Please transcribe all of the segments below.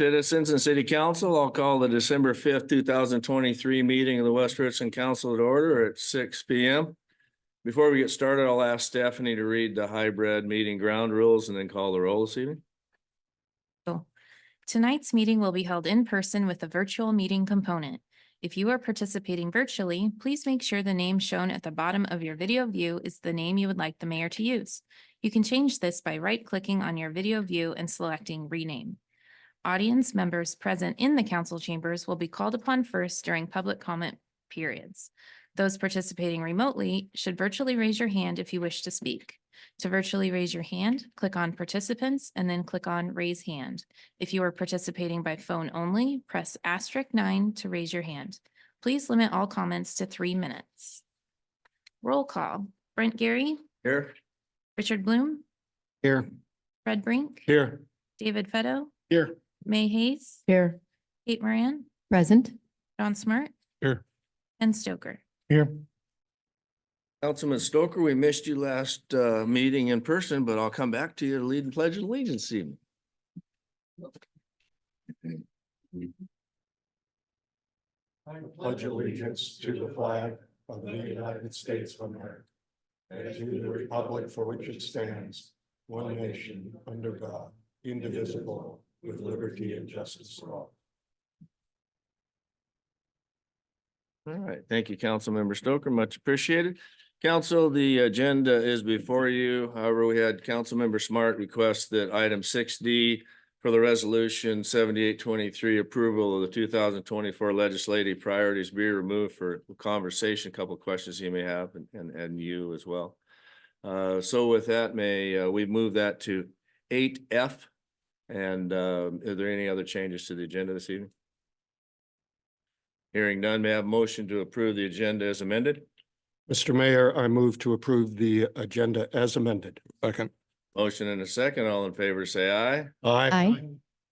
Citizens and City Council, I'll call the December 5th, 2023 meeting of the West Richland Council to order at 6 p.m. Before we get started, I'll ask Stephanie to read the hybrid meeting ground rules and then call the roll this evening. Tonight's meeting will be held in person with a virtual meeting component. If you are participating virtually, please make sure the name shown at the bottom of your video view is the name you would like the mayor to use. You can change this by right-clicking on your video view and selecting Rename. Audience members present in the council chambers will be called upon first during public comment periods. Those participating remotely should virtually raise your hand if you wish to speak. To virtually raise your hand, click on Participants and then click on Raise Hand. If you are participating by phone only, press *9 to raise your hand. Please limit all comments to 3 minutes. Roll call. Brent Gary, Here. Richard Bloom, Here. Fred Brink, Here. David Fetto, Here. May Hayes, Here. Kate Moran, Present. John Smart, Here. and Stoker. Here. Councilman Stoker, we missed you last meeting in person, but I'll come back to you to lead the Pledge of Allegiance this evening. I pledge allegiance to the flag of the United States of America and to the republic for which it stands, one nation, under God, indivisible, with liberty and justice for all. All right, thank you, Councilmember Stoker, much appreciated. Council, the agenda is before you. However, we had Councilmember Smart request that item 6D for the resolution 7823 approval of the 2024 legislative priorities be removed for conversation. A couple of questions you may have and you as well. So with that, may we move that to 8F? And are there any other changes to the agenda this evening? Hearing none, may I have a motion to approve the agenda as amended? Mr. Mayor, I move to approve the agenda as amended. Second. Motion and a second. All in favor, say aye. Aye.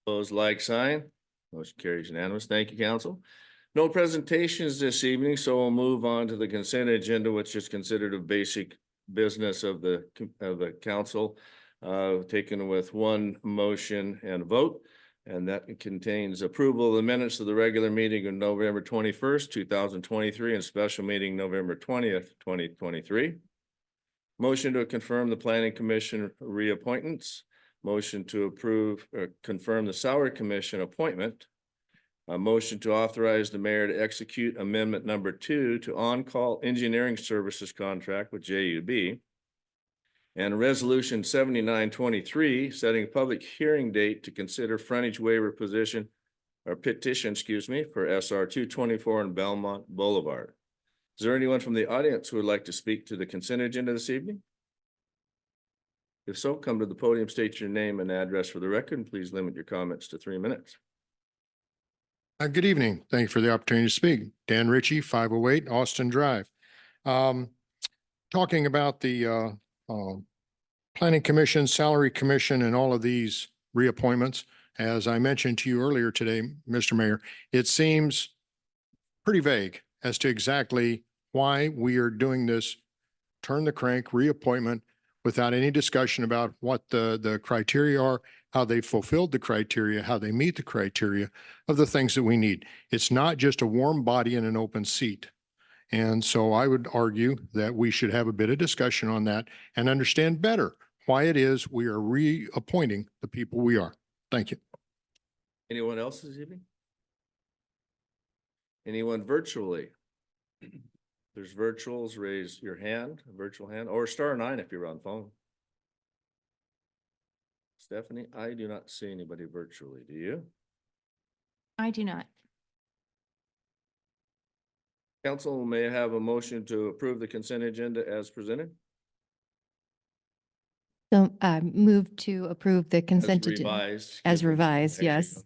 Opposed, like sign. Motion carries unanimous. Thank you, council. No presentations this evening, so we'll move on to the consent agenda, which is considered a basic business of the council, taken with one motion and vote. And that contains approval of the minutes of the regular meeting of November 21st, 2023, and special meeting November 20th, 2023. Motion to confirm the planning commission reappointments. Motion to approve or confirm the salary commission appointment. A motion to authorize the mayor to execute amendment number 2 to on-call engineering services contract with JUB. And resolution 7923, setting a public hearing date to consider frontage waiver petition, for SR 224 and Belmont Boulevard. Is there anyone from the audience who would like to speak to the consent agenda this evening? If so, come to the podium, state your name and address for the record, and please limit your comments to 3 minutes. Good evening. Thank you for the opportunity to speak. Dan Ritchie, 508 Austin Drive. Talking about the Planning Commission, Salary Commission, and all of these reappointments, as I mentioned to you earlier today, Mr. Mayor, it seems pretty vague as to exactly why we are doing this turn the crank reappointment without any discussion about what the criteria are, how they fulfilled the criteria, how they meet the criteria of the things that we need. It's not just a warm body in an open seat. And so I would argue that we should have a bit of discussion on that and understand better why it is we are reappointing the people we are. Thank you. Anyone else this evening? Anyone virtually? There's virtuals, raise your hand, virtual hand, or *9 if you're on phone. Stephanie, I do not see anybody virtually. Do you? I do not. Council may I have a motion to approve the consent agenda as presented. So move to approve the consent As agenda. revised. As Excuse me. revised, Thank you. yes.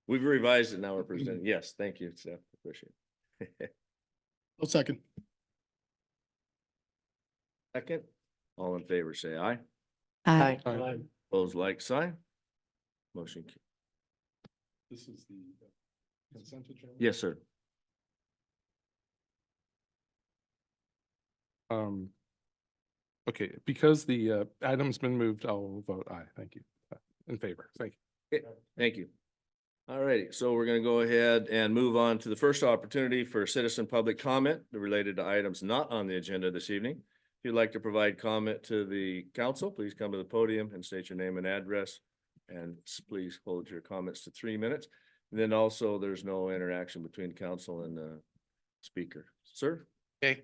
We've revised it, now we're presenting. Yes, thank you, Steph. Appreciate it. I'll second. Second, all in favor, say aye. Aye. Opposed, like sign. Motion. This is the consent agenda. Yes, sir. Okay, because the item's been moved, I'll vote aye. Thank you. In favor. Thank you. Okay, thank you. All righty, so we're gonna go ahead and move on to the first opportunity for citizen public comment related to items not on the agenda this evening. If you'd like to provide comment to the council, please come to the podium and state your name and address. And please hold your comments to 3 minutes. And then also, there's no interaction between council and the speaker. Sir? Okay,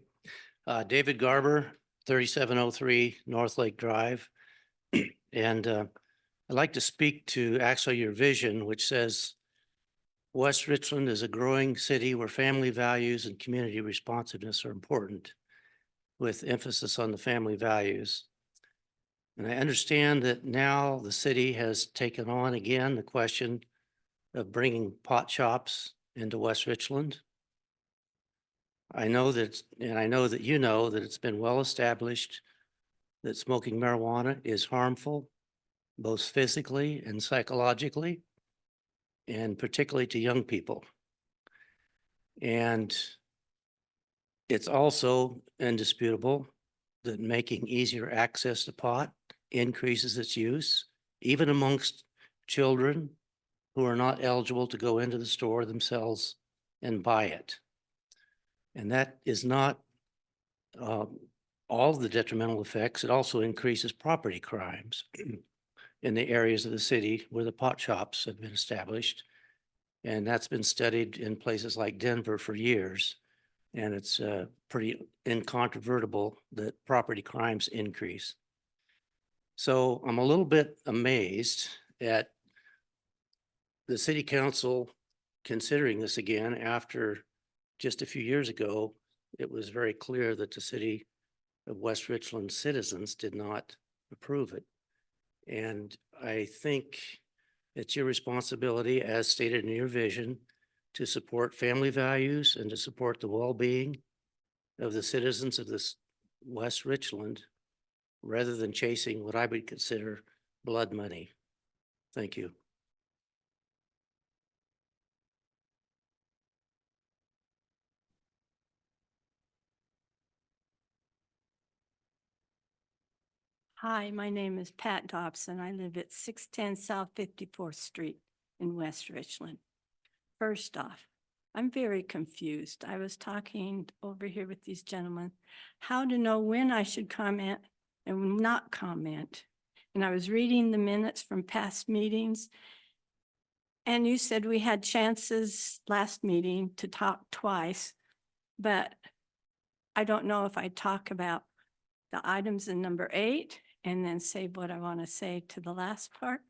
David Garber, 3703 North Lake Drive. And I'd like to speak to actually your vision, which says West Richland is a growing city where family values and community responsiveness are important, with emphasis on the family values. And I understand that now the city has taken on again the question of bringing pot shops into West Richland. I know that, and I know that you know that it's been well established that smoking marijuana is harmful, both physically and psychologically, and particularly to young people. And it's also indisputable that making easier access to pot increases its use, even amongst children who are not eligible to go into the store themselves and buy it. And that is not all of the detrimental effects. It also increases property crimes in the areas of the city where the pot shops have been established. And that's been studied in places like Denver for years. And it's pretty incontrovertible that property crimes increase. So I'm a little bit amazed at the city council considering this again after just a few years ago, it was very clear that the city of West Richland citizens did not approve it. And I think it's your responsibility, as stated in your vision, to support family values and to support the well-being of the citizens of this West Richland, rather than chasing what I would consider blood money. Thank you. Hi, my name is Pat Dobson. I live at 610 South 54th Street in West Richland. First off, I'm very confused. I was talking over here with these gentlemen, how to know when I should comment and not comment. And I was reading the minutes from past meetings. And you said we had chances last meeting to talk twice, but I don't know if I talk about the items in number 8 and then say what I want to say to the last part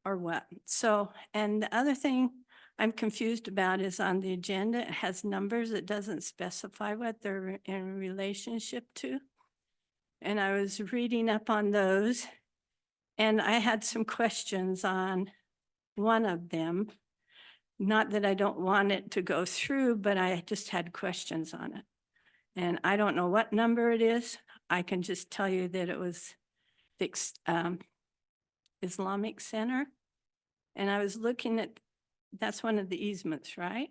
or what. So, and the other thing I'm confused about is on the agenda, it has numbers. It doesn't specify what they're in relationship to. And I was reading up on those and I had some questions on one of them. Not that I don't want it to go through, but I just had questions on it. And I don't know what number it is. I can just tell you that it was the Islamic Center. And I was looking at, that's one of the easements, right?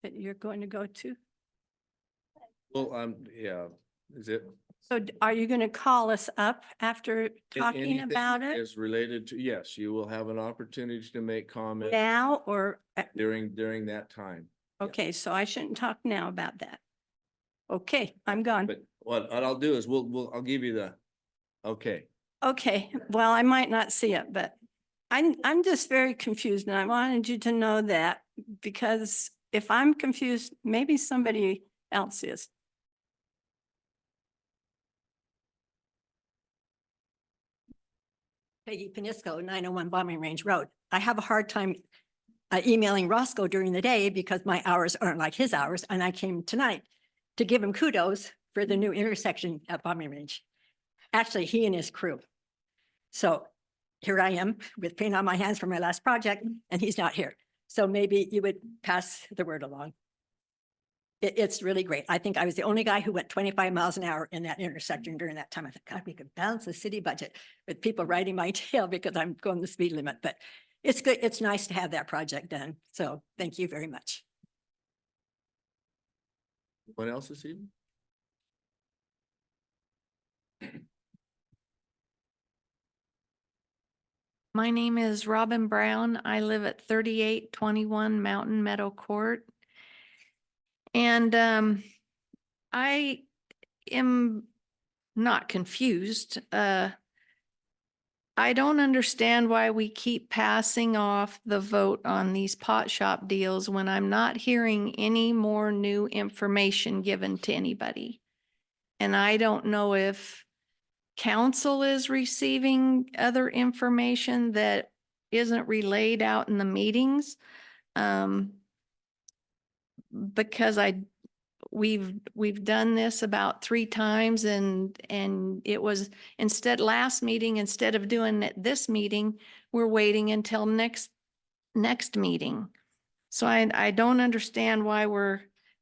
That you're going to go to? Well, yeah, is it? So are you going to call us up after talking Anything about it is related to, yes, you will have an opportunity to make comment now or? during that time. Okay, so I shouldn't talk now about that. Okay, I'm gone. But what I'll do is I'll give you the, okay. Okay, well, I might not see it, but I'm just very confused and I wanted you to know that because if I'm confused, maybe somebody else is. Peggy Panisco, 901 Bombing Range Road. I have a hard time emailing Roscoe during the day because my hours aren't like his hours. And I came tonight to give him kudos for the new intersection at Bombing Range. Actually, he and his crew. So here I am with paint on my hands for my last project and he's not here. So maybe you would pass the word along. It's really great. I think I was the only guy who went 25 miles an hour in that intersection during that time. I thought, God, we could balance the city budget with people riding my tail because I'm going the speed limit, but it's good. It's nice to have that project done. So thank you very much. What else this evening? My name is Robin Brown. I live at 3821 Mountain Meadow Court. And I am not confused. I don't understand why we keep passing off the vote on these pot shop deals when I'm not hearing any more new information given to anybody. And I don't know if council is receiving other information that isn't relayed out in the meetings. Because we've done this about 3 times and it was last meeting, instead of doing it this meeting, we're waiting until next meeting. So I don't understand why we're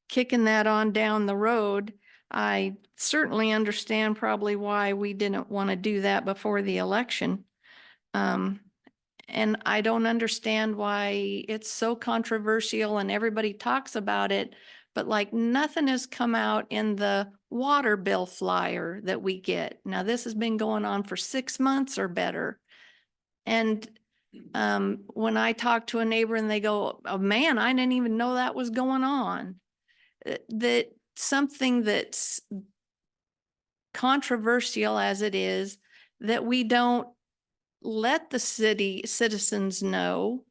kicking that on down the road. I certainly understand probably why we didn't want to do that before the election. And I don't understand why it's so controversial and everybody talks about it, but like nothing has come out in the water bill flyer that we get. Now, this has been going on for 6 months or better. And when I talk to a neighbor and they go, oh man, I didn't even know that was going on. That something that's controversial as it is, that we don't let the city citizens know.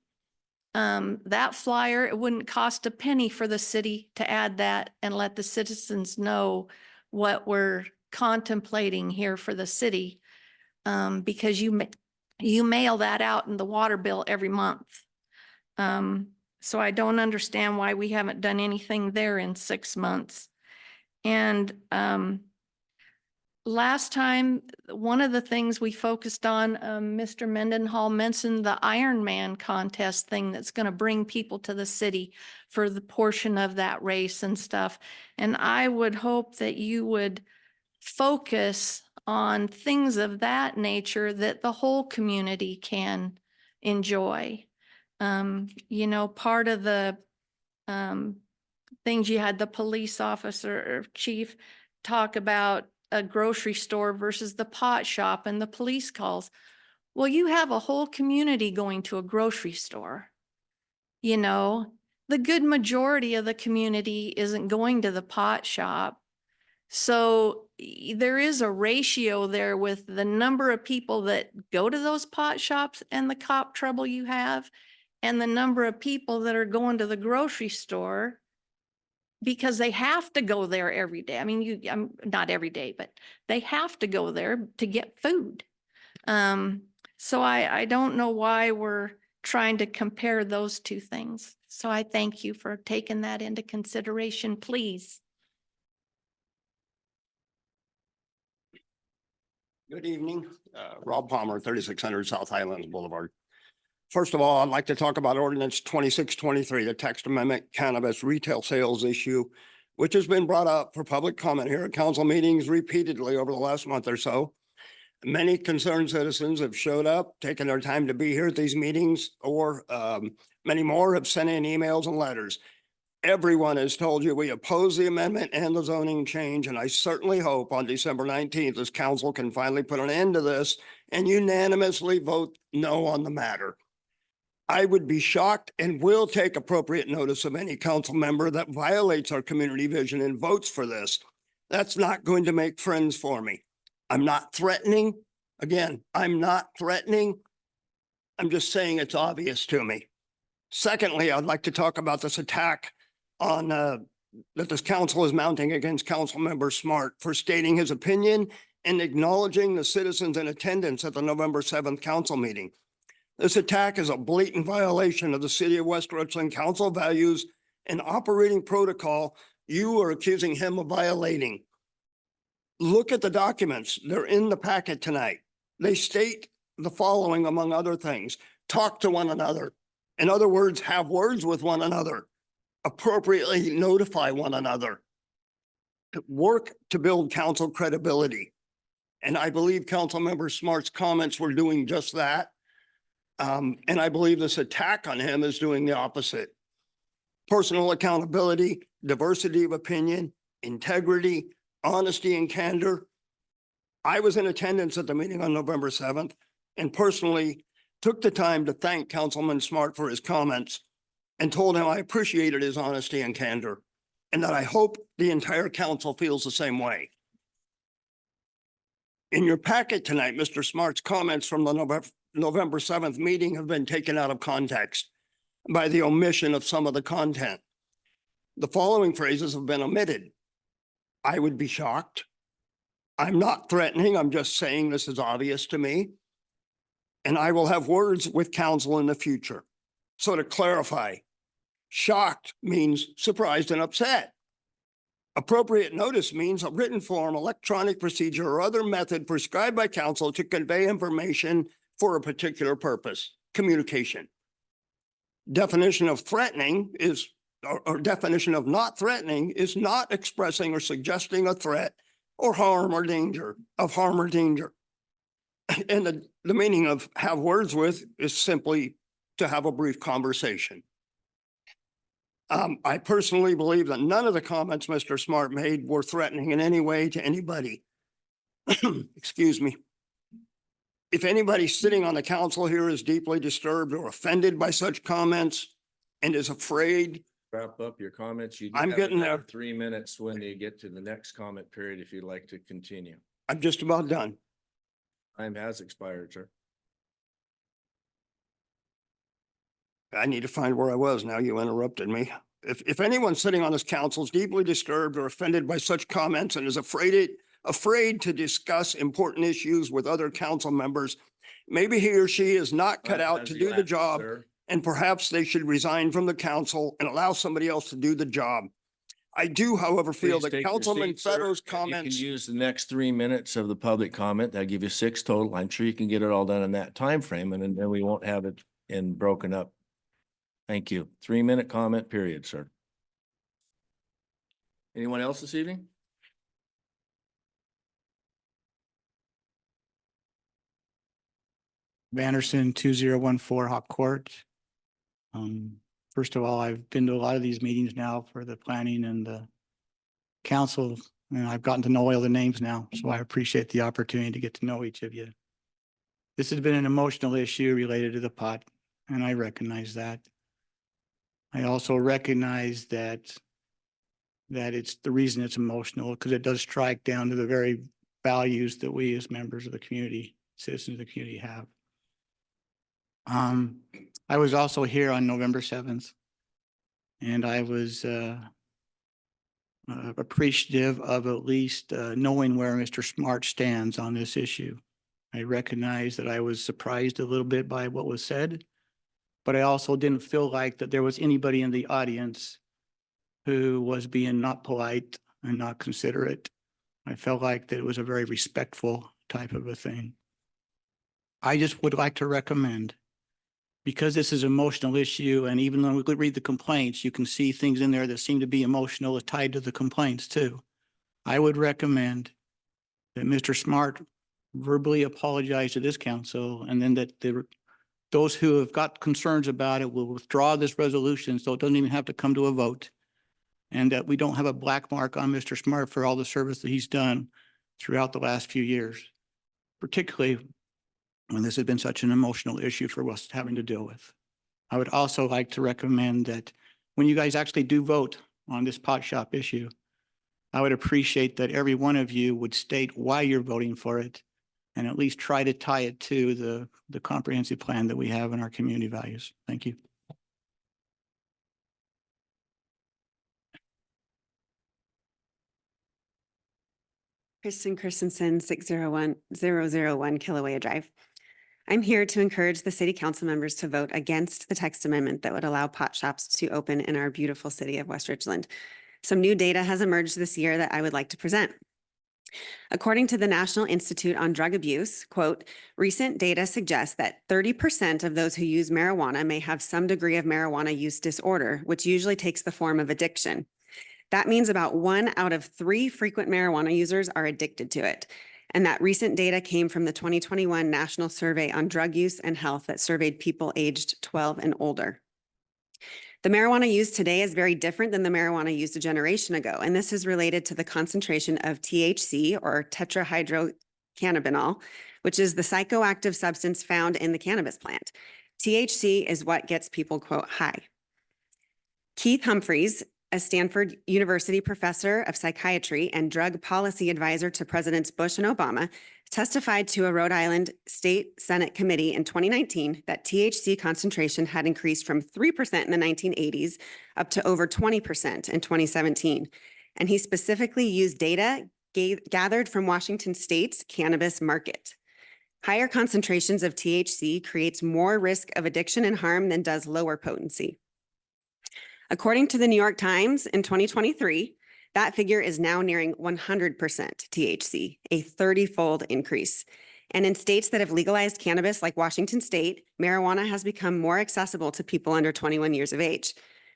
That flyer, it wouldn't cost a penny for the city to add that and let the citizens know what we're contemplating here for the city. Because you mail that out in the water bill every month. So I don't understand why we haven't done anything there in 6 months. And last time, one of the things we focused on, Mr. Mendenhall mentioned the Ironman contest thing that's going to bring people to the city for the portion of that race and stuff. And I would hope that you would focus on things of that nature that the whole community can enjoy. You know, part of the things you had the police officer or chief talk about a grocery store versus the pot shop and the police calls. Well, you have a whole community going to a grocery store. You know, the good majority of the community isn't going to the pot shop. So there is a ratio there with the number of people that go to those pot shops and the cop trouble you have, and the number of people that are going to the grocery store because they have to go there every day. I mean, not every day, but they have to go there to get food. So I don't know why we're trying to compare those two things. So I thank you for taking that into consideration, please. Good evening, Rob Palmer, 3600 South Highlands Boulevard. First of all, I'd like to talk about ordinance 2623, the text amendment cannabis retail sales issue, which has been brought up for public comment here at council meetings repeatedly over the last month or so. Many concerned citizens have showed up, taken their time to be here at these meetings, or many more have sent in emails and letters. Everyone has told you we oppose the amendment and the zoning change, and I certainly hope on December 19th, this council can finally put an end to this and unanimously vote no on the matter. I would be shocked and will take appropriate notice of any council member that violates our community vision and votes for this. That's not going to make friends for me. I'm not threatening. Again, I'm not threatening. I'm just saying it's obvious to me. Secondly, I'd like to talk about this attack on that this council is mounting against Councilmember Smart for stating his opinion and acknowledging the citizens in attendance at the November 7th council meeting. This attack is a blatant violation of the City of West Richland council values and operating protocol you are accusing him of violating. Look at the documents. They're in the packet tonight. They state the following, among other things: talk to one another. In other words, have words with one another. Appropriately notify one another. Work to build council credibility. And I believe Councilmember Smart's comments were doing just that. And I believe this attack on him is doing the opposite. Personal accountability, diversity of opinion, integrity, honesty and candor. I was in attendance at the meeting on November 7th and personally took the time to thank Councilman Smart for his comments and told him I appreciated his honesty and candor, and that I hope the entire council feels the same way. In your packet tonight, Mr. Smart's comments from the November 7th meeting have been taken out of context by the omission of some of the content. The following phrases have been omitted. I would be shocked. I'm not threatening. I'm just saying this is obvious to me. And I will have words with council in the future. So to clarify, shocked means surprised and upset. Appropriate notice means a written form, electronic procedure, or other method prescribed by council to convey information for a particular purpose, communication. Definition of threatening is, or definition of not threatening is not expressing or suggesting a threat or harm or danger, of harm or danger. And the meaning of have words with is simply to have a brief conversation. I personally believe that none of the comments Mr. Smart made were threatening in any way to anybody. Excuse me. If anybody sitting on the council here is deeply disturbed or offended by such comments and is afraid, Wrap up your comments. You do I'm have getting another there. 3 minutes when you get to the next comment period, if you'd like to continue. I'm just about done. Time has expired, sir. I need to find where I was now. You interrupted me. If anyone sitting on this council is deeply disturbed or offended by such comments and is afraid to discuss important issues with other council members, maybe he or she is not cut Time out has to do the elapsed, job, sir. and perhaps they should resign from the council and allow somebody else to do the job. I do, however, feel Please that take your Councilman seat, sir. Fedor's You can comments. use the next 3 minutes of the public comment. That'll give you 6 total. I'm sure you can get it all done in that time frame, and then we won't have it broken up. Thank you. 3-minute comment period, sir. Anyone else this evening? Vanderson, 2014 Hawk Court. First of all, I've been to a lot of these meetings now for the planning and the council, and I've gotten to know all the names now, so I appreciate the opportunity to get to know each of you. This has been an emotional issue related to the pot, and I recognize that. I also recognize that it's the reason it's emotional, because it does strike down to the very values that we as members of the community, citizens of the community have. I was also here on November 7th, and I was appreciative of at least knowing where Mr. Smart stands on this issue. I recognize that I was surprised a little bit by what was said, but I also didn't feel like that there was anybody in the audience who was being not polite and not considerate. I felt like that it was a very respectful type of a thing. I just would like to recommend, because this is an emotional issue, and even though we could read the complaints, you can see things in there that seem to be emotional tied to the complaints too. I would recommend that Mr. Smart verbally apologize to this council, and then that those who have got concerns about it will withdraw this resolution so it doesn't even have to come to a vote. And that we don't have a black mark on Mr. Smart for all the service that he's done throughout the last few years, particularly when this has been such an emotional issue for us having to deal with. I would also like to recommend that when you guys actually do vote on this pot shop issue, I would appreciate that every one of you would state why you're voting for it and at least try to tie it to the comprehensive plan that we have in our community values. Thank you. Kristen Christensen, 601001 Kilauea Drive. I'm here to encourage the city council members to vote against the text amendment that would allow pot shops to open in our beautiful city of West Ridgeland. Some new data has emerged this year that I would like to present. According to the National Institute on Drug Abuse, quote, recent data suggests that 30% of those who use marijuana may have some degree of marijuana use disorder, which usually takes the form of addiction. That means about 1 out of 3 frequent marijuana users are addicted to it. And that recent data came from the 2021 National Survey on Drug Use and Health that surveyed people aged 12 and older. The marijuana used today is very different than the marijuana used a generation ago, and this is related to the concentration of THC, or tetrahydrocannabinol, which is the psychoactive substance found in the cannabis plant. THC is what gets people, quote, high. Keith Humphreys, a Stanford University professor of psychiatry and drug policy advisor to Presidents Bush and Obama, testified to a Rhode Island State Senate committee in 2019 that THC concentration had increased from 3% in the 1980s up to over 20% in 2017. And he specifically used data gathered from Washington State's cannabis market. Higher concentrations of THC creates more risk of addiction and harm than does lower potency. According to the New York Times in 2023, that figure is now nearing 100% THC, a 30-fold increase. And in states that have legalized cannabis like Washington State, marijuana has become more accessible to people under 21 years of age.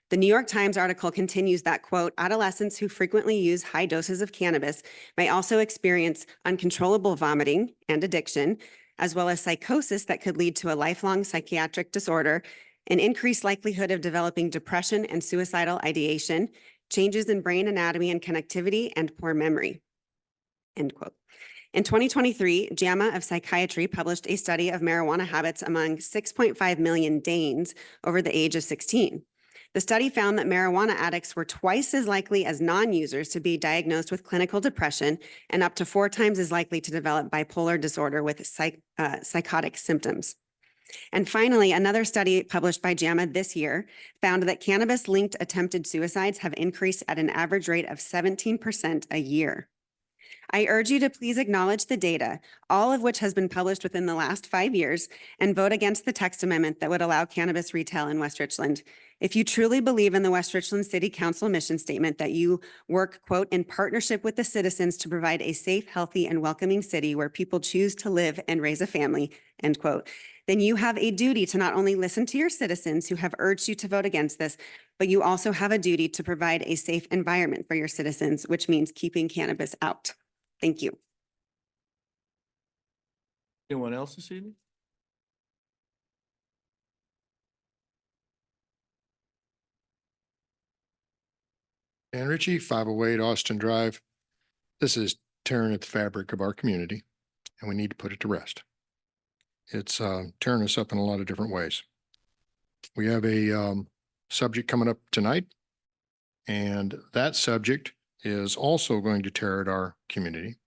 The New York Times article continues that, quote, adolescents who frequently use high doses of cannabis may also experience uncontrollable vomiting and addiction, as well as psychosis that could lead to a lifelong psychiatric disorder, an increased likelihood of developing depression and suicidal ideation, changes in brain anatomy and connectivity, and poor memory, end quote. In 2023, JAMA of Psychiatry published a study of marijuana habits among 6.5 million Danes over the age of 16. The study found that marijuana addicts were twice as likely as non-users to be diagnosed with clinical depression and up to 4 times as likely to develop bipolar disorder with psychotic symptoms. And finally, another study published by JAMA this year found that cannabis-linked attempted suicides have increased at an average rate of 17% a year. I urge you to please acknowledge the data, all of which has been published within the last 5 years, and vote against the text amendment that would allow cannabis retail in West Richland. If you truly believe in the West Richland City Council mission statement that you work, quote, in partnership with the citizens to provide a safe, healthy, and welcoming city where people choose to live and raise a family, end quote, then you have a duty to not only listen to your citizens who have urged you to vote against this, but you also have a duty to provide a safe environment for your citizens, which means keeping cannabis out. Thank you. Anyone else this evening? Dan Ritchie, 508 Austin Drive. This is tearing at the fabric of our community, and we need to put it to rest. It's tearing us up in a lot of different ways. We have a subject coming up tonight, and that subject is also going to tear at our community.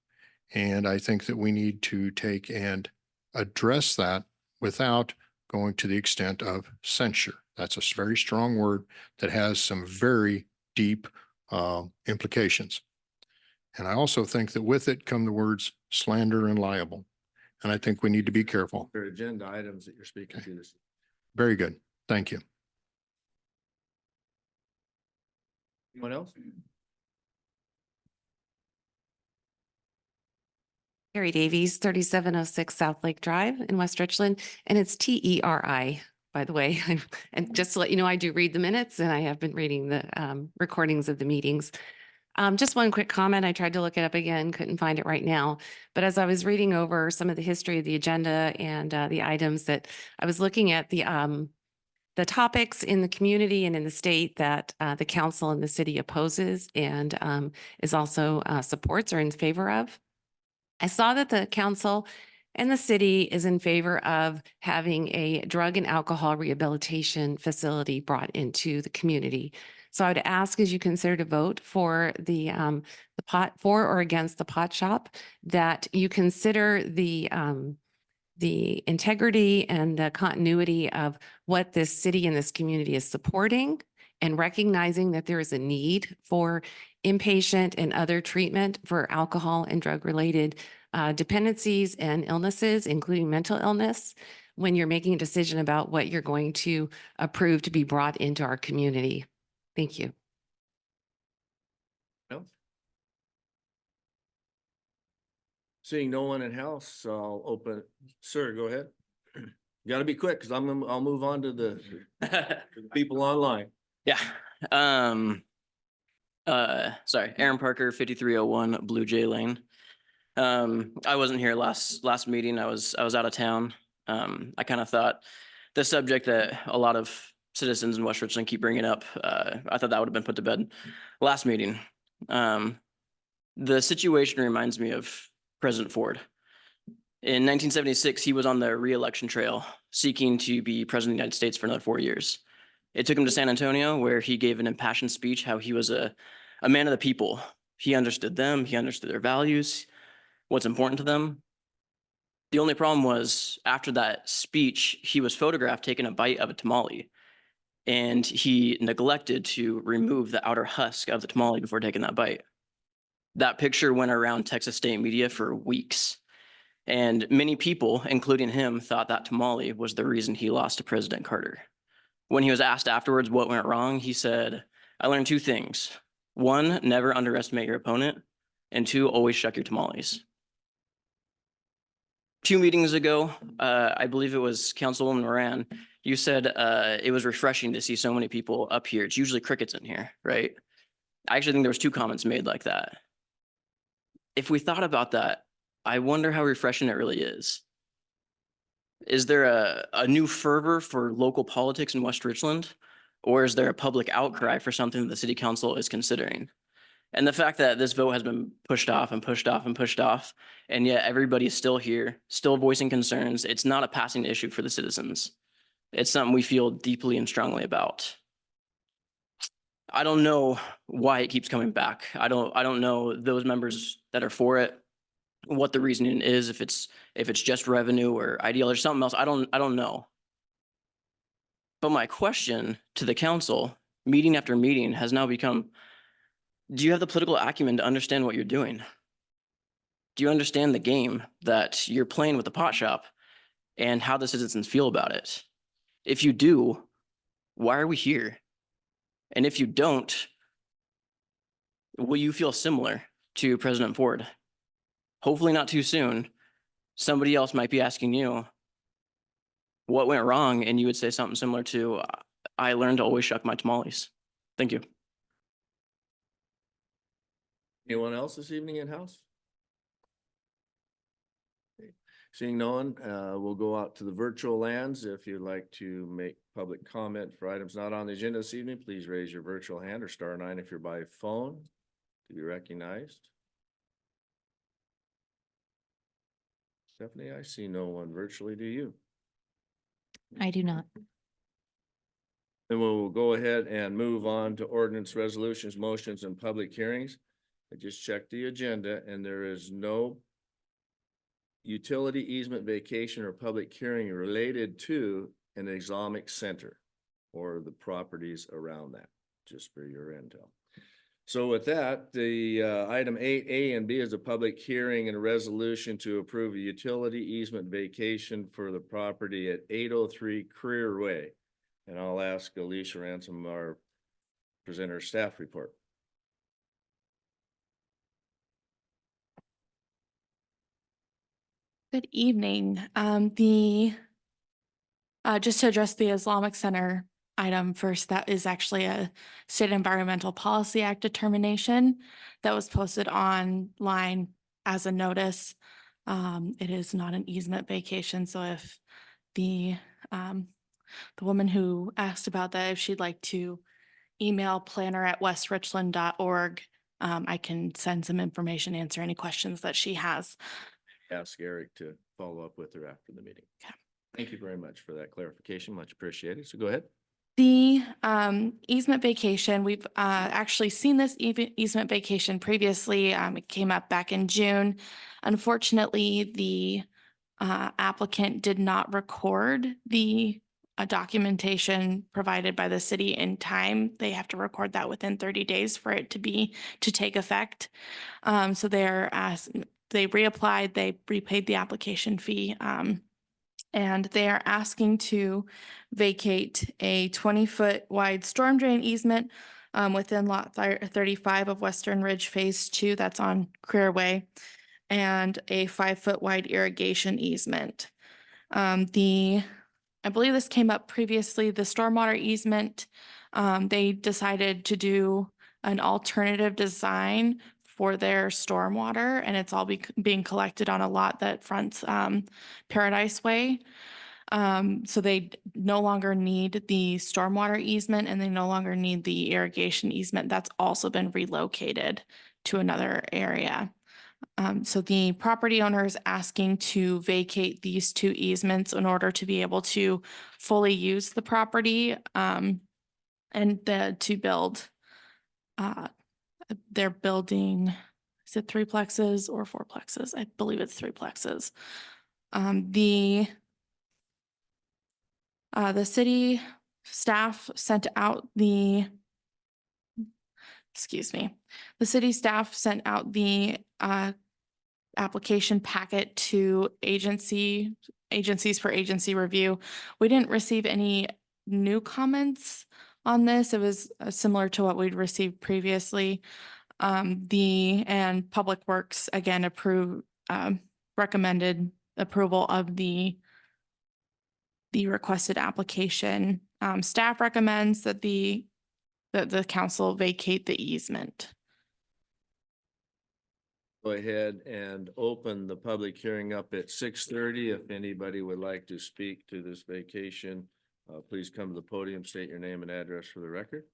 And I think that we need to take and address that without going to the extent of censure. That's a very strong word that has some very deep implications. And I also think that with it come the words slander and liable. And I think we need to be careful. There are agenda items that you're speaking to this. Very good. Thank you. Anyone else? Terry Davies, 3706 South Lake Drive in West Richland, and it's TERI, by the way. And just to let you know, I do read the minutes and I have been reading the recordings of the meetings. Just one quick comment. I tried to look it up again, couldn't find it right now. But as I was reading over some of the history of the agenda and the items that I was looking at, the topics in the community and in the state that the council and the city opposes and is also supports or in favor of. I saw that the council and the city is in favor of having a drug and alcohol rehabilitation facility brought into the community. So I would ask, as you consider to vote for the pot for or against the pot shop, that you consider the integrity and the continuity of what this city and this community is supporting, and recognizing that there is a need for inpatient and other treatment for alcohol and drug-related dependencies and illnesses, including mental illness, when you're making a decision about what you're going to approve to be brought into our community. Thank you. No. Seeing no one in house, I'll open, sir, go ahead. You gotta be quick, because I'll move on to the people online. Yeah. Sorry, Aaron Parker, 5301 Blue Jay Lane. I wasn't here last meeting. I was out of town. I kind of thought the subject that a lot of citizens in West Richland keep bringing up, I thought that would have been put to bed last meeting. The situation reminds me of President Ford. In 1976, he was on the re-election trail, seeking to be president of the United States for another 4 years. It took him to San Antonio, where he gave an impassioned speech how he was a man of the people. He understood them, he understood their values, what's important to them. The only problem was, after that speech, he was photographed taking a bite of a tamale, and he neglected to remove the outer husk of the tamale before taking that bite. That picture went around Texas state media for weeks. And many people, including him, thought that tamale was the reason he lost to President Carter. When he was asked afterwards what went wrong, he said, "I learned 2 things. 1, never underestimate your opponent. And 2, always shuck your tamales." 2 meetings ago, I believe it was Councilwoman Moran, you said it was refreshing to see so many people up here. It's usually crickets in here, right? I actually think there was 2 comments made like that. If we thought about that, I wonder how refreshing it really is. Is there a new fervor for local politics in West Richland? Or is there a public outcry for something that the city council is considering? And the fact that this vote has been pushed off and pushed off and pushed off, and yet everybody is still here, still voicing concerns. It's not a passing issue for the citizens. It's something we feel deeply and strongly about. I don't know why it keeps coming back. I don't know those members that are for it, what the reasoning is, if it's just revenue or ideology or something else. I don't know. But my question to the council, meeting after meeting, has now become, do you have the political acumen to understand what you're doing? Do you understand the game that you're playing with the pot shop and how the citizens feel about it? If you do, why are we here? And if you don't, will you feel similar to President Ford? Hopefully not too soon. Somebody else might be asking you what went wrong, and you would say something similar to, "I learned to always shuck my tamales." Thank you. Anyone else this evening in-house? Okay. Seeing no one, we'll go out to the virtual lands. If you'd like to make public comment for items not on the agenda this evening, please raise your virtual hand or *9 if you're by phone to be recognized. Stephanie, I see no one virtually. Do you? I do not. Then we'll go ahead and move on to ordinance, resolutions, motions, and public hearings. I just checked the agenda and there is no utility easement vacation or public hearing related to an Islamic center or the properties around that, just for your intel. So with that, the item 8A and B is a public hearing and a resolution to approve a utility easement vacation for the property at 803 Career Way. And I'll ask Alicia Ransom, our presenter, staff report. Good evening. Just to address the Islamic Center item first, that is actually a State Environmental Policy Act determination that was posted online as a notice. It is not an easement vacation, so if the woman who asked about that, if she'd like to email planner@westrichland.org, I can send some information, answer any questions that she has. Ask Eric to follow up with her after the meeting. Okay. Thank you very much for that clarification. Much appreciated. So go ahead. The easement vacation, we've actually seen this easement vacation previously. It came up back in June. Unfortunately, the applicant did not record the documentation provided by the city in time. They have to record that within 30 days for it to take effect. So they reapplied, they repaid the application fee, and they are asking to vacate a 20-foot wide storm drain easement within lot 35 of Western Ridge Phase 2, that's on Career Way, and a 5-foot wide irrigation easement. I believe this came up previously, the stormwater easement, they decided to do an alternative design for their stormwater, and it's all being collected on a lot that fronts Paradise Way. So they no longer need the stormwater easement and they no longer need the irrigation easement. That's also been relocated to another area. So the property owner is asking to vacate these two easements in order to be able to fully use the property to build. They're building, is it threeplexes or fourplexes? I believe it's threeplexes. The city staff sent out the city staff sent out the application packet to agencies for agency review. We didn't receive any new comments on this. It was similar to what we'd received previously. And Public Works again recommended approval of the requested application. Staff recommends that the council vacate the easement. Go ahead and open the public hearing up at 6:30. If anybody would like to speak to this vacation, please come to the podium, state your name and address for the record.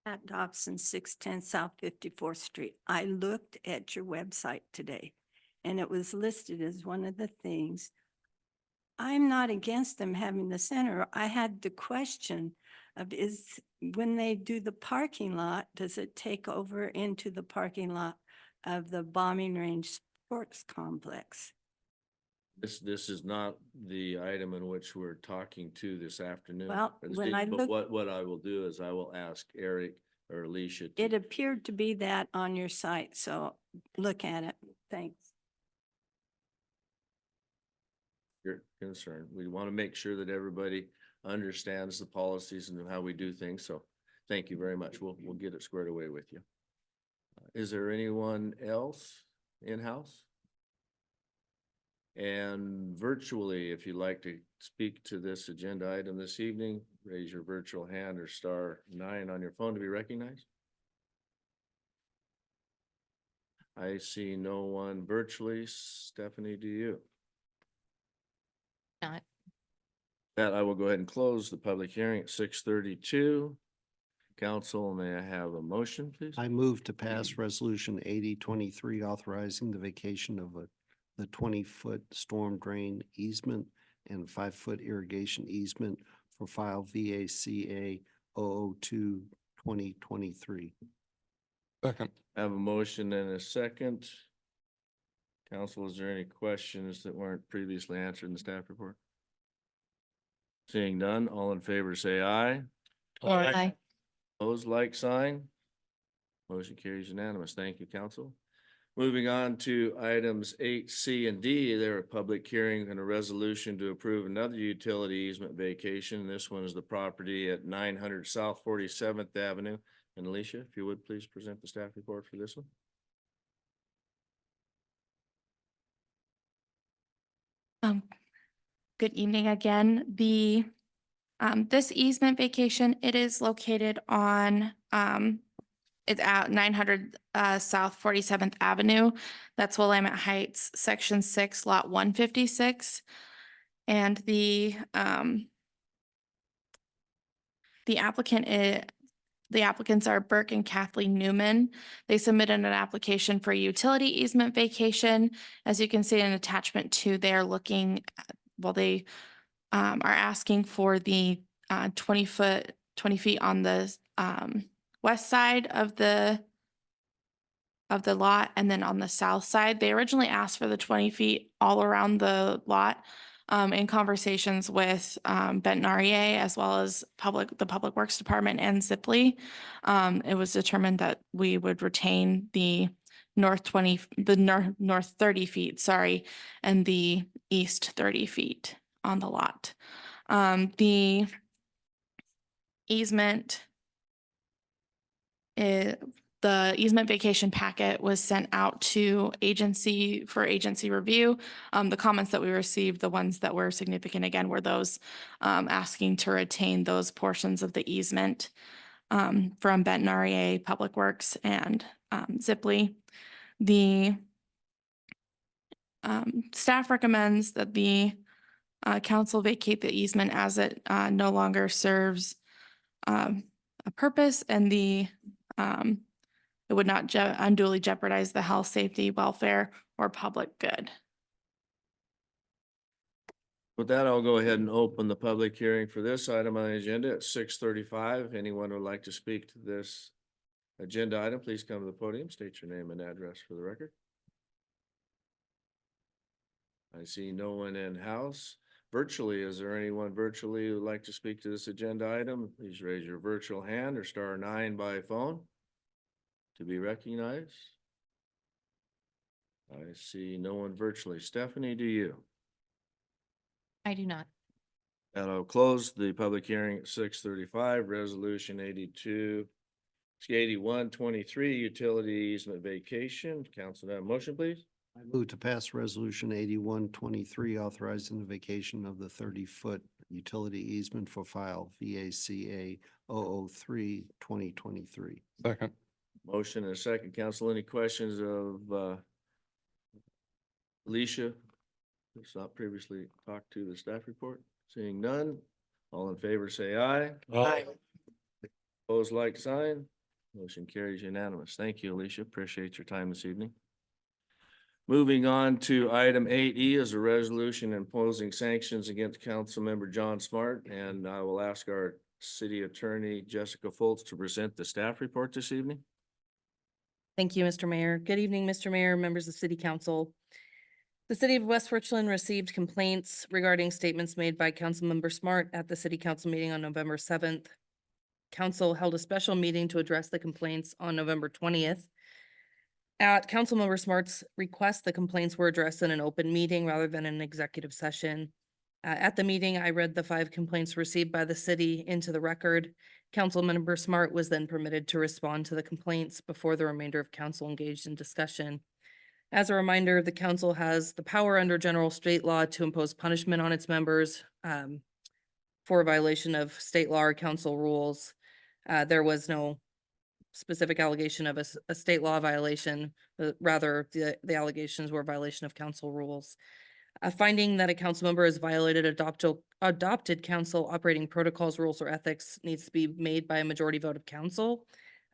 Pat Dobson, 610 South 54th Street. I looked at your website today and it was listed as one of the things. I'm not against them having the center. I had the question of when they do the parking lot, does it take over into the parking lot of the bombing range sports complex? This is not the item in which we're talking to this afternoon. Well, But when I look- what I will do is I will ask Eric or Alicia. It appeared to be that on your site, so look at it. Thanks. Your concern. We want to make sure that everybody understands the policies and how we do things. So thank you very much. We'll get it squared away with you. Is there anyone else in-house? And virtually, if you'd like to speak to this agenda item this evening, raise your virtual hand or *9 on your phone to be recognized. I see no one virtually. Stephanie, do you? Not. That I will go ahead and close the public hearing at 6:32. Council, may I have a motion, please? I move to pass resolution 8023 authorizing the vacation of the 20-foot storm drain easement and 5-foot irrigation easement for file VACA 002-2023. Second. I have a motion and a second. Council, is there any questions that weren't previously answered in the staff report? Seeing none, all in favor say aye. Aye. Opposed, like sign. Motion carries unanimous. Thank you, council. Moving on to items 8C and D, there are public hearing and a resolution to approve another utility easement vacation. This one is the property at 900 South 47th Avenue. And Alicia, if you would please present the staff report for this one. Good evening again. This easement vacation, it is located on, it's at 900 South 47th Avenue. That's Willamette Heights, Section 6, Lot 156. And the applicants are Burke and Kathleen Newman. They submitted an application for utility easement vacation. As you can see in attachment 2, they are looking at, they are asking for the 20 feet on the west side of the lot, and then on the south side. They originally asked for the 20 feet all around the lot. In conversations with Benton REA as well as the Public Works Department and Zipley, it was determined that we would retain the north 30 feet, and the east 30 feet on the lot. The easement, the easement vacation packet was sent out to agency review. The comments that we received, the ones that were significant again, were those asking to retain those portions of the easement from Benton REA, Public Works, and Zipley. The staff recommends that the council vacate the easement as it no longer serves a purpose and it would not unduly jeopardize the health, safety, welfare, or public good. With that, I'll go ahead and open the public hearing for this item on the agenda at 6:35. Anyone who would like to speak to this agenda item, please come to the podium, state your name and address for the record. I see no one in house. Virtually, is there anyone virtually who would like to speak to this agenda item? Please raise your virtual hand or star 9 by phone to be recognized. I see no one virtually. Stephanie, do you? I do not. And I'll close the public hearing at 6:35, resolution 8123, utility easement vacation. Council, that motion, please. I move to pass resolution 8123 authorizing the vacation of the 30-foot utility easement for file VACA 003-2023. Second. Motion and a second. Council, any questions of Alicia? Who's not previously talked to the staff report? Seeing none, all in favor say aye. Aye. Opposed, like sign. Motion carries unanimous. Thank you, Alicia. Appreciate your time this evening. Moving on to item 8E is a resolution imposing sanctions against Councilmember John Smart, and I will ask our city attorney, Jessica Foltz, to present the staff report this evening. Thank you, Mr. Mayor. Good evening, Mr. Mayor, members of City Council. The City of West Richland received complaints regarding statements made by Councilmember Smart at the City Council meeting on November 7th. Council held a special meeting to address the complaints on November 20th. At Councilmember Smart's request, the complaints were addressed in an open meeting rather than an executive session. At the meeting, I read the 5 complaints received by the city into the record. Councilmember Smart was then permitted to respond to the complaints before the remainder of council engaged in discussion. As a reminder, the council has the power under general state law to impose punishment on its members for a violation of state law or council rules. There was no specific allegation of a state law violation, but rather the allegations were a violation of council rules. Finding that a council member has violated adopted council operating protocols, rules, or ethics needs to be made by a majority vote of council.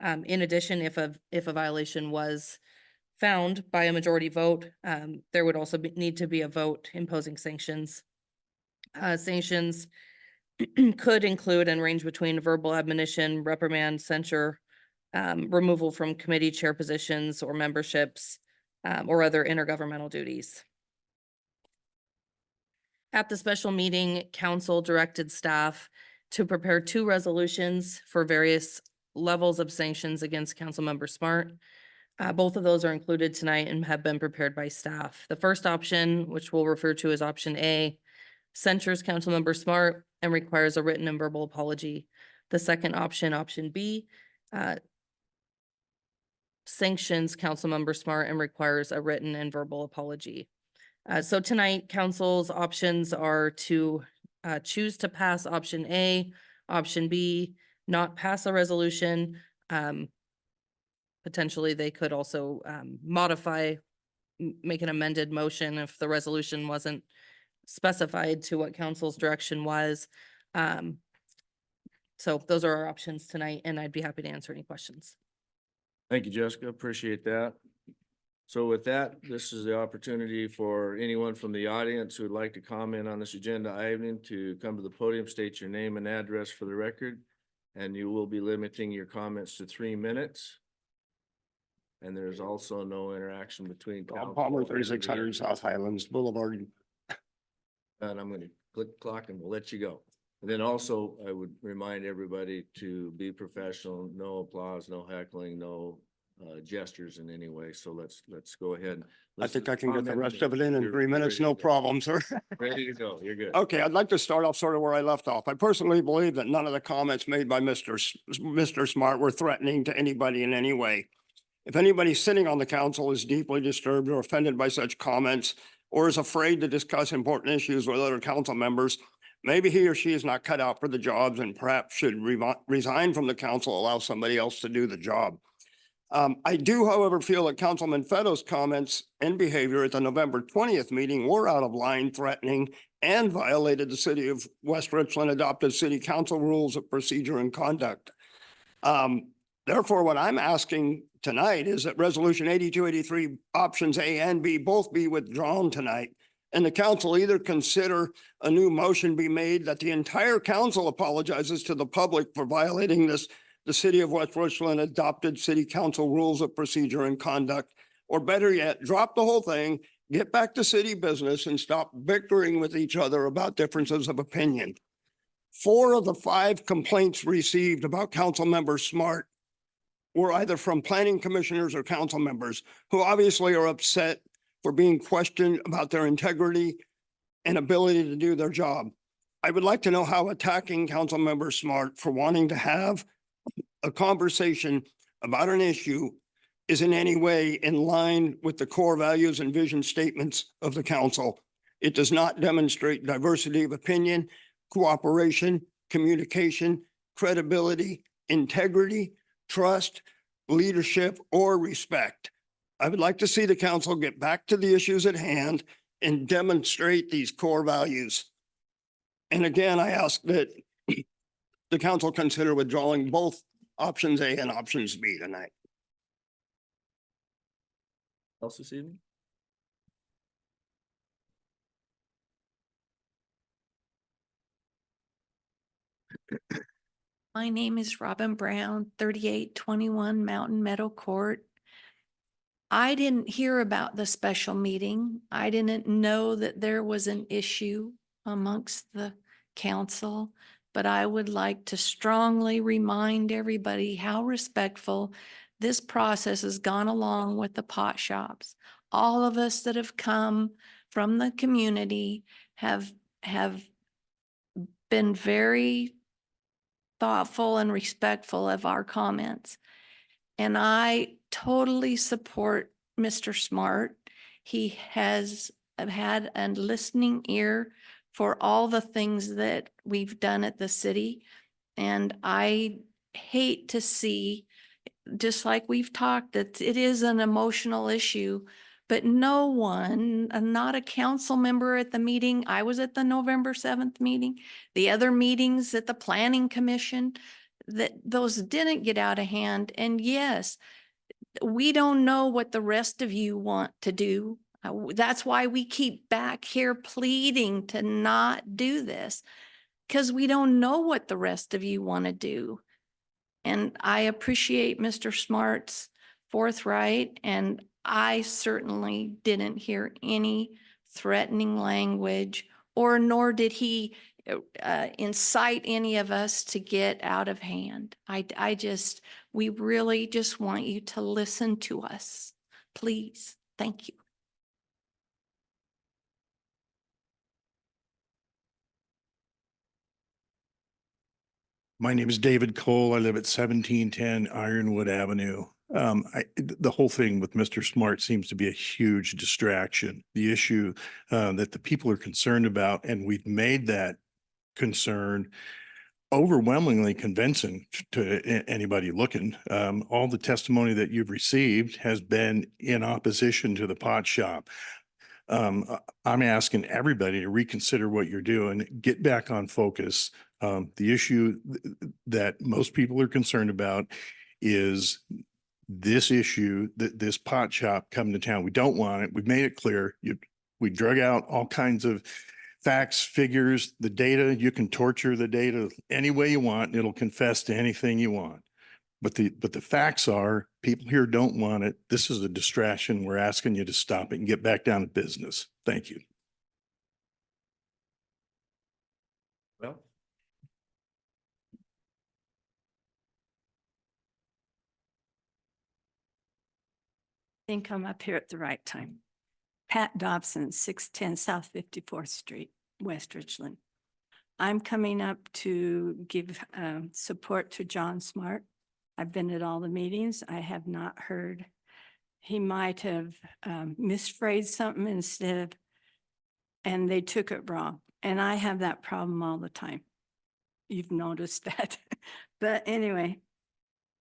In addition, if a violation was found by a majority vote, there would also need to be a vote imposing sanctions. Sanctions could include and range between verbal admonition, reprimand, censure, removal from committee chair positions or memberships, or other intergovernmental duties. At the special meeting, council directed staff to prepare 2 resolutions for various levels of sanctions against Councilmember Smart. Both of those are included tonight and have been prepared by staff. The first option, which we'll refer to as option A, censures Councilmember Smart and requires a written and verbal apology. The second option, option B, sanctions Councilmember Smart and requires a written and verbal apology. So tonight, council's options are to choose to pass option A, option B, not pass a resolution. Potentially, they could also modify, make an amended motion if the resolution wasn't specified to what council's direction was. So those are our options tonight, and I'd be happy to answer any questions. Thank you, Jessica. Appreciate that. So with that, this is the opportunity for anyone from the audience who would like to comment on this agenda item to come to the podium, state your name and address for the record, and you will be limiting your comments to 3 minutes. And there's also no interaction between. Rob Palmer, 3600 South Highlands Boulevard. And I'm going to click clock and we'll let you go. And then also, I would remind everybody to be professional, no applause, no heckling, no gestures in any way. So let's go ahead. I think I can get the rest of it in 3 minutes, no problem, sir. Ready to go. You're good. Okay, I'd like to start off sort of where I left off. I personally believe that none of the comments made by Mr. Smart were threatening to anybody in any way. If anybody sitting on the council is deeply disturbed or offended by such comments, or is afraid to discuss important issues with other council members, maybe he or she is not cut out for the jobs and perhaps should resign from the council, allow somebody else to do the job. I do, however, feel that Councilman Feto's comments and behavior at the November 20th meeting were out of line, threatening, and violated the city of West Richland adopted city council rules of procedure and conduct. Therefore, what I'm asking tonight is that resolution 8283 options A and B both be withdrawn tonight. And the council either consider a new motion be made that the entire council apologizes to the public for violating the city of West Richland adopted city council rules of procedure and conduct, or better yet, drop the whole thing, get back to city business and stop bickering with each other about differences of opinion. 4 of the 5 complaints received about Councilmember Smart were either from planning commissioners or council members who obviously are upset for being questioned about their integrity and ability to do their job. I would like to know how attacking Councilmember Smart for wanting to have a conversation about an issue is in any way in line with the core values and vision statements of the council. It does not demonstrate diversity of opinion, cooperation, communication, credibility, integrity, trust, leadership, or respect. I would like to see the council get back to the issues at hand and demonstrate these core values. And again, I ask that the council consider withdrawing both options A and options B tonight. Else this evening? My name is Robin Brown, 3821 Mountain Meadow Court. I didn't hear about the special meeting. I didn't know that there was an issue amongst the council, but I would like to strongly remind everybody how respectful this process has gone along with the pot shops. All of us that have come from the community have been very thoughtful and respectful of our comments. And I totally support Mr. Smart. He has had a listening ear for all the things that we've done at the city. And I hate to see, just like we've talked, that it is an emotional issue, but no one, not a council member at the meeting. I was at the November 7th meeting, the other meetings at the Planning Commission, that those didn't get out of hand. And yes, we don't know what the rest of you want to do. That's why we keep back here pleading to not do this, because we don't know what the rest of you want to do. And I appreciate Mr. Smart's forthright, and I certainly didn't hear any threatening language, or nor did he incite any of us to get out of hand. We really just want you to listen to us, please. Thank you. My name is David Cole. I live at 1710 Ironwood Avenue. The whole thing with Mr. Smart seems to be a huge distraction. The issue that the people are concerned about, and we've made that concern overwhelmingly convincing to anybody looking. All the testimony that you've received has been in opposition to the pot shop. I'm asking everybody to reconsider what you're doing, get back on focus. The issue that most people are concerned about is this issue, this pot shop coming to town. We don't want it. We've made it clear. We drug out all kinds of facts, figures, the data. You can torture the data any way you want. It'll confess to anything you want. But the facts are, people here don't want it. This is a distraction. We're asking you to stop it and get back down to business. Thank you. Well. I think I'm up here at the right time. Pat Dobson, 610 South 54th Street, West Richland. I'm coming up to give support to John Smart. I've been at all the meetings. I have not heard. He might have misphrased something instead of, and they took it wrong. And I have that problem all the time. You've noticed that. But anyway,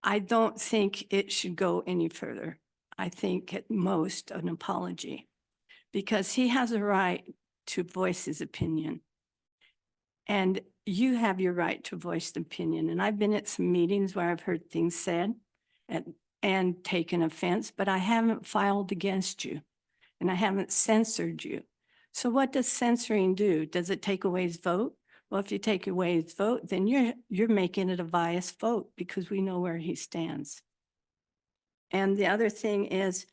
I don't think it should go any further. I think at most an apology, because he has a right to voice his opinion. And you have your right to voice the opinion. And I've been at some meetings where I've heard things said and taken offense, but I haven't filed against you and I haven't censored you. So what does censoring do? Does it take away his vote? Well, if you take away his vote, then you're making it a biased vote because we know where he stands. And the other thing is,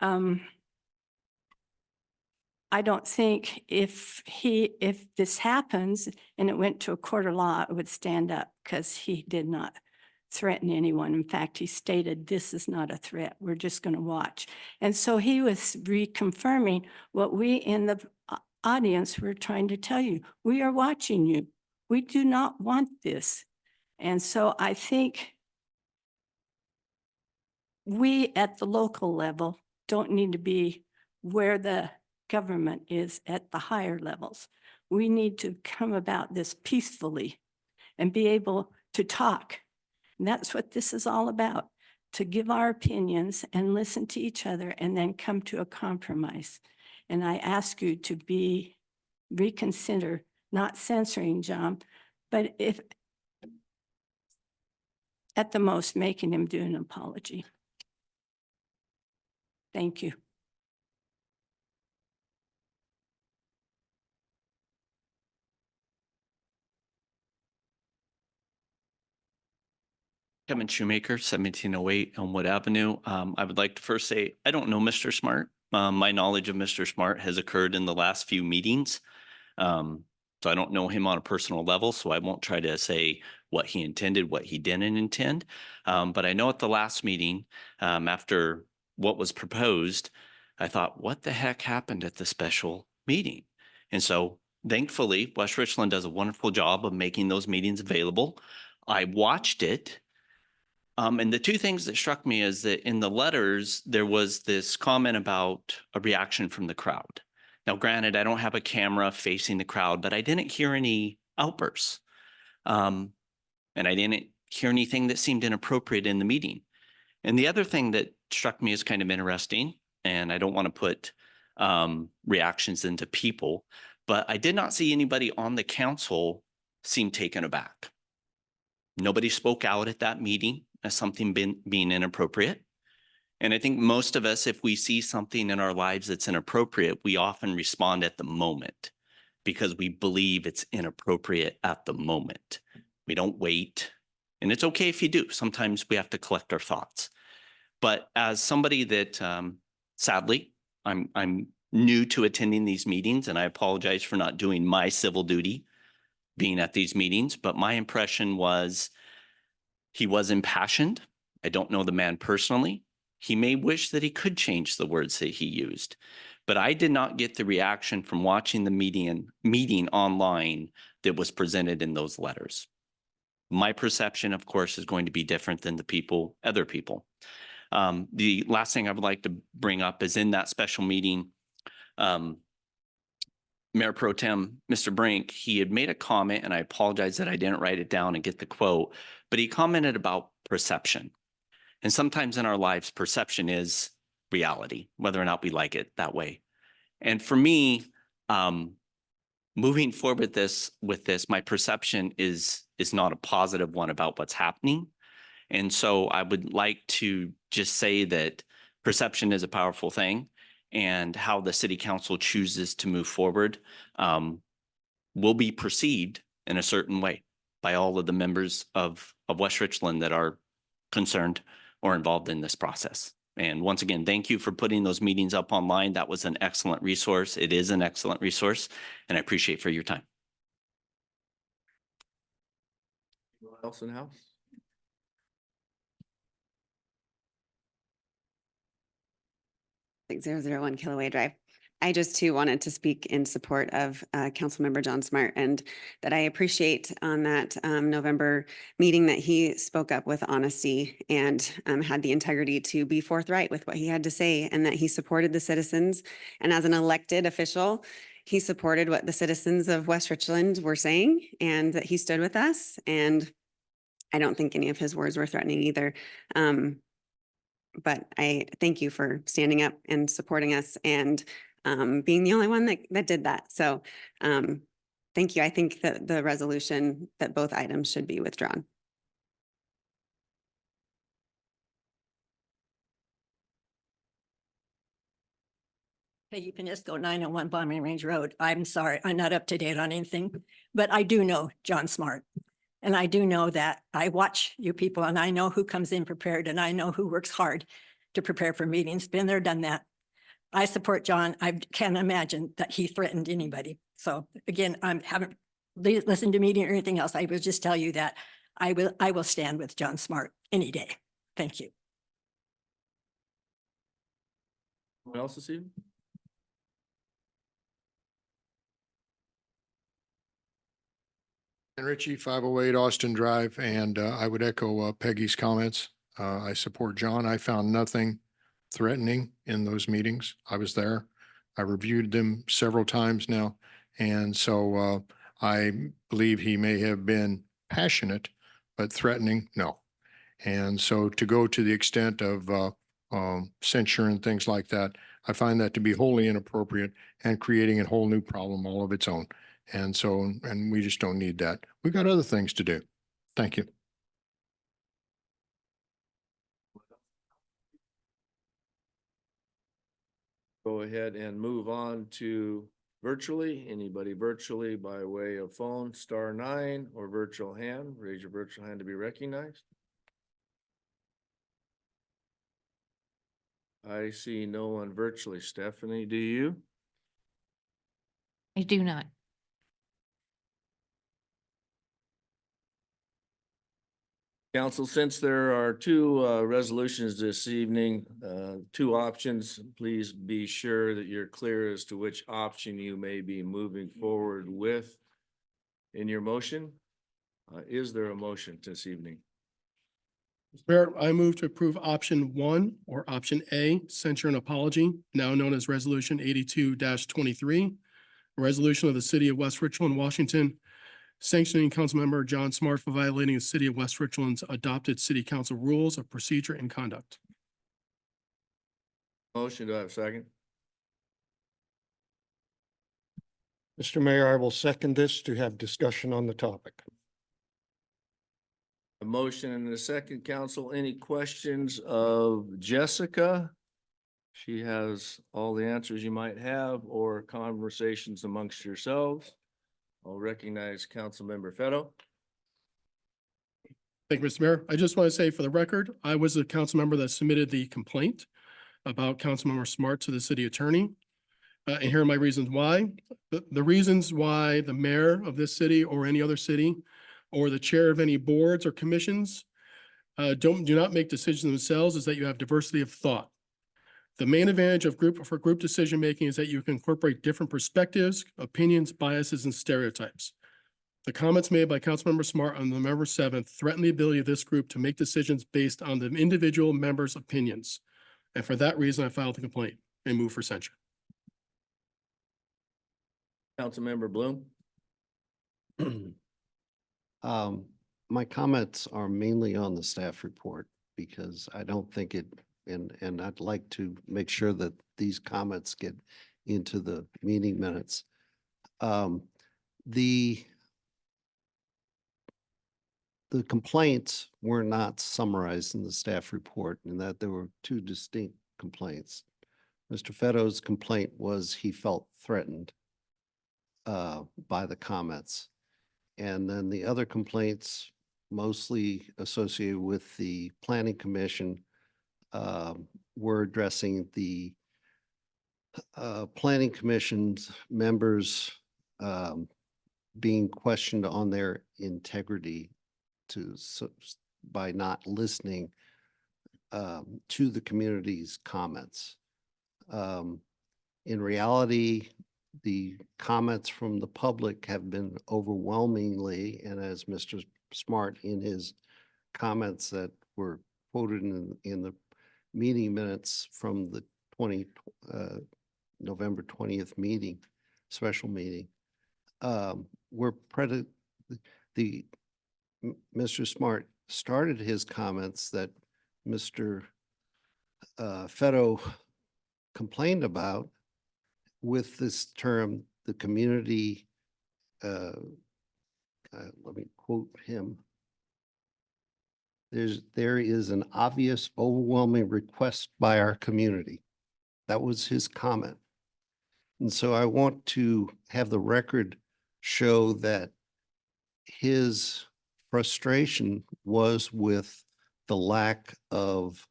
I don't think if this happens and it went to a court of law, it would stand up because he did not threaten anyone. In fact, he stated, this is not a threat. We're just going to watch. And so he was reconfirming what we in the audience were trying to tell you. We are watching you. We do not want this. And so I think we at the local level don't need to be where the government is at the higher levels. We need to come about this peacefully and be able to talk. And that's what this is all about, to give our opinions and listen to each other and then come to a compromise. And I ask you to reconsider not censoring John, but if at the most making him do an apology. Thank you. Kevin Shoemaker, 1708 Elmwood Avenue. I would like to first say, I don't know Mr. Smart. My knowledge of Mr. Smart has occurred in the last few meetings. So I don't know him on a personal level, so I won't try to say what he intended, what he didn't intend. But I know at the last meeting, after what was proposed, I thought, what the heck happened at the special meeting? And so thankfully, West Richland does a wonderful job of making those meetings available. I watched it. And the two things that struck me is that in the letters, there was this comment about a reaction from the crowd. Now, granted, I don't have a camera facing the crowd, but I didn't hear any outbursts. And I didn't hear anything that seemed inappropriate in the meeting. And the other thing that struck me as kind of interesting, and I don't want to put reactions into people, but I did not see anybody on the council seem taken aback. Nobody spoke out at that meeting as something being inappropriate. And I think most of us, if we see something in our lives that's inappropriate, we often respond at the moment because we believe it's inappropriate at the moment. We don't wait. And it's okay if you do. Sometimes we have to collect our thoughts. But as somebody that sadly, I'm new to attending these meetings, and I apologize for not doing my civil duty being at these meetings, but my impression was he was impassioned. I don't know the man personally. He may wish that he could change the words that he used, but I did not get the reaction from watching the meeting online that was presented in those letters. My perception, of course, is going to be different than other people. The last thing I would like to bring up is in that special meeting, Mayor Pro Tem, Mr. Brink, he had made a comment, and I apologize that I didn't write it down and get the quote, but he commented about perception. And sometimes in our lives, perception is reality, whether or not we like it that way. And for me, moving forward with this, my perception is not a positive one about what's happening. And so I would like to just say that perception is a powerful thing, and how the city council chooses to move forward will be perceived in a certain way by all of the members of West Richland that are concerned or involved in this process. And once again, thank you for putting those meetings up online. That was an excellent resource. It is an excellent resource, and I appreciate for your time. Anyone else in the house? 6001 Kilaway Drive. I just too wanted to speak in support of Councilmember John Smart, and that I appreciate on that November meeting that he spoke up with honesty and had the integrity to be forthright with what he had to say, and that he supported the citizens. And as an elected official, he supported what the citizens of West Richland were saying, and that he stood with us. And I don't think any of his words were threatening either. But I thank you for standing up and supporting us. And being the only one that did that. So thank you. I think that the resolution that both items should be withdrawn. Peggy Panisco, 901 Bombing Range Road. I'm sorry, I'm not up to date on anything, but I do know John Smart. And I do know that I watch you people and I know who comes in prepared and I know who works hard to prepare for meetings. Been there, done that. I support John. I can't imagine that he threatened anybody. So again, I haven't listened to meeting or anything else. I will just tell you that I will stand with John Smart any day. Thank you. Anyone else this evening? And Richie, 508 Austin Drive, and I would echo Peggy's comments. I support John. I found nothing threatening in those meetings. I was there. I reviewed them several times now. And so I believe he may have been passionate, but threatening, no. And so to go to the extent of censure and things like that, I find that to be wholly inappropriate and creating a whole new problem all of its own. And so, and we just don't need that. We've got other things to do. Thank you. Go ahead and move on to virtually. Anybody virtually by way of phone, *9 or virtual hand, raise your virtual hand to be recognized. I see no one virtually. Stephanie, do you? I do not. Council, since there are two resolutions this evening, two options, please be sure that you're clear as to which option you may be moving forward with in your motion. Is there a motion this evening? Mayor, I move to approve option 1 or option A, censure and apology, now known as Resolution 82-23, a resolution of the City of West Richland, Washington, sanctioning Councilmember John Smart for violating the City of West Richland's adopted City Council rules of procedure and conduct. Motion, do I have a second? Mr. Mayor, I will second this to have discussion on the topic. A motion and a second, council. Any questions of Jessica? She has all the answers you might have or conversations amongst yourselves. I'll recognize Councilmember Fetto. Thank you, Mr. Mayor. I just want to say for the record, I was the council member that submitted the complaint about Councilmember Smart to the city attorney. And here are my reasons why. The reasons why the mayor of this city or any other city or the chair of any boards or commissions do not make decisions themselves is that you have diversity of thought. The main advantage of group decision-making is that you can incorporate different perspectives, opinions, biases, and stereotypes. The comments made by Councilmember Smart on November 7th threaten the ability of this group to make decisions based on the individual members' opinions. And for that reason, I filed the complaint and move for censure. Councilmember Bloom. My comments are mainly on the staff report because I don't think it, and I'd like to make sure that these comments get into the meeting minutes. The complaints were not summarized in the staff report, and that there were two distinct complaints. Mr. Fetto's complaint was he felt threatened by the comments. And then the other complaints, mostly associated with the Planning Commission, were addressing the Planning Commission's members being questioned on their integrity by not listening to the community's comments. In reality, the comments from the public have been overwhelmingly, and as Mr. Smart in his comments that were quoted in the meeting minutes from the November 20th meeting, special meeting, Mr. Smart started his comments that Mr. Fetto complained about with this term, the community, let me quote him. There is an obvious overwhelming request by our community. That was his comment. And so I want to have the record show that his frustration was with the lack of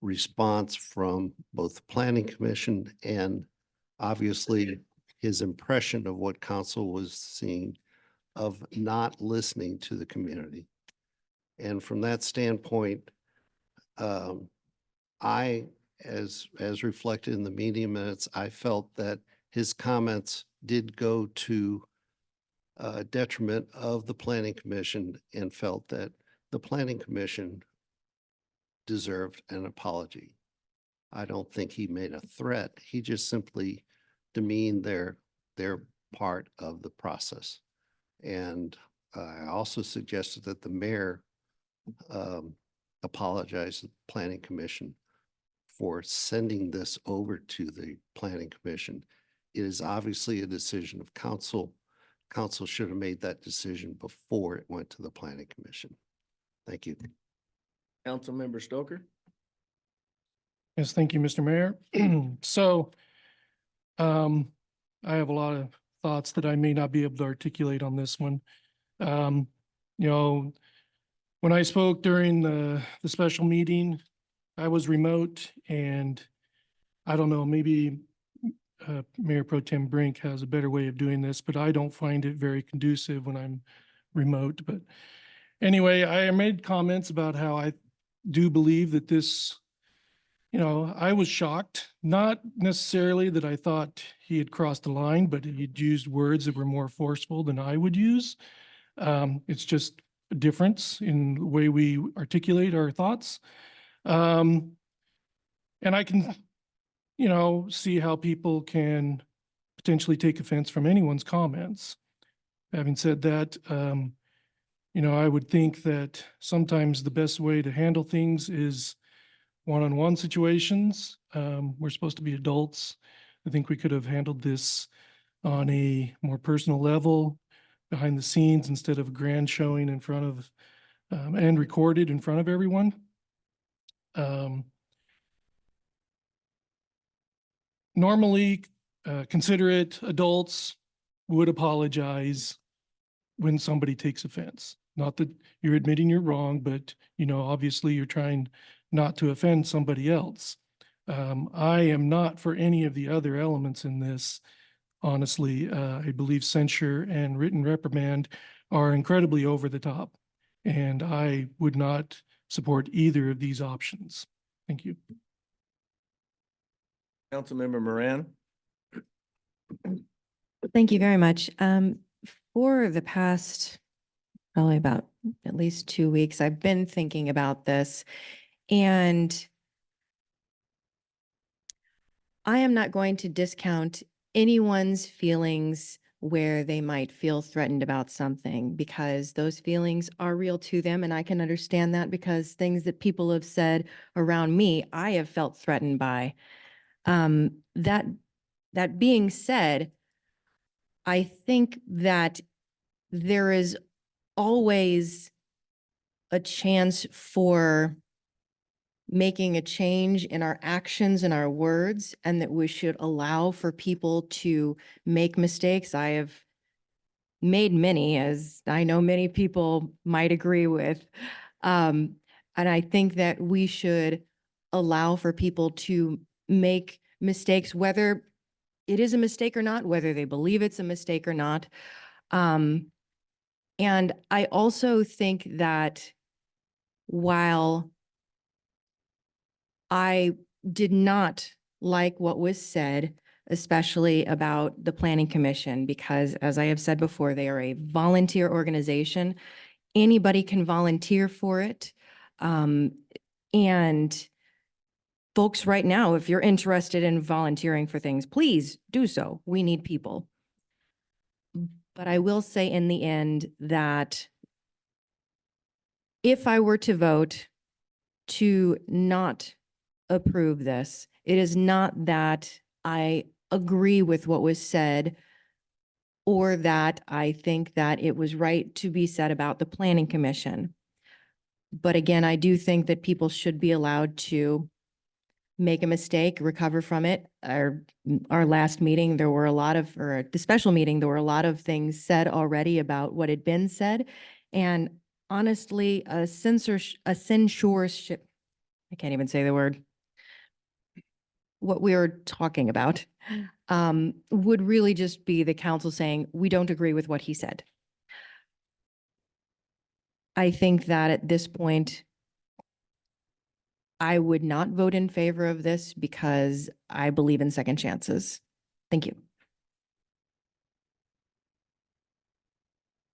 response from both the Planning Commission and obviously his impression of what council was seeing of not listening to the community. And from that standpoint, I, as reflected in the meeting minutes, I felt that his comments did go to detriment of the Planning Commission and felt that the Planning Commission deserved an apology. I don't think he made a threat. He just simply demeaned their part of the process. And I also suggested that the mayor apologize to the Planning Commission for sending this over to the Planning Commission. It is obviously a decision of council. Council should have made that decision before it went to the Planning Commission. Thank you. Councilmember Stoker? Yes, thank you, Mr. Mayor. So, I have a lot of thoughts that I may not be able to articulate on this one. You know, when I spoke during the special meeting, I was remote, and I don't know, maybe Mayor Pro Tem Brink has a better way of doing this, but I don't find it very conducive when I'm remote. But anyway, I made comments about how I do believe that this, you know, I was shocked, not necessarily that I thought he had crossed the line, but he'd used words that were more forceful than I would use. It's just a difference in the way we articulate our thoughts. And I can, you know, see how people can potentially take offense from anyone's comments. Having said that, you know, I would think that sometimes the best way to handle things is one-on-one situations. We're supposed to be adults. I think we could have handled this on a more personal level, behind the scenes, instead of a grand showing in front of, and recorded in front of everyone. Normally, considerate adults would apologize when somebody takes offense. Not that you're admitting you're wrong, but, you know, obviously you're trying not to offend somebody else. I am not for any of the other elements in this. Honestly, I believe censure and written reprimand are incredibly over the top, and I would not support either of these options. Thank you. Councilmember Moran? Thank you very much. For the past, probably about at least 2 weeks, I've been thinking about this, and I am not going to discount anyone's feelings where they might feel threatened about something, because those feelings are real to them. And I can understand that, because things that people have said around me, I have felt threatened by. That being said, I think that there is always a chance for making a change in our actions and our words, and that we should allow for people to make mistakes. I have made many, as I know many people might agree with. And I think that we should allow for people to make mistakes, whether it is a mistake or not, whether they believe it's a mistake or not. And I also think that while I did not like what was said, especially about the Planning Commission, because as I have said before, they are a volunteer organization. Anybody can volunteer for it. And folks, right now, if you're interested in volunteering for things, please do so. We need people. But I will say in the end that if I were to vote to not approve this, it is not that I agree with what was said or that I think that it was right to be said about the planning commission. But again, I do think that people should be allowed to make a mistake, recover from it. Our last meeting, there were a lot of, or the special meeting, there were a lot of things said already about what had been said. And honestly, a censorship, I can't even say the word, what we were talking about, would really just be the council saying, we don't agree with what he said. I think that at this point, I would not vote in favor of this because I believe in second chances. Thank you.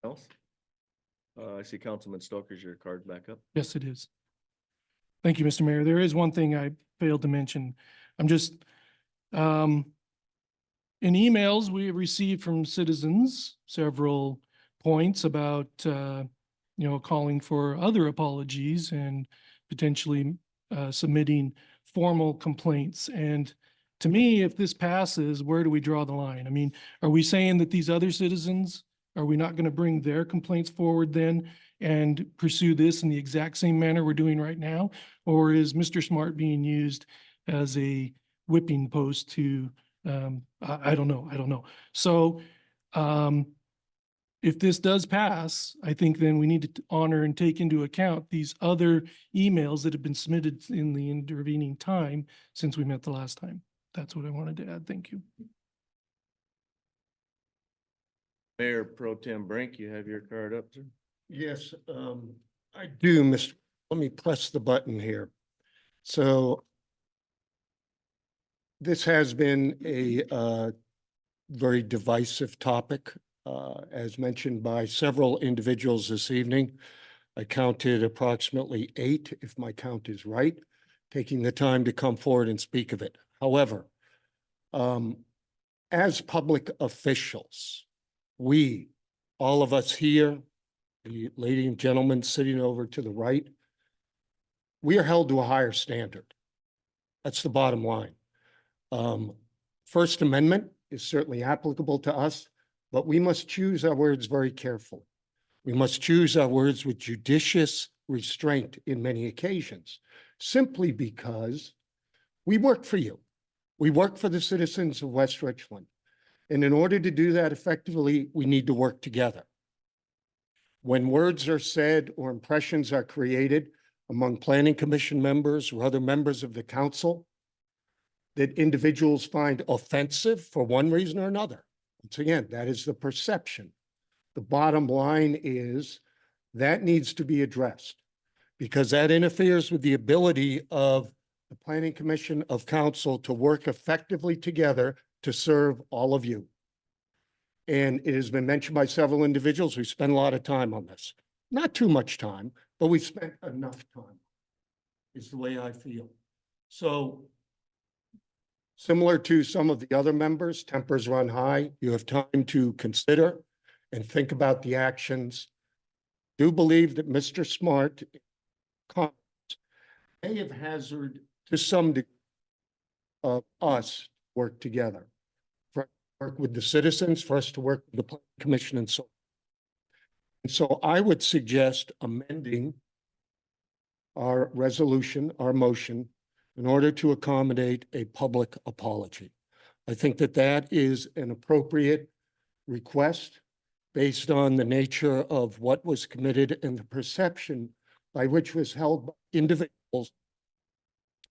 Else? I see Councilman Stoker's your card back up. Yes, it is. Thank you, Mr. Mayor. There is one thing I failed to mention. I'm just, in emails we have received from citizens, several points about, calling for other apologies and potentially submitting formal complaints. And to me, if this passes, where do we draw the line? I mean, are we saying that these other citizens, are we not going to bring their complaints forward then and pursue this in the exact same manner we're doing right now? Or is Mr. Smart being used as a whipping post to, I don't know. So if this does pass, I think then we need to honor and take into account these other emails that have been submitted in the intervening time since we met the last time. That's what I wanted to add. Thank you. Mayor Pro Tem Brink, you have your card up, sir? Yes, I do, Mr. Let me press the button here. So this has been a very divisive topic, as mentioned by several individuals this evening. I counted approximately 8, if my count is right, taking the time to come forward and speak of it. However, as public officials, we, all of us here, the lady and gentleman sitting over to the right, we are held to a higher standard. That's the bottom line. First Amendment is certainly applicable to us, but we must choose our words very carefully. We must choose our words with judicious restraint in many occasions, simply because we work for you. We work for the citizens of West Richland. And in order to do that effectively, we need to work together. When words are said or impressions are created among planning commission members or other members of the council that individuals find offensive for one reason or another, once again, that is the perception. The bottom line is that needs to be addressed because that interferes with the ability of the planning commission of council to work effectively together to serve all of you. And it has been mentioned by several individuals. We spend a lot of time on this. Not too much time, but we've spent enough time, is the way I feel. So similar to some of the other members, tempers run high. You have time to consider and think about the actions. Do believe that Mr. Smart comments may have hazarded to some degree of us work together. Work with the citizens, for us to work with the planning commission and so on. And so I would suggest amending our resolution, our motion, in order to accommodate a public apology. I think that that is an appropriate request based on the nature of what was committed and the perception by which was held by individuals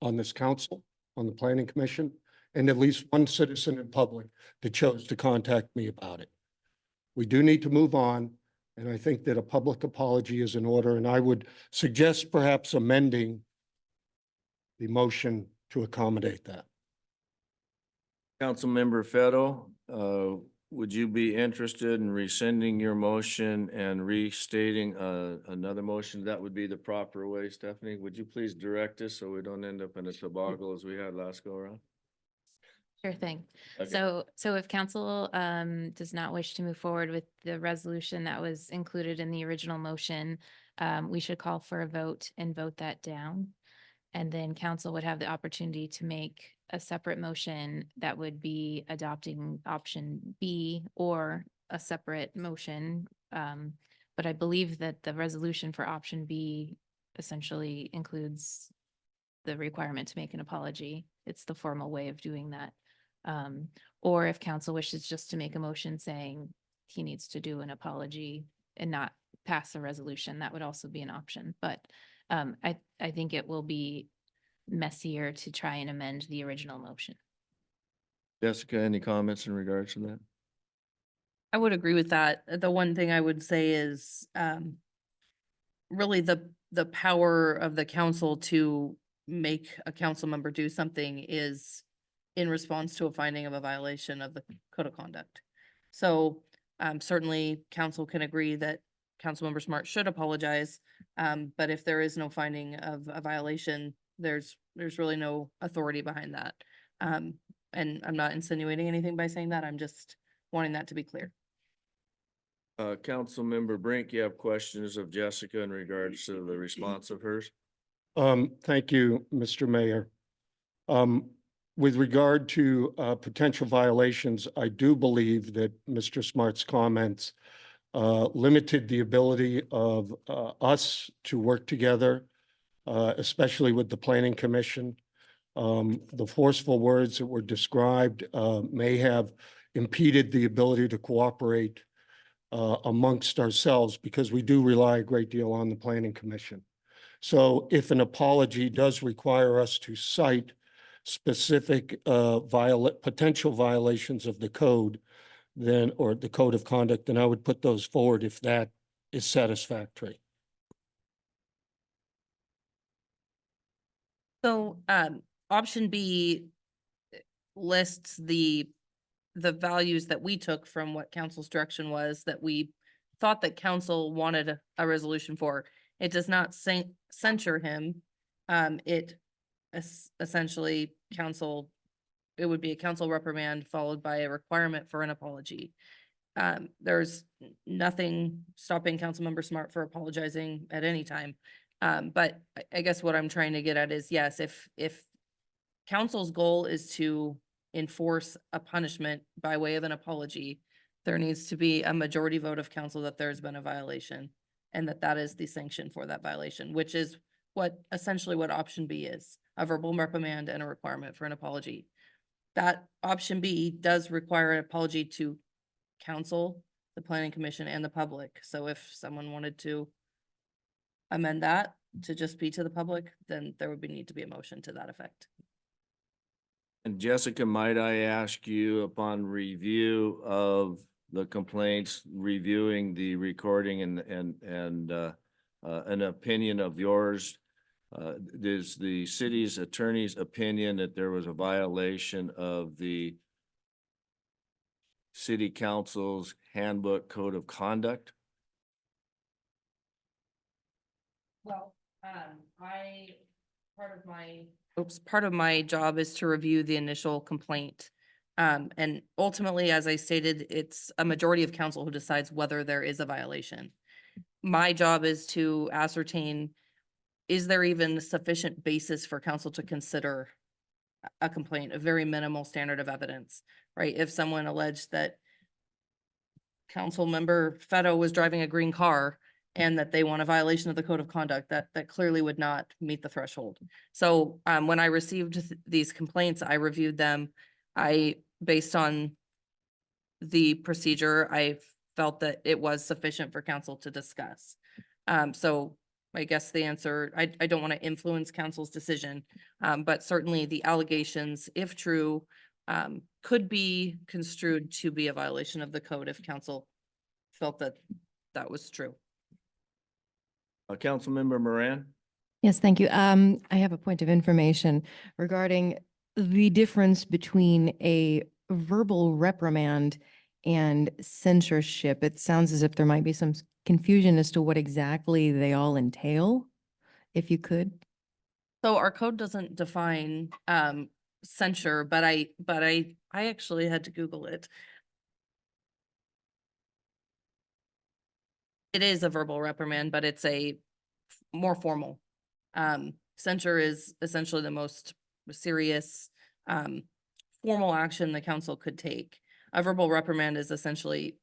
on this council, on the planning commission, and at least one citizen in public that chose to contact me about it. We do need to move on, and I think that a public apology is in order, and I would suggest perhaps amending the motion to accommodate that. Councilmember Fetto, would you be interested in rescinding your motion and restating another motion? That would be the proper way. Stephanie, would you please direct us so we don't end up in a debacle as we had last go around? Sure thing. Okay. So if council does not wish to move forward with the resolution that was included in the original motion, we should call for a vote and vote that down. And then council would have the opportunity to make a separate motion that would be adopting option B or a separate motion. But I believe that the resolution for option B essentially includes the requirement to make an apology. It's the formal way of doing that. Or if council wishes just to make a motion saying he needs to do an apology and not pass a resolution, that would also be an option. But I think it will be messier to try and amend the original motion. Jessica, any comments in regards to that? I would agree with that. The one thing I would say is really the power of the council to make a council member do something is in response to a finding of a violation of the code of conduct. So certainly council can agree that Councilmember Smart should apologize. But if there is no finding of a violation, there's really no authority behind that. And I'm not insinuating anything by saying that. I'm just wanting that to be clear. Councilmember Brink, you have questions of Jessica in regards to the response of hers? Thank you, Mr. Mayor. With regard to potential violations, I do believe that Mr. Smart's comments limited the ability of us to work together, especially with the Planning Commission. The forceful words that were described may have impeded the ability to cooperate amongst ourselves because we do rely a great deal on the Planning Commission. So if an apology does require us to cite specific potential violations of the code, then, or the code of conduct, then I would put those forward if that is satisfactory. So option B lists the values that we took from what council's direction was that we thought that council wanted a resolution for. It does not censure him. It essentially it would be a council reprimand followed by a requirement for an apology. There's nothing stopping Councilmember Smart for apologizing at any time. But I guess what I'm trying to get at is, yes, if council's goal is to enforce a punishment by way of an apology, there needs to be a majority vote of council that there's been a violation and that is the sanction for that violation, which is essentially what option B is, a verbal reprimand and a requirement for an apology. That option B does require an apology to council, the Planning Commission, and the public. So if someone wanted to amend that to just be to the public, then there would need to be a motion to that effect. And Jessica, might I ask you, upon review of the complaints, reviewing the recording and an opinion of yours, is the city's attorney's opinion that there was a violation of the city council's handbook code of conduct? Well, part of my job is to review the initial complaint. And ultimately, as I stated, it's a majority of council who decides whether there is a violation. My job is to ascertain, is there even sufficient basis for council to consider a complaint, a very minimal standard of evidence, right? If someone alleged that council member Fetto was driving a green car and that they want a violation of the code of conduct, that clearly would not meet the threshold. So when I received these complaints, I reviewed them. Based on the procedure, I felt that it was sufficient for council to discuss. So I guess the answer, I don't want to influence council's decision, but certainly the allegations, if true, could be construed to be a violation of the code if council felt that that was true. Councilmember Moran? Yes, thank you. I have a point of information regarding the difference between a verbal reprimand and censorship. It sounds as if there might be some confusion as to what exactly they all entail, if you could. So our code doesn't define censure, but I actually had to Google it. It is a verbal reprimand, but it's a more formal. Censure is essentially the most serious formal action the council could take. A verbal reprimand is essentially,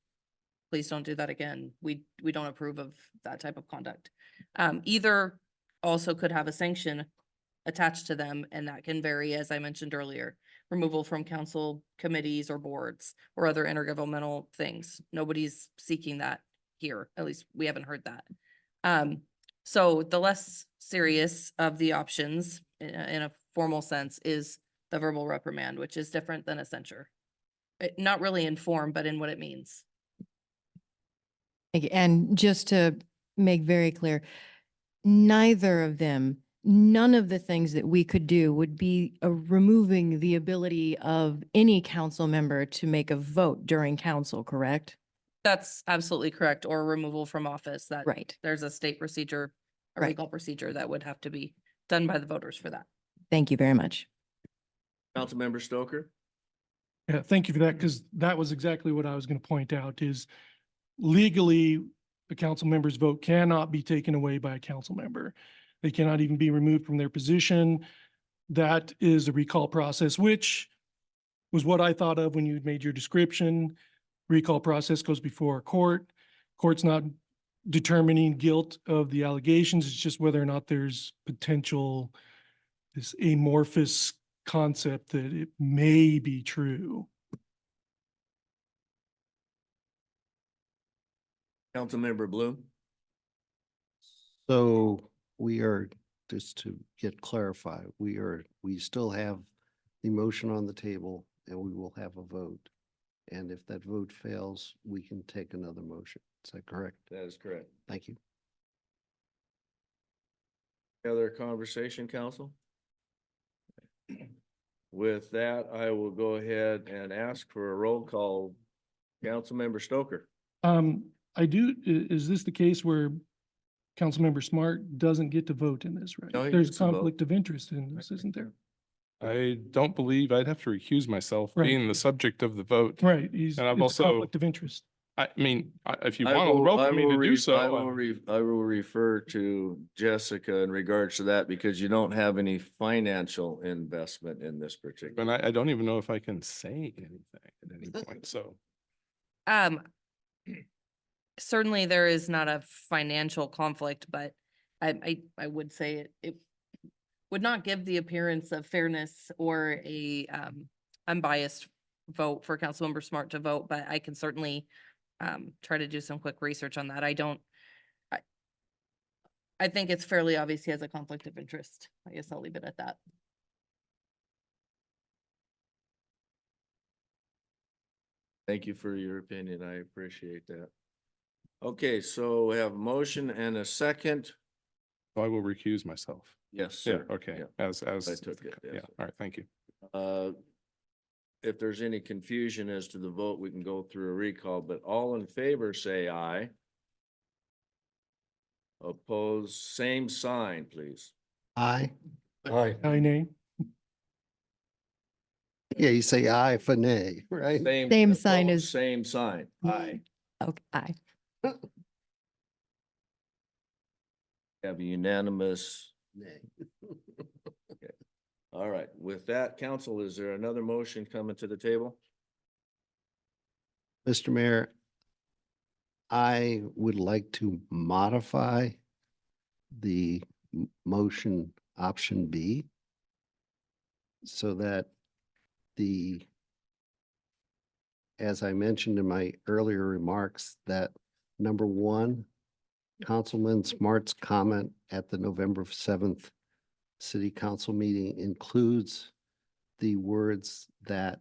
please don't do that again. We don't approve of that type of conduct. Either also could have a sanction attached to them, and that can vary, as I mentioned earlier, removal from council committees or boards or other intergovernmental things. Nobody's seeking that here. At least we haven't heard that. So the less serious of the options in a formal sense is the verbal reprimand, which is different than a censure. Not really in form, but in what it means. Thank you. And just to make very clear, neither of them, none of the things that we could do would be removing the ability of any council member to make a vote during council, correct? That's absolutely correct, or removal from office. That Right. there's a state procedure, a Right. legal procedure that would have to be done by the voters for that. Thank you very much. Councilmember Stoker? Yeah, thank you for that, because that was exactly what I was going to point out is legally, a council member's vote cannot be taken away by a council member. They cannot even be removed from their position. That is a recall process, which was what I thought of when you made your description. Recall process goes before a court. Court's not determining guilt of the allegations. It's just whether or not there's potential, this amorphous concept that it may be true. Councilmember Bloom? So we are, just to get clarified, we still have the motion on the table and we will have a vote. And if that vote fails, we can take another motion. Is that correct? That is correct. Thank you. Other conversation, council? With that, I will go ahead and ask for a roll call. Councilmember Stoker? Is this the case where Councilmember Smart doesn't get to vote in this, right? No, he There's gets to vote. conflict of interest in this, isn't there? I don't believe I'd have to recuse myself Right. being the subject of the vote. Right, And I've it's also, conflict of interest. I mean, if you I want to will- I welcome me will to re- do so. I will refer to Jessica in regards to that because you don't have any financial investment in this particular. And I don't even know if I can say anything at any point, so. Certainly there is not a financial conflict, but I would say it would not give the appearance of fairness or a unbiased vote for Councilmember Smart to vote, but I can certainly try to do some quick research on that. I think it's fairly obvious he has a conflict of interest. I guess I'll leave it at that. Thank you for your opinion. I appreciate that. Okay, so we have a motion and a second. I will recuse myself. Yes, Yeah, sir. okay, Yeah. as, I took it, yeah, yes. all right, thank you. If there's any confusion as to the vote, we can go through a recall, but all in favor, say aye. Opposed, same sign, please. Aye. Aye. Aye, nay. Yeah, you say aye for nay, right? Same sign opposed, as- Same sign, aye. Okay, aye. Have a unanimous. Nay. All right, with that, council, is there another motion coming to the table? Mr. Mayor, I would like to modify the motion option B so that as I mentioned in my earlier remarks, that number one, Councilman Smart's comment at the November 7th City Council meeting includes the words that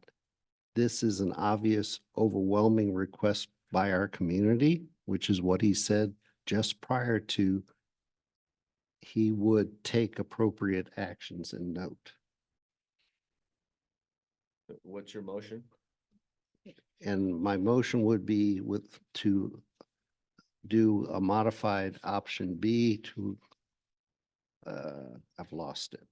this is an obvious, overwhelming request by our community, which is what he said just prior to he would take appropriate actions and note. What's your motion? And my motion would be to do a modified option B to, I've lost it.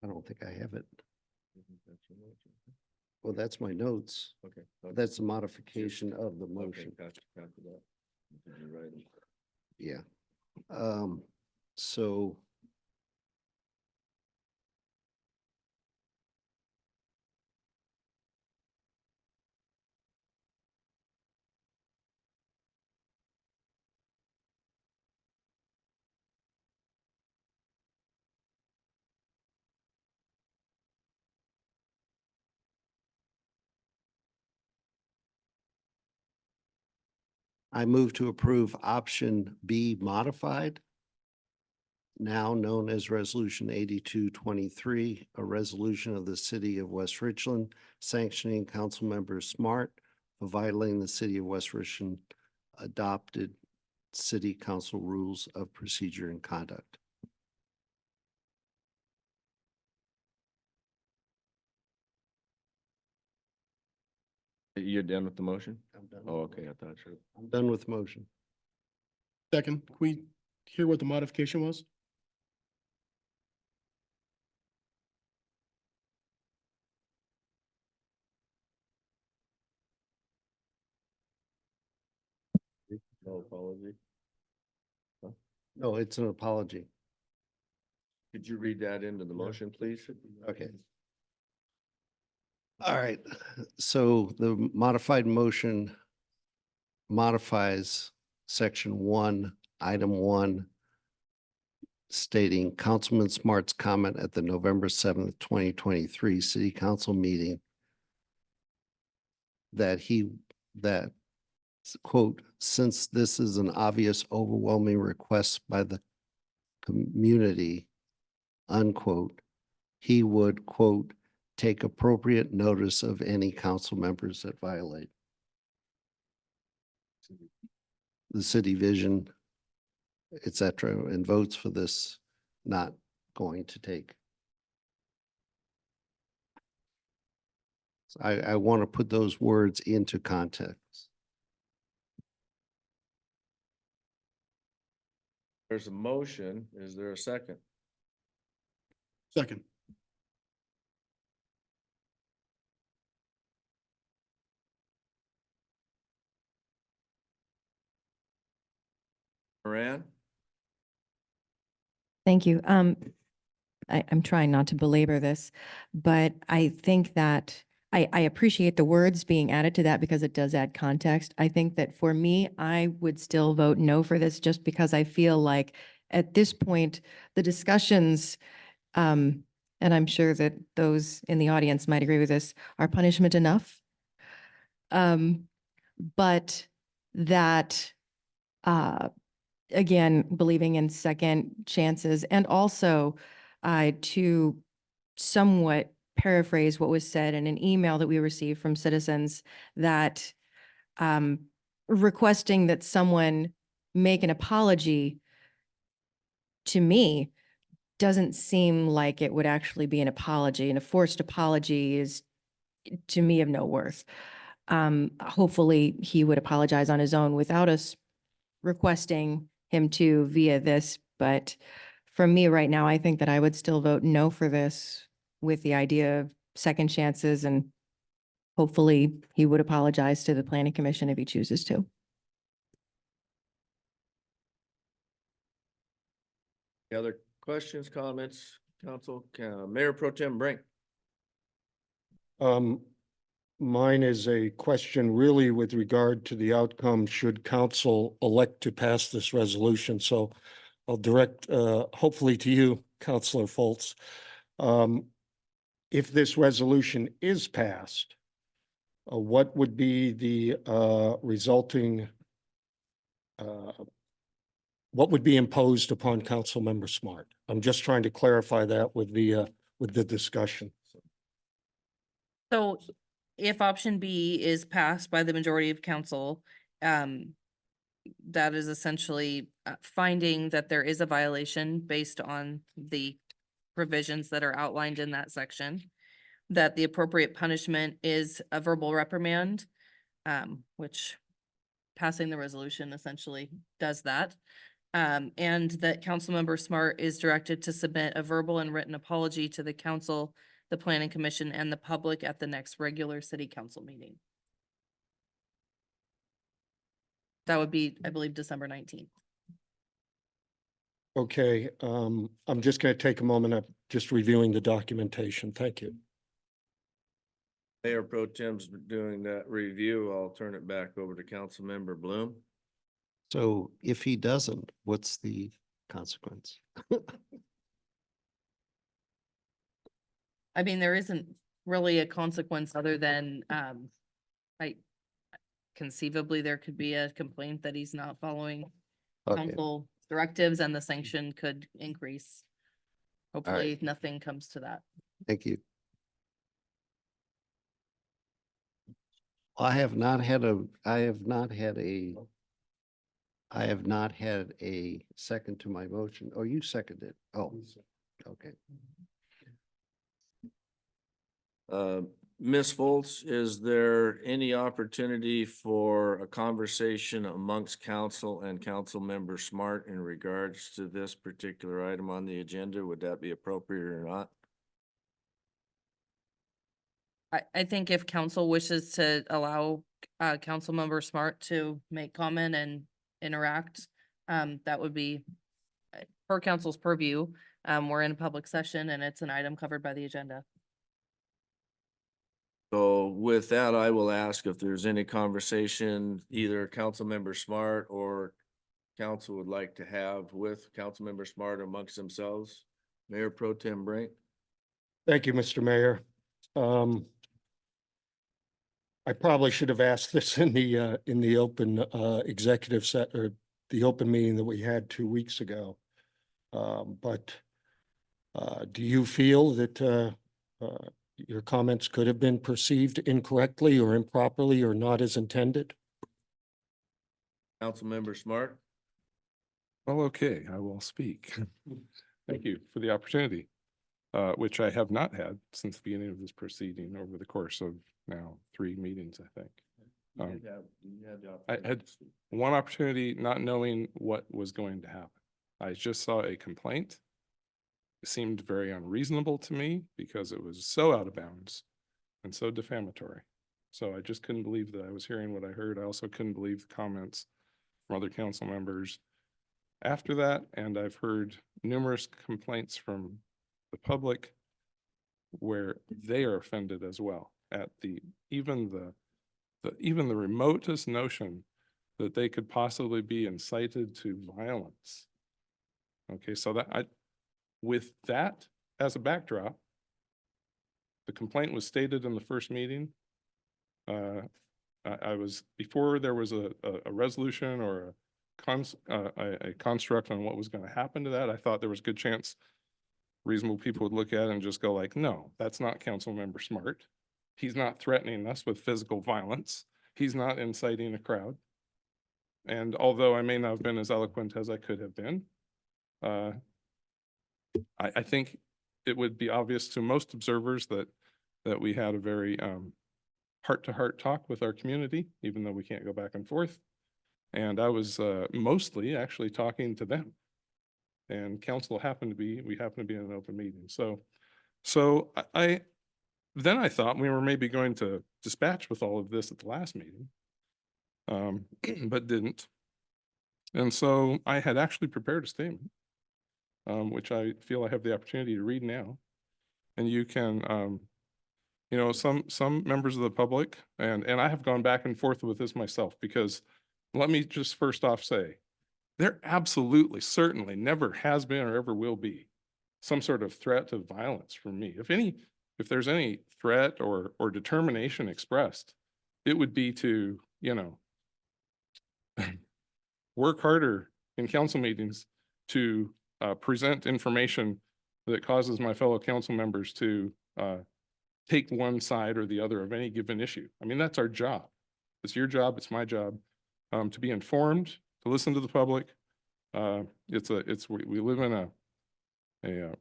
I don't think I have it. Well, that's my notes. Okay. That's the modification of the Okay, motion. gotcha, copy that. Okay, you're right. Yeah. So I move to approve option B modified, now known as Resolution 8223, a resolution of the City of West Richland sanctioning Councilmember Smart for violating the City of West Richland adopted City Council Rules of Procedure and Conduct. You're done with the motion? I'm done. Oh, okay, I thought you. I'm done with the motion. Second, can we hear what the modification was? No apology. No, it's an apology. Could you read that into the motion, please? Okay. All right, so the modified motion modifies section 1, item 1, stating Councilman Smart's comment at the November 7th, 2023 City Council meeting that quote, since this is an obvious overwhelming request by the community, unquote, he would, quote, take appropriate notice of any council members that violate the city vision, et cetera, and votes for this not going to take. So I want to put those words into context. There's a motion. Is there a second? Second. Moran? Thank you. I'm trying not to belabor this, but I think that I appreciate the words being added to that because it does add context. I think that for me, I would still vote no for this just because I feel like at this point, the discussions, and I'm sure that those in the audience might agree with this, are punishment enough. But that, again, believing in second chances and also to somewhat paraphrase what was said in an email that we received from citizens that requesting that someone make an apology to me doesn't seem like it would actually be an apology, and a forced apology is to me of no worth. Hopefully he would apologize on his own without us requesting him to via this, but for me right now, I think that I would still vote no for this with the idea of second chances, and hopefully he would apologize to the planning commission if he chooses to. Any other questions, comments, council? Mayor Pro Tem Brink? Mine is a question really with regard to the outcome should council elect to pass this resolution. So I'll direct hopefully to you, Councilor Foltz. If this resolution is passed, what would be the resulting what would be imposed upon Councilmember Smart? I'm just trying to clarify that with the discussion. So if option B is passed by the majority of council, that is essentially finding that there is a violation based on the provisions that are outlined in that section, that the appropriate punishment is a verbal reprimand, which passing the resolution essentially does that. And that Councilmember Smart is directed to submit a verbal and written apology to the council the planning commission and the public at the next regular city council meeting. That would be, I believe, December 19th. Okay, I'm just going to take a moment of just reviewing the documentation. Thank you. Mayor Pro Tem's doing that review. I'll turn it back over to Councilmember Bloom. So if he doesn't, what's the consequence? I mean, there isn't really a consequence other than, conceivably there could be a complaint that he's not following Okay. council directives and the sanction could increase. Hopefully, nothing comes to that. Thank you. I have not had a second to my motion. Oh, you seconded. Oh, okay. Ms. Foltz, is there any opportunity for a conversation amongst council and Councilmember Smart in regards to this particular item on the agenda? Would that be appropriate or not? I think if council wishes to allow Councilmember Smart to make comment and interact, that would be per council's purview. We're in a public session and it's an item covered by the agenda. So with that, I will ask if there's any conversation either Councilmember Smart or council would like to have with Councilmember Smart amongst themselves. Mayor Pro Tem Brink. Thank you, Mr. Mayor. I probably should have asked this in the open executive set or the open meeting that we had 2 weeks ago. But do you feel that your comments could have been perceived incorrectly or improperly or not as intended? Councilmember Smart. Well, okay, I will speak. Thank you for the opportunity, which I have not had since the beginning of this proceeding over the course of now 3 meetings, I think. I had one opportunity not knowing what was going to happen. I just saw a complaint. It seemed very unreasonable to me because it was so out of bounds and so defamatory. So I just couldn't believe that I was hearing what I heard. I also couldn't believe the comments from other council members after that. And I've heard numerous complaints from the public where they are offended as well at even the remotest notion that they could possibly be incited to violence. Okay, so with that as a backdrop, the complaint was stated in the first meeting. Before there was a resolution or a construct on what was going to happen to that, I thought there was a good chance reasonable people would look at it and just go like, no, that's not Councilmember Smart. He's not threatening us with physical violence. He's not inciting a crowd. And although I may not have been as eloquent as I could have been, I think it would be obvious to most observers that we had a very heart-to-heart talk with our community, even though we can't go back and forth. And I was mostly actually talking to them. And council we happened to be in an open meeting. So then I thought we were maybe going to dispatch with all of this at the last meeting, but didn't. And so I had actually prepared a statement, which I feel I have the opportunity to read now. And you can, some members of the public, and I have gone back and forth with this myself, because let me just first off say, there absolutely, certainly never has been or ever will be some sort of threat of violence from me. If there's any threat or determination expressed, it would be to, work harder in council meetings to present information that causes my fellow council members to take one side or the other of any given issue. I mean, that's our job. It's your job, it's my job, to be informed, to listen to the public. We live in a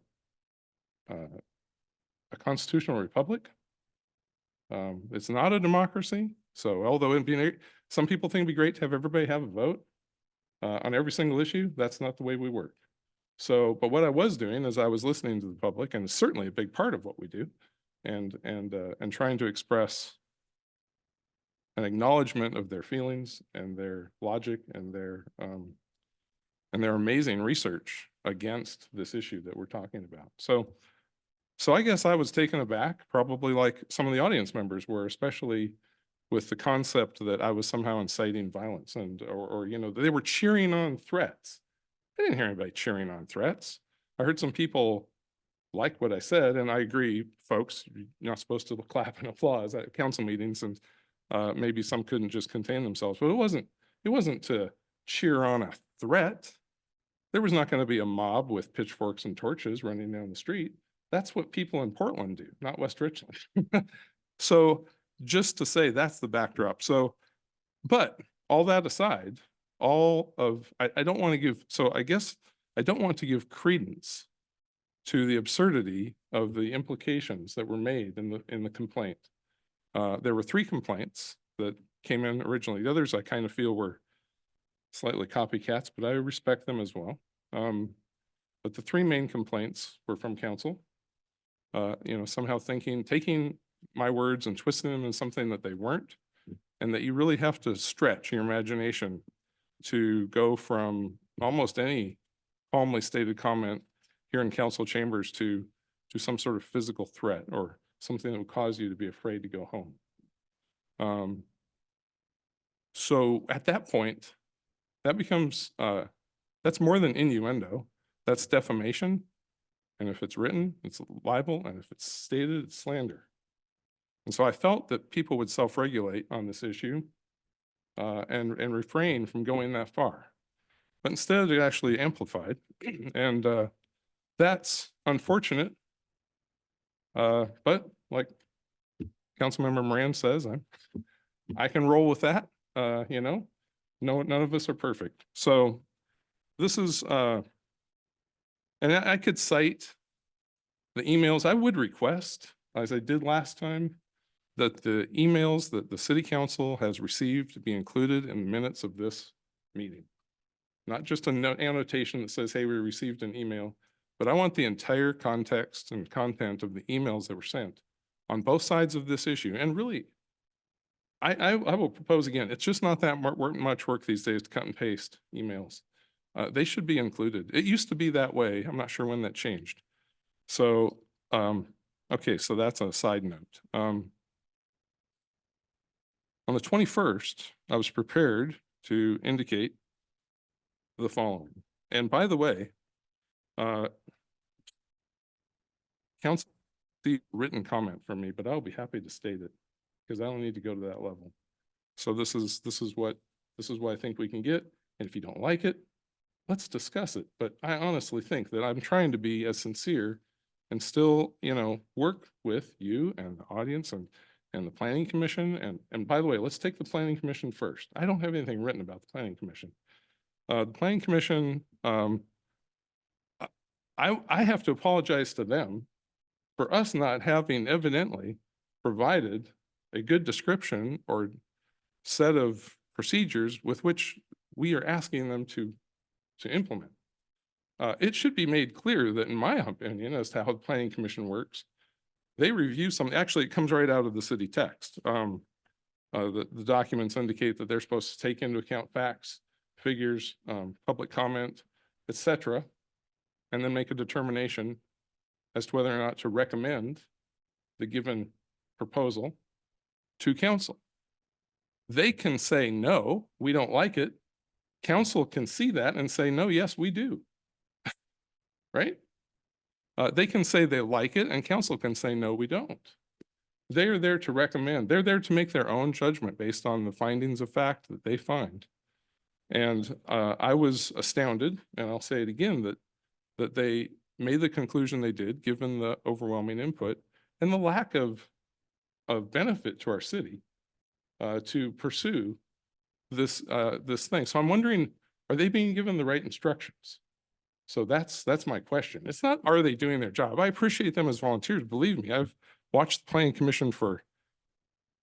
constitutional republic. It's not a democracy. So although some people think it'd be great to have everybody have a vote on every single issue, that's not the way we work. So, but what I was doing is I was listening to the public, and it's certainly a big part of what we do, and trying to express an acknowledgement of their feelings and their logic and their amazing research against this issue that we're talking about. So I guess I was taken aback, probably like some of the audience members were, especially with the concept that I was somehow inciting violence or you know, they were cheering on threats. I didn't hear anybody cheering on threats. I heard some people like what I said, and I agree, folks, you're not supposed to clap and applause at council meetings, and maybe some couldn't just contain themselves, but it wasn't to cheer on a threat. There was not going to be a mob with pitchforks and torches running down the street. That's what people in Portland do, not West Richland. So just to say that's the backdrop. So, but all that aside, I don't want to give, so I guess I don't want to give credence to the absurdity of the implications that were made in the complaint. There were 3 complaints that came in originally. The others I kind of feel were slightly copycats, but I respect them as well. But the 3 main complaints were from council. You know, somehow taking my words and twisting them into something that they weren't, and that you really have to stretch your imagination to go from almost any calmly stated comment here in council chambers to some sort of physical threat or something that would cause you to be afraid to go home. So at that point, that becomes, that's more than innuendo, that's defamation. And if it's written, it's libel, and if it's stated, it's slander. And so I felt that people would self-regulate on this issue and refrain from going that far. But instead, it actually amplified, and that's unfortunate. But like Councilmember Moran says, I can roll with that. You know, none of us are perfect. So this is, and I could cite the emails. I would request, as I did last time, that the emails that the city council has received be included in the minutes of this meeting. Not just a annotation that says, hey, we received an email, but I want the entire context and content of the emails that were sent on both sides of this issue. And really, I will propose again, it's just not that much work these days to cut and paste emails. They should be included. It used to be that way. I'm not sure when that changed. So, okay, so that's a side note. On the 21st, I was prepared to indicate the following. And by the way, council, the written comment from me, but I'll be happy to state it because I don't need to go to that level. So this is what I think we can get. And if you don't like it, let's discuss it. But I honestly think that I'm trying to be as sincere and still, you know, work with you and the audience and the planning commission. And by the way, let's take the planning commission first. I don't have anything written about the planning commission. The planning commission, I have to apologize to them for us not having evidently provided a good description or set of procedures with which we are asking them to implement. It should be made clear that, in my opinion, as to how the planning commission works, they review something. Actually, it comes right out of the city text. The documents indicate that they're supposed to take into account facts, figures, public comment, etc., and then make a determination as to whether or not to recommend the given proposal to council. They can say, no, we don't like it. Council can see that and say, no, yes, we do. Right? They can say they like it and council can say, no, we don't. They are there to recommend. They're there to make their own judgment based on the findings of fact that they find. And I was astounded, and I'll say it again, that they made the conclusion they did, given the overwhelming input and the lack of benefit to our city to pursue this thing. So I'm wondering, are they being given the right instructions? So that's my question. It's not, are they doing their job? I appreciate them as volunteers. Believe me, I've watched the planning commission for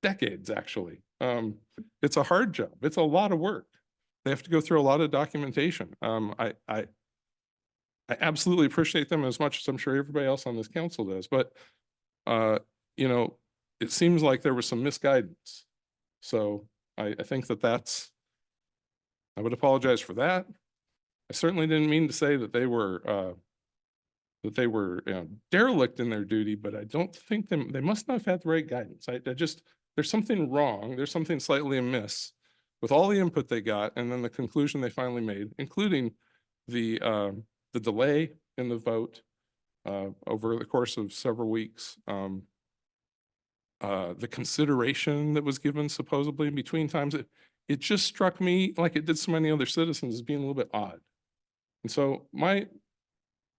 decades, actually. It's a hard job. It's a lot of work. They have to go through a lot of documentation. I absolutely appreciate them as much as I'm sure everybody else on this council does, but you know, it seems like there was some misguidance. So I think I would apologize for that. I certainly didn't mean to say that they were derelict in their duty, but I don't think they must not have had the right guidance. I just, there's something wrong. There's something slightly amiss with all the input they got and then the conclusion they finally made, including the delay in the vote over the course of several weeks. The consideration that was given supposedly in between times, it just struck me like it did so many other citizens as being a little bit odd. And so I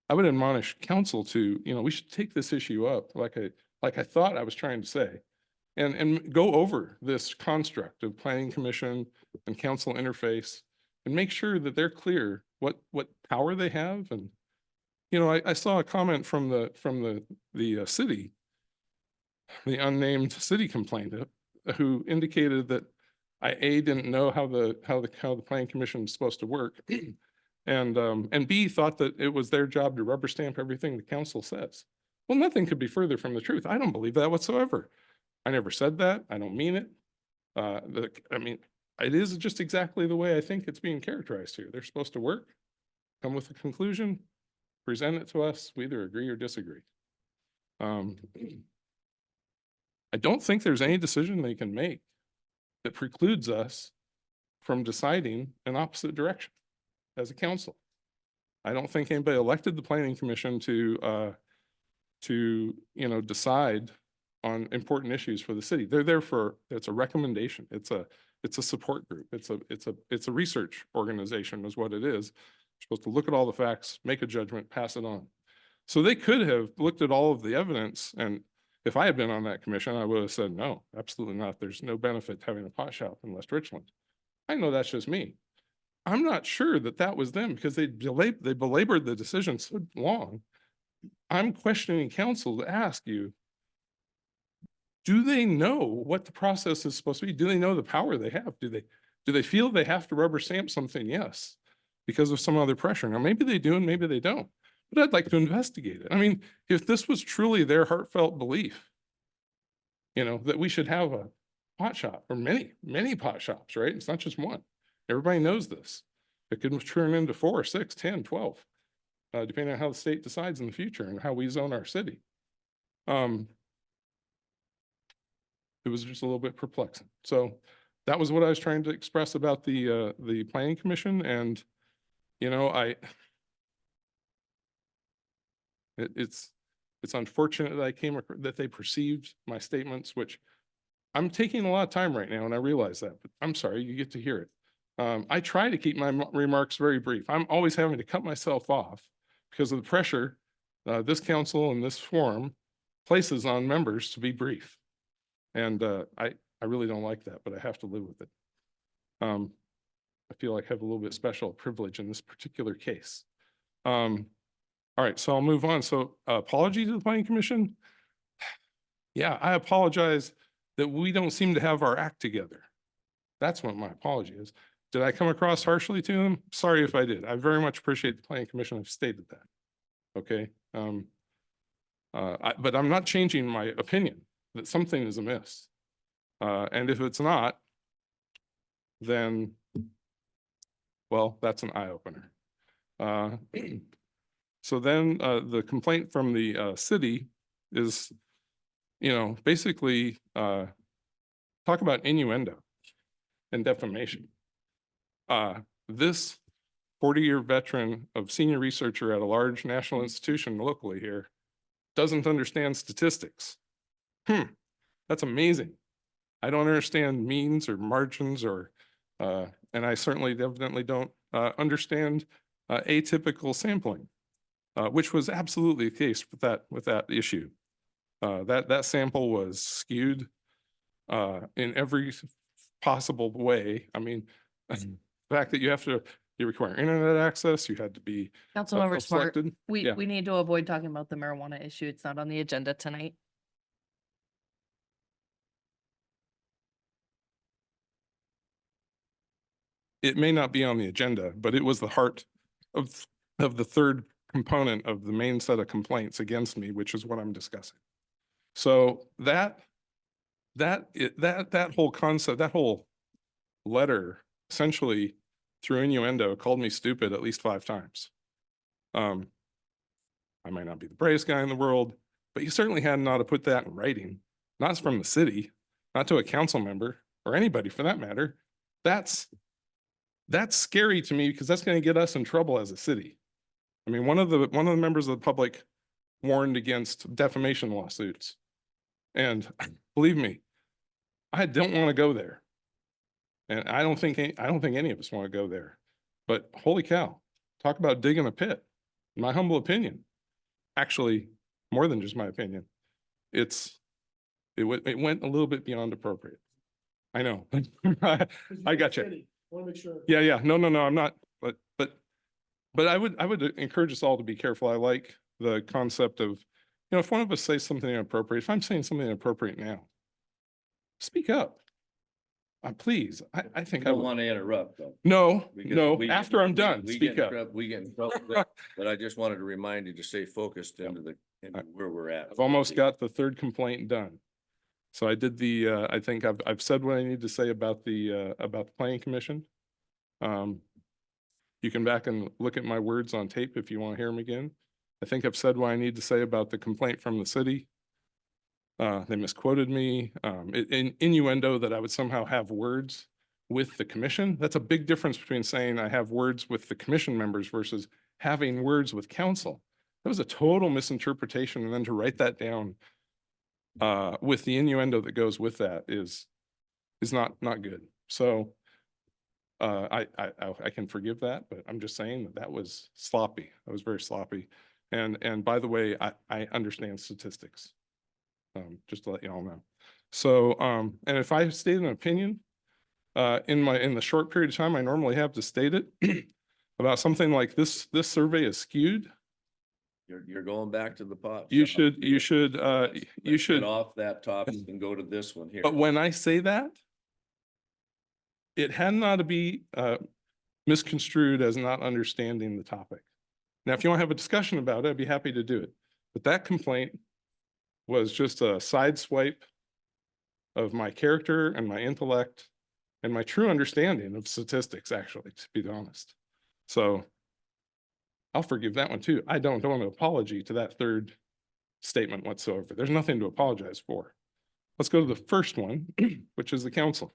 would admonish council to, we should take this issue up like I thought I was trying to say, and go over this construct of planning commission and council interface and make sure that they're clear what power they have. And, I saw a comment from the city, the unnamed city complainant, who indicated that I didn't know how the planning commission is supposed to work. And B, thought that it was their job to rubber stamp everything the council says. Well, nothing could be further from the truth. I don't believe that whatsoever. I never said that. I don't mean it. It is just exactly the way I think it's being characterized here. They're supposed to work, come with a conclusion, present it to us. We either agree or disagree. I don't think there's any decision they can make that precludes us from deciding an opposite direction as a council. I don't think anybody elected the planning commission to decide on important issues for the city. They're there for, it's a recommendation. It's a support group. It's a research organization is what it is. You're supposed to look at all the facts, make a judgment, pass it on. So they could have looked at all of the evidence, and if I had been on that commission, I would have said, no, absolutely not. There's no benefit to having a pot shop in West Richland. I know that's just me. I'm not sure that was them because they belabored the decision so long. I'm questioning council to ask you, do they know what the process is supposed to be? Do they know the power they have? Do they feel they have to rubber stamp something? Yes, because of some other pressure. Now, maybe they do and maybe they don't, but I'd like to investigate it. I mean, if this was truly their heartfelt belief, that we should have a pot shop or many pot shops, right? It's not just one. Everybody knows this. It could turn into 4, 6, 10, 12, depending on how the state decides in the future and how we zone our city. It was just a little bit perplexing. So that was what I was trying to express about the planning commission. And, it's unfortunate that that they perceived my statements, which I'm taking a lot of time right now, and I realize that, but I'm sorry, you get to hear it. I try to keep my remarks very brief. I'm always having to cut myself off because of the pressure this council and this forum places on members to be brief. And I really don't like that, but I have to live with it. I feel like I have a little bit special privilege in this particular case. All right, so I'll move on. So apology to the planning commission. Yeah, I apologize that we don't seem to have our act together. That's what my apology is. Did I come across harshly to them? Sorry if I did. I very much appreciate the planning commission have stated that. Okay. But I'm not changing my opinion that something is amiss. And if it's not, then, well, that's an eye opener. So then the complaint from the city is, basically talk about innuendo and defamation. This 40-year veteran of senior researcher at a large national institution locally here doesn't understand statistics. That's amazing. I don't understand means or margins and I certainly definitely don't understand atypical sampling, which was absolutely the case with that issue. That sample was skewed in every possible way. I mean, the fact that you require internet access, you had to be Councilmember Smart, selected. we need to avoid talking about the marijuana issue. It's not on the agenda tonight. It may not be on the agenda, but it was the heart of the third component of the main set of complaints against me, which is what I'm discussing. So that whole concept, that whole letter essentially through innuendo called me stupid at least 5 times. I might not be the bravest guy in the world, but you certainly hadn't ought to put that in writing, not from the city, not to a council member or anybody for that matter. That's scary to me because that's going to get us in trouble as a city. I mean, one of the members of the public warned against defamation lawsuits. And believe me, I don't want to go there. And I don't think any of us want to go there. But holy cow, talk about digging a pit. In my humble opinion, actually, more than just my opinion, it went a little bit beyond appropriate. I know. I got you. Want to make sure. Yeah. No, I'm not. But I would encourage us all to be careful. I like the concept of, if one of us says something inappropriate, if I'm saying something inappropriate now, speak up. Please, I think I I don't would. want to interrupt though. No, because no, we- after I'm done, we speak get in up. trouble- We get in trouble, with that, but I just wanted to remind you to stay focused into where we're at. I've almost got the 3rd complaint done. So I did I think I've said what I need to say about the planning commission. You can back and look at my words on tape if you want to hear them again. I think I've said what I need to say about the complaint from the city. They misquoted me, in innuendo that I would somehow have words with the commission. That's a big difference between saying I have words with the commission members versus having words with council. That was a total misinterpretation. And then to write that down with the innuendo that goes with that is not good. So I can forgive that, but I'm just saying that was sloppy. That was very sloppy. And by the way, I understand statistics. Just to let you all know. So, and if I state an opinion, in the short period of time I normally have to state it about something like this survey is skewed. You're going back to the pot. You shop. should Get off that topic and go to this one here. But when I say that, it had not to be, misconstrued as not understanding the topic. Now, if you want to have a discussion about it, I'd be happy to do it. But that complaint was just a side swipe of my character and my intellect and my true understanding of statistics, actually, to be honest. So I'll forgive that one too. I don't want an apology to that 3rd statement whatsoever. There's nothing to apologize for. Let's go to the first one, which is the council.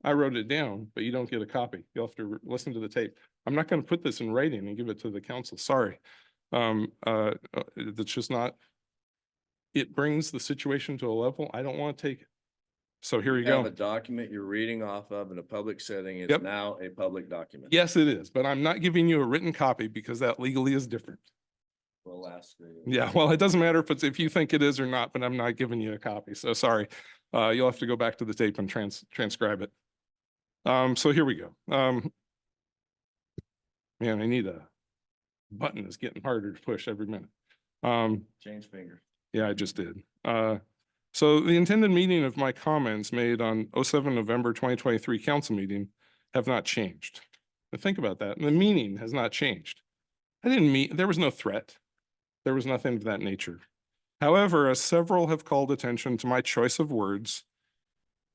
I wrote it down, but you don't get a copy. You'll have to listen to the tape. I'm not going to put this in writing and give it to the council. Sorry. That's just not, it brings the situation to a level I don't want to take it. So here you Have go. a document you're reading off of in a public setting. It's Yep. now a public document. Yes, it is, but I'm not giving you a written copy because that legally is different. We'll ask. Yeah, well, it doesn't matter if you think it is or not, but I'm not giving you a copy. So sorry. You'll have to go back to the tape and transcribe it. So here we go. Man, I need a button is getting harder to push every minute. Change fingers. Yeah, I just did. So the intended meaning of my comments made on 07 November 2023 council meeting have not changed. Now think about that. The meaning has not changed. There was no threat. There was nothing of that nature. However, as several have called attention to my choice of words,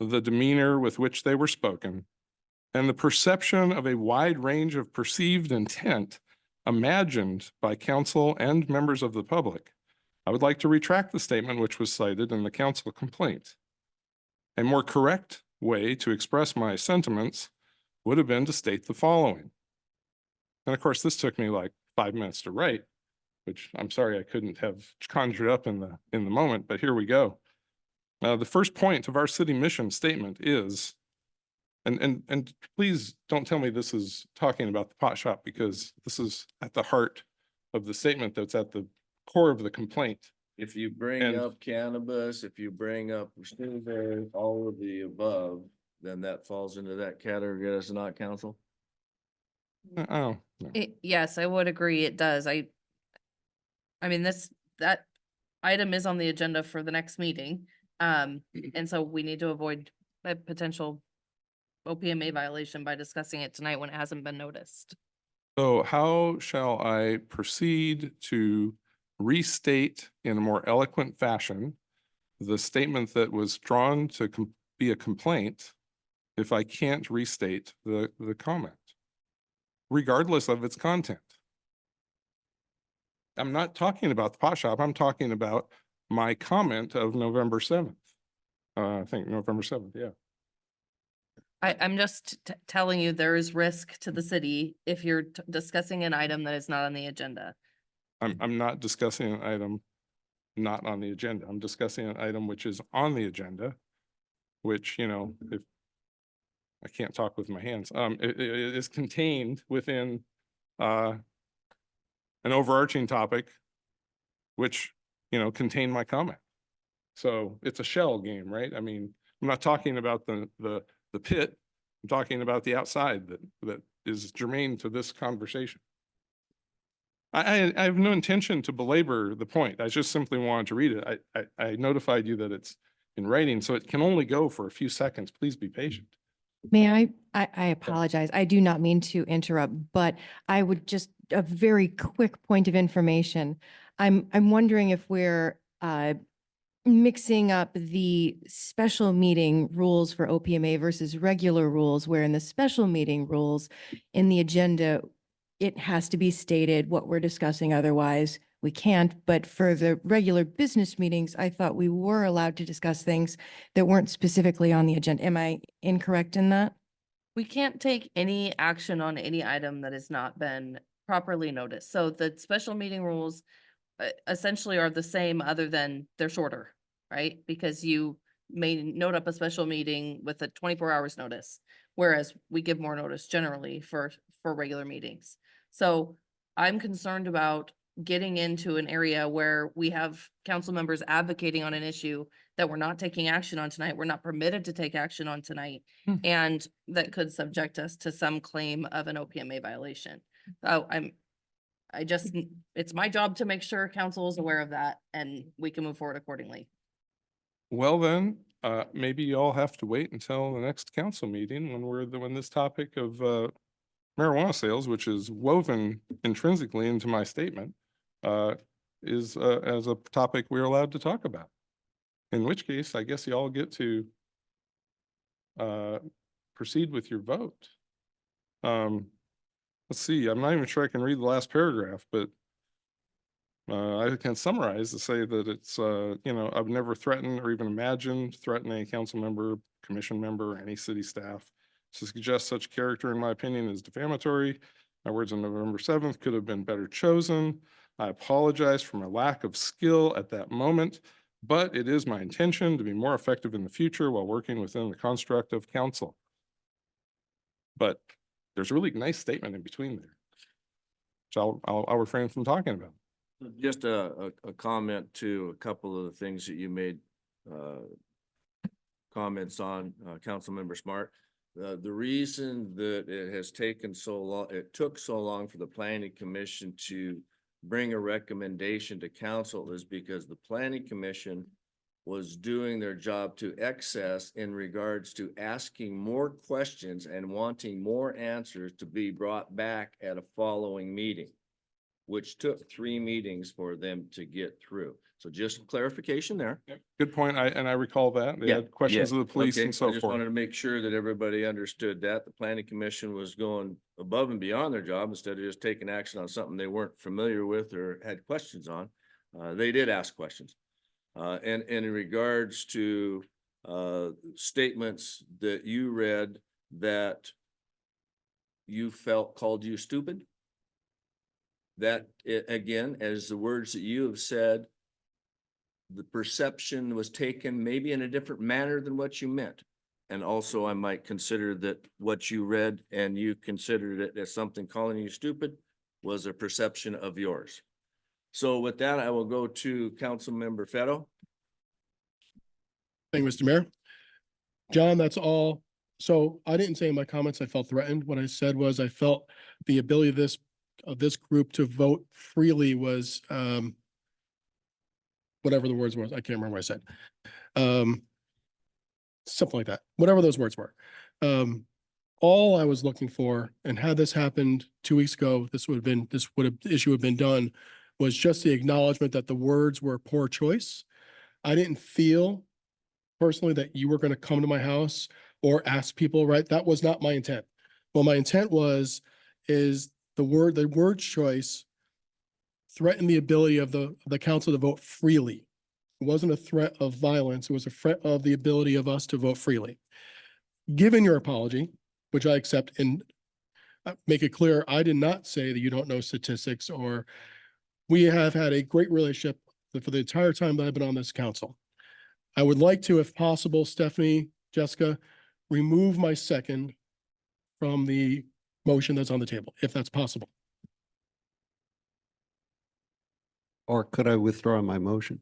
the demeanor with which they were spoken, and the perception of a wide range of perceived intent imagined by council and members of the public, I would like to retract the statement which was cited in the council complaint. A more correct way to express my sentiments would have been to state the following. And of course, this took me like 5 minutes to write, which I'm sorry I couldn't have conjured up in the moment, but here we go. The first point of our city mission statement is, and please don't tell me this is talking about the pot shop, because this is at the heart of the statement that's at the core of the complaint. If you bring up cannabis, if you bring up all of the above, then that falls into that category as not council. Oh, no. Yes, I would agree. It does. I mean, that item is on the agenda for the next meeting. And so we need to avoid a potential OPMA violation by discussing it tonight when it hasn't been noticed. So how shall I proceed to restate in a more eloquent fashion the statement that was drawn to be a complaint if I can't restate the comment, regardless of its content. I'm not talking about the pot shop. I'm talking about my comment of November 7th. I think November 7th, yeah. I'm just telling you, there is risk to the city if you're discussing an item that is not on the agenda. I'm not discussing an item not on the agenda. I'm discussing an item which is on the agenda, which, you know, if I can't talk with my hands, it is contained within an overarching topic, which, you know, contained my comment. So it's a shell game, right? I mean, I'm not talking about the pit. I'm talking about the outside that is germane to this conversation. I have no intention to belabor the point. I just simply wanted to read it. I notified you that it's in writing, so it can only go for a few seconds. Please be patient. May I apologize. I do not mean to interrupt, but I would just, a very quick point of information. I'm wondering if we're mixing up the special meeting rules for OPMA versus regular rules, where in the special meeting rules in the agenda, it has to be stated what we're discussing, otherwise we can't. But for the regular business meetings, I thought we were allowed to discuss things that weren't specifically on the agenda. Am I incorrect in that? We can't take any action on any item that has not been properly noticed. So the special meeting rules essentially are the same, other than they're shorter, right? Because you may note up a special meeting with a 24 hours notice, whereas we give more notice generally for regular meetings. So I'm concerned about getting into an area where we have council members advocating on an issue that we're not taking action on tonight. We're not permitted to take action on tonight. And that could subject us to some claim of an OPMA violation. So it's my job to make sure council is aware of that and we can move forward accordingly. Well, then, maybe you all have to wait until the next council meeting when this topic of marijuana sales, which is woven intrinsically into my statement, is as a topic we're allowed to talk about. In which case, I guess you all get to proceed with your vote. Let's see, I'm not even sure I can read the last paragraph, but I can summarize to say that it's, you know, I've never threatened or even imagined threatening a council member, commission member, or any city staff. To suggest such character, in my opinion, is defamatory. My words on November 7th could have been better chosen. I apologize for my lack of skill at that moment, but it is my intention to be more effective in the future while working within the construct of council. But there's a really nice statement in between there, which I'll refrain from talking about. Just a comment to a couple of the things that you made comments on, Councilmember Smart. The reason that it has taken so long, it took so long for the planning commission to bring a recommendation to council is because the planning commission was doing their job to excess in regards to asking more questions and wanting more answers to be brought back at a following meeting, which took 3 meetings for them to get through. So just clarification there. Good point. I recall that. They had questions of the police Okay, and so I just forth. wanted to make sure that everybody understood that. The planning commission was going above and beyond their job instead of just taking action on something they weren't familiar with or had questions on. They did ask questions. And in regards to statements that you read that you felt called you stupid, that again, as the words that you have said, the perception was taken maybe in a different manner than what you meant. And also I might consider that what you read and you considered it as something calling you stupid was a perception of yours. So with that, I will go to Councilmember Fetto. Thank you, Mr. Mayor. John, that's all. So I didn't say in my comments I felt threatened. What I said was I felt the ability of this group to vote freely was whatever the words was. I can't remember what I said. Something like that. Whatever those words were. All I was looking for, and had this happened 2 weeks ago, the issue would have been done, was just the acknowledgement that the words were poor choice. I didn't feel personally that you were going to come to my house or ask people, right? That was not my intent. What my intent was, is the word choice threatened the ability of the council to vote freely. It wasn't a threat of violence. It was a threat of the ability of us to vote freely. Given your apology, which I accept, and make it clear, I did not say that you don't know statistics, or we have had a great relationship for the entire time that I've been on this council. I would like to, if possible, Stephanie, Jessica, remove my second from the motion that's on the table, if that's possible. Or could I withdraw my motion?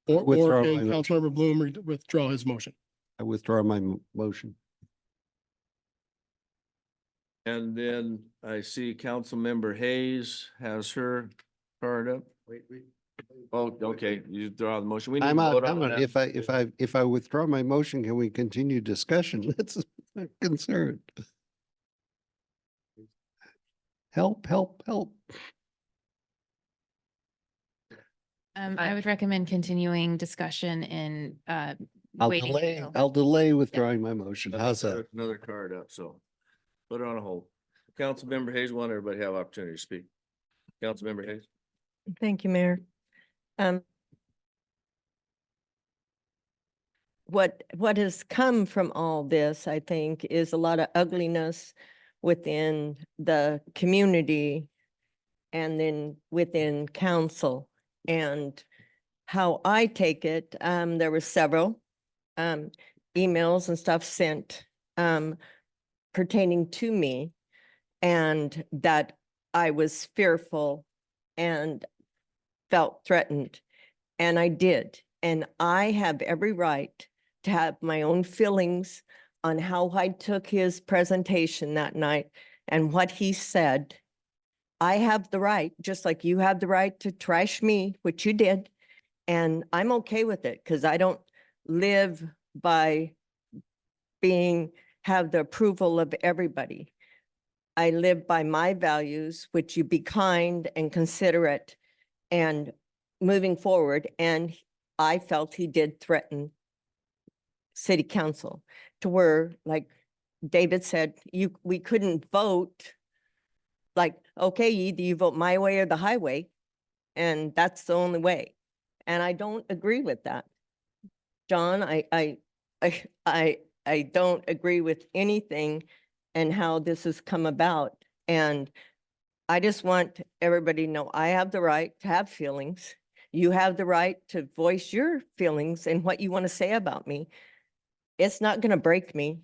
Or Withdraw my can motion. Councilmember Bloom withdraw his motion? I withdraw my motion. And then I see Councilmember Hayes has her card up. Oh, okay, you draw the motion. We need to I'm out. vote on that. If I withdraw my motion, can we continue discussion? That's my concern. Help, help, help. I would recommend continuing discussion and waiting. until- I'll delay withdrawing my motion. How's that? There's another card up, so put it on a hold. Councilmember Hayes, want everybody to have opportunity to speak. Councilmember Hayes. Thank you, Mayor. What has come from all this, I think, is a lot of ugliness within the community and then within council. And how I take it, there were several emails and stuff sent pertaining to me, and that I was fearful and felt threatened. And I did. And I have every right to have my own feelings on how I took his presentation that night and what he said. I have the right, just like you have the right to trash me, which you did. And I'm okay with it because I don't live by have the approval of everybody. I live by my values, which you be kind and considerate and moving forward. And I felt he did threaten city council to where, like David said, we couldn't vote. Like, okay, either you vote my way or the highway, and that's the only way. And I don't agree with that. John, I don't agree with anything and how this has come about. And I just want everybody to know I have the right to have feelings. You have the right to voice your feelings and what you want to say about me. It's not going to break me,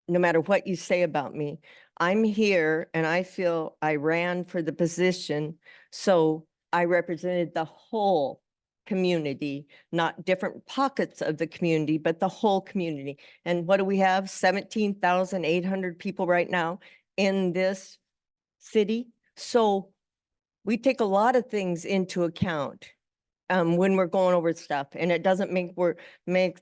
no matter what you say about me. I'm here and I feel I ran for the position, so I represented the whole community, not different pockets of the community, but the whole community. And what do we have? 17,800 people right now in this city. So we take a lot of things into account when we're going over stuff, and it doesn't make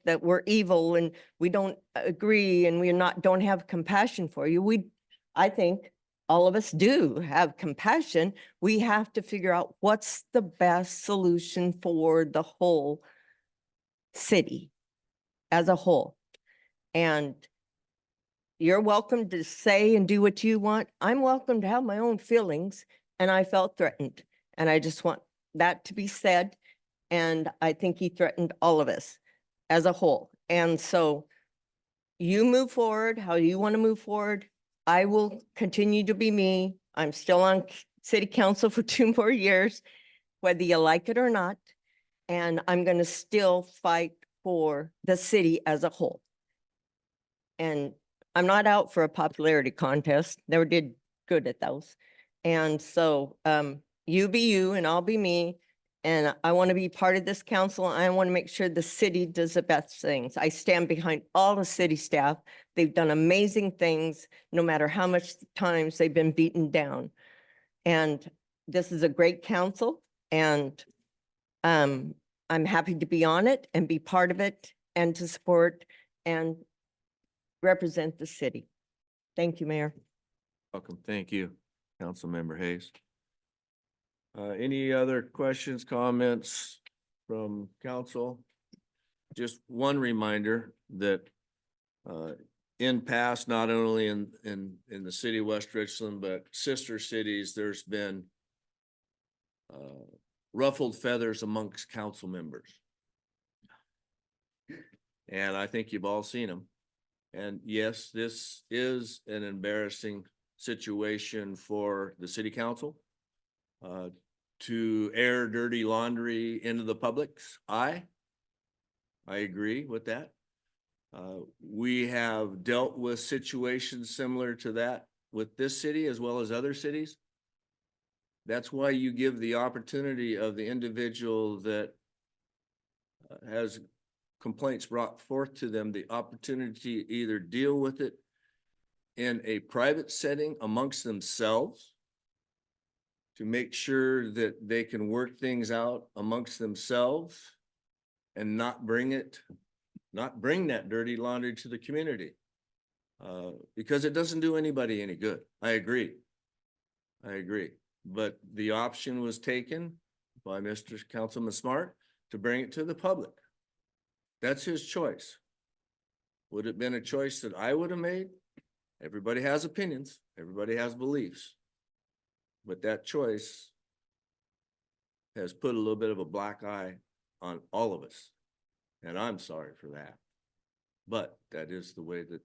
that we're evil and we don't agree and don't have compassion for you. I think all of us do have compassion. We have to figure out what's the best solution for the whole city as a whole. And you're welcome to say and do what you want. I'm welcome to have my own feelings, and I felt threatened. And I just want that to be said. And I think he threatened all of us as a whole. And so you move forward how you want to move forward. I will continue to be me. I'm still on city council for 2 more years, whether you like it or not. And I'm going to still fight for the city as a whole. And I'm not out for a popularity contest. Never did good at those. And so you be you and I'll be me. And I want to be part of this council. I want to make sure the city does the best things. I stand behind all the city staff. They've done amazing things, no matter how much times they've been beaten down. And this is a great council, and I'm happy to be on it and be part of it and to support and represent the city. Thank you, Mayor. Welcome. Thank you, Councilmember Hayes. Any other questions, comments from council? Just one reminder that in past, not only in the city of West Richland, but sister cities, there's been ruffled feathers amongst council members. And I think you've all seen them. And yes, this is an embarrassing situation for the city council to air dirty laundry into the public's eye. I agree with that. We have dealt with situations similar to that with this city as well as other cities. That's why you give the opportunity of the individual that has complaints brought forth to them, the opportunity to either deal with it in a private setting amongst themselves, to make sure that they can work things out amongst themselves and not bring that dirty laundry to the community. Because it doesn't do anybody any good. I agree. But the option was taken by Mr. Councilman Smart to bring it to the public. That's his choice. Would it have been a choice that I would have made? Everybody has opinions. Everybody has beliefs. But that choice has put a little bit of a black eye on all of us. And I'm sorry for that. But that is the way that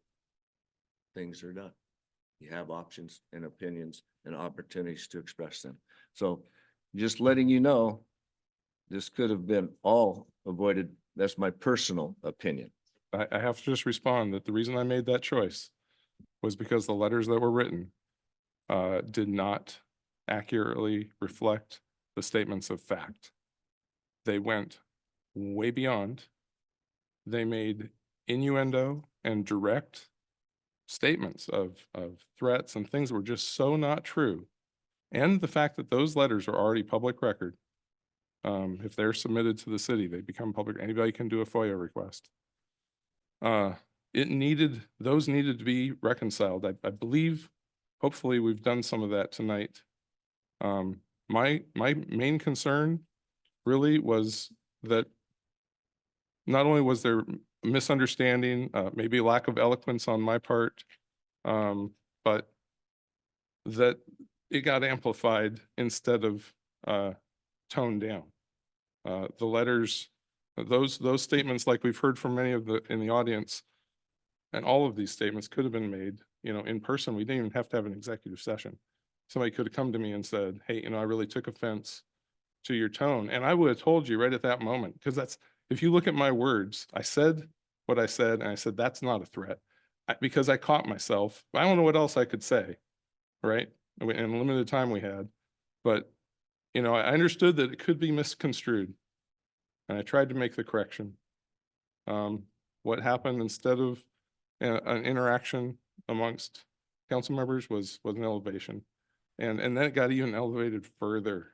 things are done. You have options and opinions and opportunities to express them. So just letting you know, this could have been all avoided. That's my personal opinion. I have to just respond that the reason I made that choice was because the letters that were written did not accurately reflect the statements of fact. They went way beyond. They made innuendo and direct statements of threats and things that were just so not true. And the fact that those letters are already public record. If they're submitted to the city, they become public. Anybody can do a FOIA request. Those needed to be reconciled. I believe, hopefully we've done some of that tonight. My main concern really was that not only was there misunderstanding, maybe lack of eloquence on my part, but that it got amplified instead of toned down. The letters, those statements, like we've heard from many of in the audience, and all of these statements could have been made, in person. We didn't even have to have an executive session. Somebody could have come to me and said, hey, I really took offense to your tone. And I would have told you right at that moment, because if you look at my words, I said what I said, and I said, that's not a threat, because I caught myself. I don't know what else I could say, right? In the limited time we had, but I understood that it could be misconstrued, and I tried to make the correction. What happened instead of an interaction amongst council members was an elevation, and then it got even elevated further.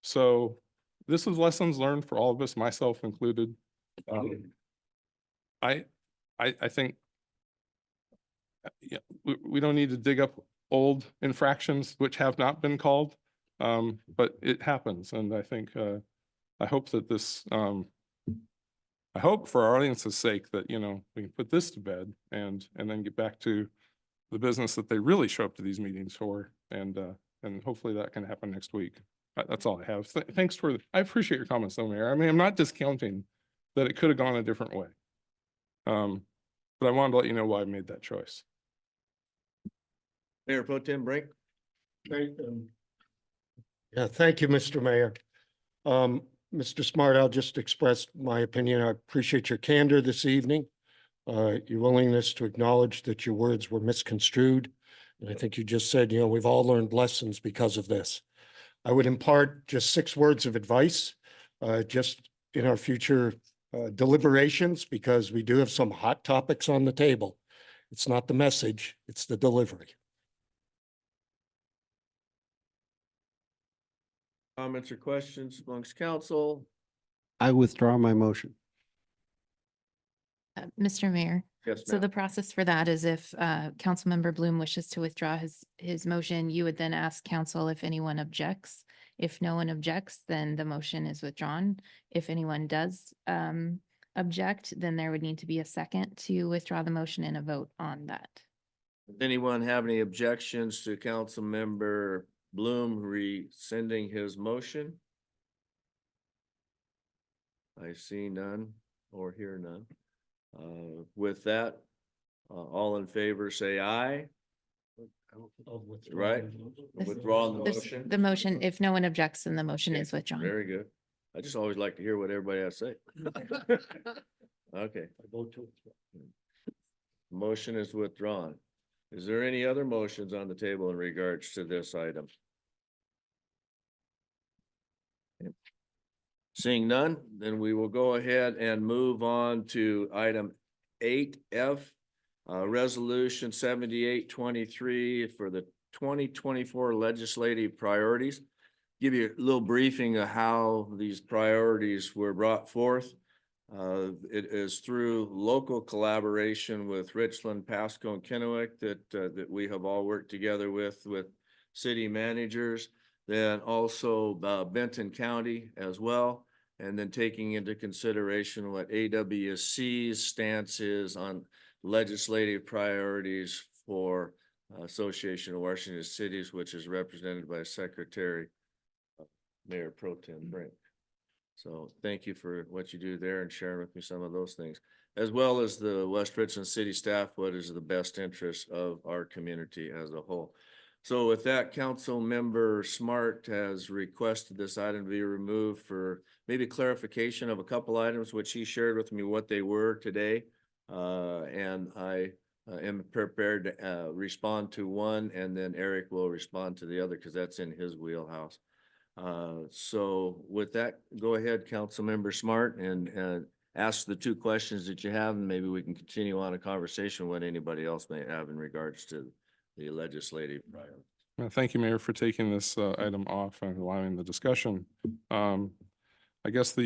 So this is lessons learned for all of us, myself included. I think we don't need to dig up old infractions which have not been called, but it happens. And I think, I hope that this, I hope for our audience's sake that, we can put this to bed and then get back to the business that they really show up to these meetings for. And hopefully that can happen next week. That's all I have. Thanks I appreciate your comments though, Mayor. I mean, I'm not discounting that it could have gone a different way. But I wanted to let you know why I made that choice. Mayor Pro Tem Brink. Yeah, thank you, Mr. Mayor. Mr. Smart, I'll just express my opinion. I appreciate your candor this evening, your willingness to acknowledge that your words were misconstrued. And I think you just said, we've all learned lessons because of this. I would impart just 6 words of advice, just in our future deliberations, because we do have some hot topics on the table. It's not the message, it's the delivery. Comments or questions amongst council? I withdraw my motion. Mr. Mayor, Yes, so the ma'am. process for that is if Councilmember Bloom wishes to withdraw his motion, you would then ask council if anyone objects. If no one objects, then the motion is withdrawn. If anyone does object, then there would need to be a second to withdraw the motion and a vote on that. Does anyone have any objections to Councilmember Bloom rescinding his motion? I see none or hear none. With that, all in favor, say aye. Right? Withdraw the motion. The motion, if no one objects, then the motion Okay, is withdrawn. Very good. I just always like to hear what everybody has to say. Okay. Motion is withdrawn. Is there any other motions on the table in regards to this item? Seeing none, then we will go ahead and move on to item 8F. Resolution 7823 for the 2024 legislative priorities. Give you a little briefing of how these priorities were brought forth. It is through local collaboration with Richland, Pasco, and Kennewick that we have all worked together with city managers, then also Benton County as well, and then taking into consideration what AWSC's stance is on legislative priorities for Association of Washington Cities, which is represented by Secretary Mayor Pro Tem Brink. So thank you for what you do there and sharing with me some of those things, as well as the West Richland City staff, what is the best interest of our community as a whole. So with that, Council Member Smart has requested this item to be removed for maybe clarification of a couple items, which he shared with me what they were today. And I am prepared to respond to one, and then Eric will respond to the other because that's in his wheelhouse. So with that, go ahead, Councilmember Smart, and ask the two questions that you have, and maybe we can continue on a conversation what anybody else may have in regards to the legislative priority. Thank you, Mayor, for taking this item off and allowing the discussion. I guess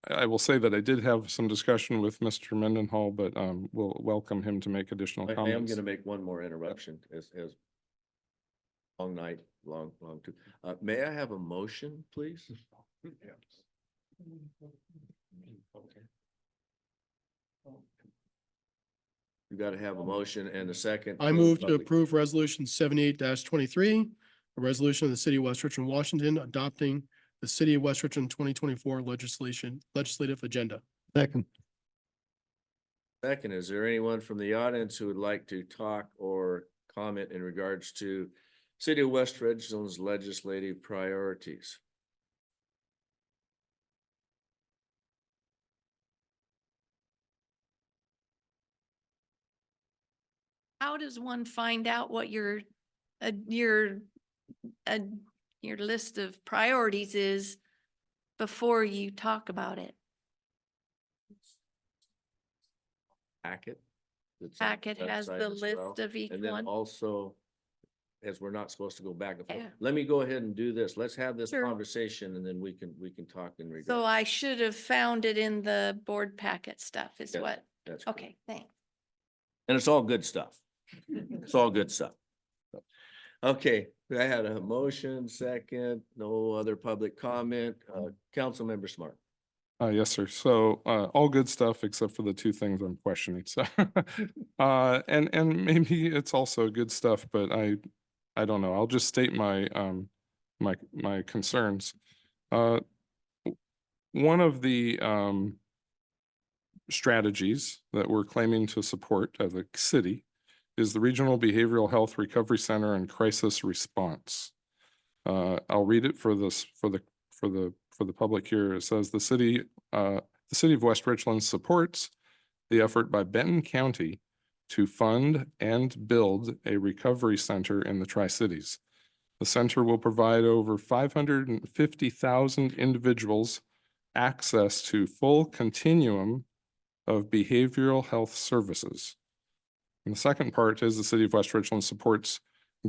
I will say that I did have some discussion with Mr. Mendenhall, but we'll welcome him to make additional I am comments. going to make one more interruption as long night, long too. May I have a motion, please? You got to have a motion and a second. I move to approve resolution 78-23, a resolution of the city of West Richland, Washington, adopting the city of West Richland 2024 legislative agenda. Second. Second, is there anyone from the audience who would like to talk or comment in regards to City of West Richland's legislative priorities? How does one find out what your list of priorities is before you talk about it? Packet. that's on Packet has website the as well. list of each And then one. also, as we're not supposed to go back and forth, Yeah. let me go ahead and do this. Let's have this Sure. conversation and then we can talk in regards. So I should have found it in the board packet stuff is Yes, what? that's correct. Okay, thanks. And it's all good stuff. It's all good stuff. Okay, I had a motion, second, no other public comment. Councilmember Smart. Yes, sir. So all good stuff except for the two things I'm questioning. So and maybe it's also good stuff, but I don't know. I'll just state my my concerns. One of the strategies that we're claiming to support as a city is the Regional Behavioral Health Recovery Center and Crisis Response. I'll read it for this for the public here. It says the city of West Richland supports the effort by Benton County to fund and build a recovery center in the Tri-Cities. The center will provide over 550,000 individuals access to full continuum of behavioral health services. And the second part is the city of West Richland supports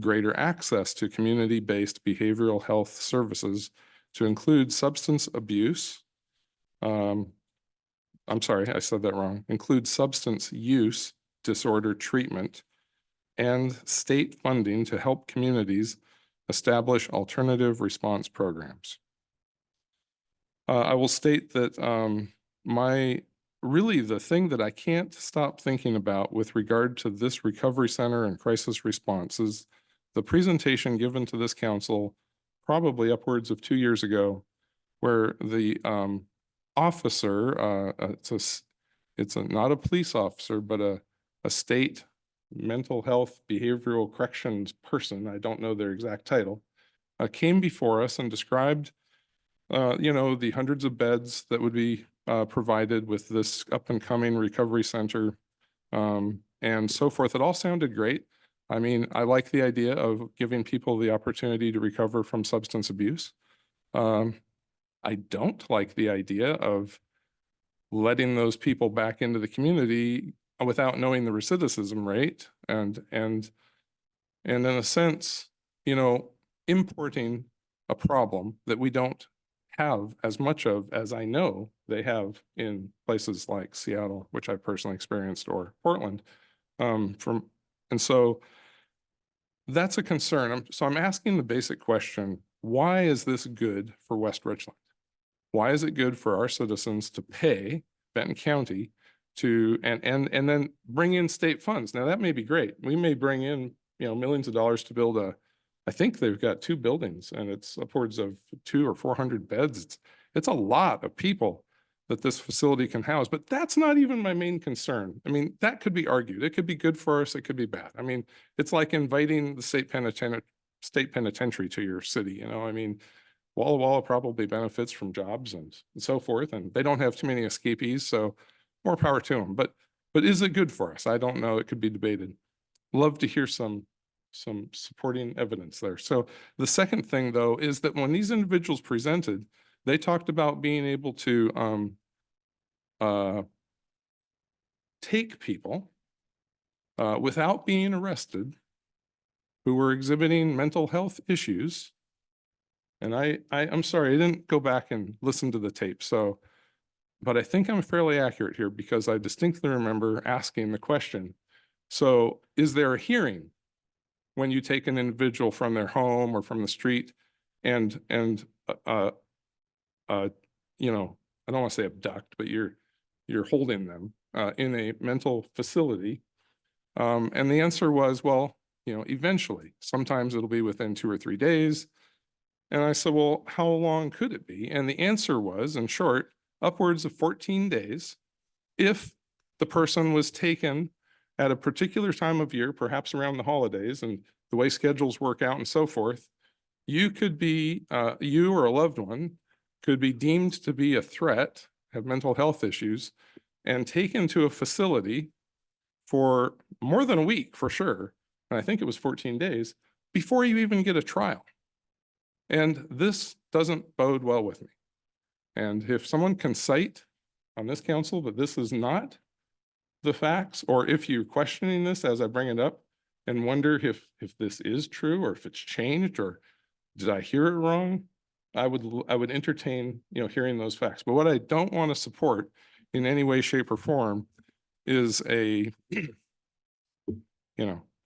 greater access to community-based behavioral health services to include substance abuse, I'm sorry, I said that wrong, include substance use disorder treatment and state funding to help communities establish alternative response programs. I will state that really the thing that I can't stop thinking about with regard to this recovery center and crisis response is the presentation given to this council probably upwards of 2 years ago, where the officer, not a police officer, but a state mental health behavioral corrections person, I don't know their exact title, came before us and described the hundreds of beds that would be provided with this up and coming recovery center and so forth. It all sounded great. I mean, I like the idea of giving people the opportunity to recover from substance abuse. I don't like the idea of letting those people back into the community without knowing the recidivism rate and in a sense, importing a problem that we don't have as much of as I know they have in places like Seattle, which I've personally experienced, or Portland. And so that's a concern. So I'm asking the basic question, why is this good for West Richland? Why is it good for our citizens to pay Benton County to, and then bring in state funds? Now that may be great. We may bring in, millions of dollars to build I think they've got 2 buildings and it's upwards of 200 or 400 beds. It's a lot of people that this facility can house, but that's not even my main concern. I mean, that could be argued. It could be good for us. It could be bad. I mean, it's like inviting the state penitentiary to your city. I mean, Walla Walla probably benefits from jobs and so forth, and they don't have too many escapees, so more power to them. But is it good for us? I don't know. It could be debated. Love to hear some supporting evidence there. So the second thing, though, is that when these individuals presented, they talked about being able to take people without being arrested who were exhibiting mental health issues. And I'm sorry, I didn't go back and listen to the tape. But I think I'm fairly accurate here because I distinctly remember asking the question. So is there a hearing when you take an individual from their home or from the street and I don't want to say abduct, but you're holding them in a mental facility? And the answer was, well, eventually, sometimes it'll be within 2 or 3 days. And I said, well, how long could it be? And the answer was, in short, upwards of 14 days, if the person was taken at a particular time of year, perhaps around the holidays and the way schedules work out and so forth, you could be, you or a loved one could be deemed to be a threat, have mental health issues, and taken to a facility for more than a week for sure. And I think it was 14 days before you even get a trial. And this doesn't bode well with me. And if someone can cite on this council that this is not the facts, or if you're questioning this as I bring it up and wonder if this is true or if it's changed or did I hear it wrong, I would entertain, hearing those facts. But what I don't want to support in any way, shape, or form is a,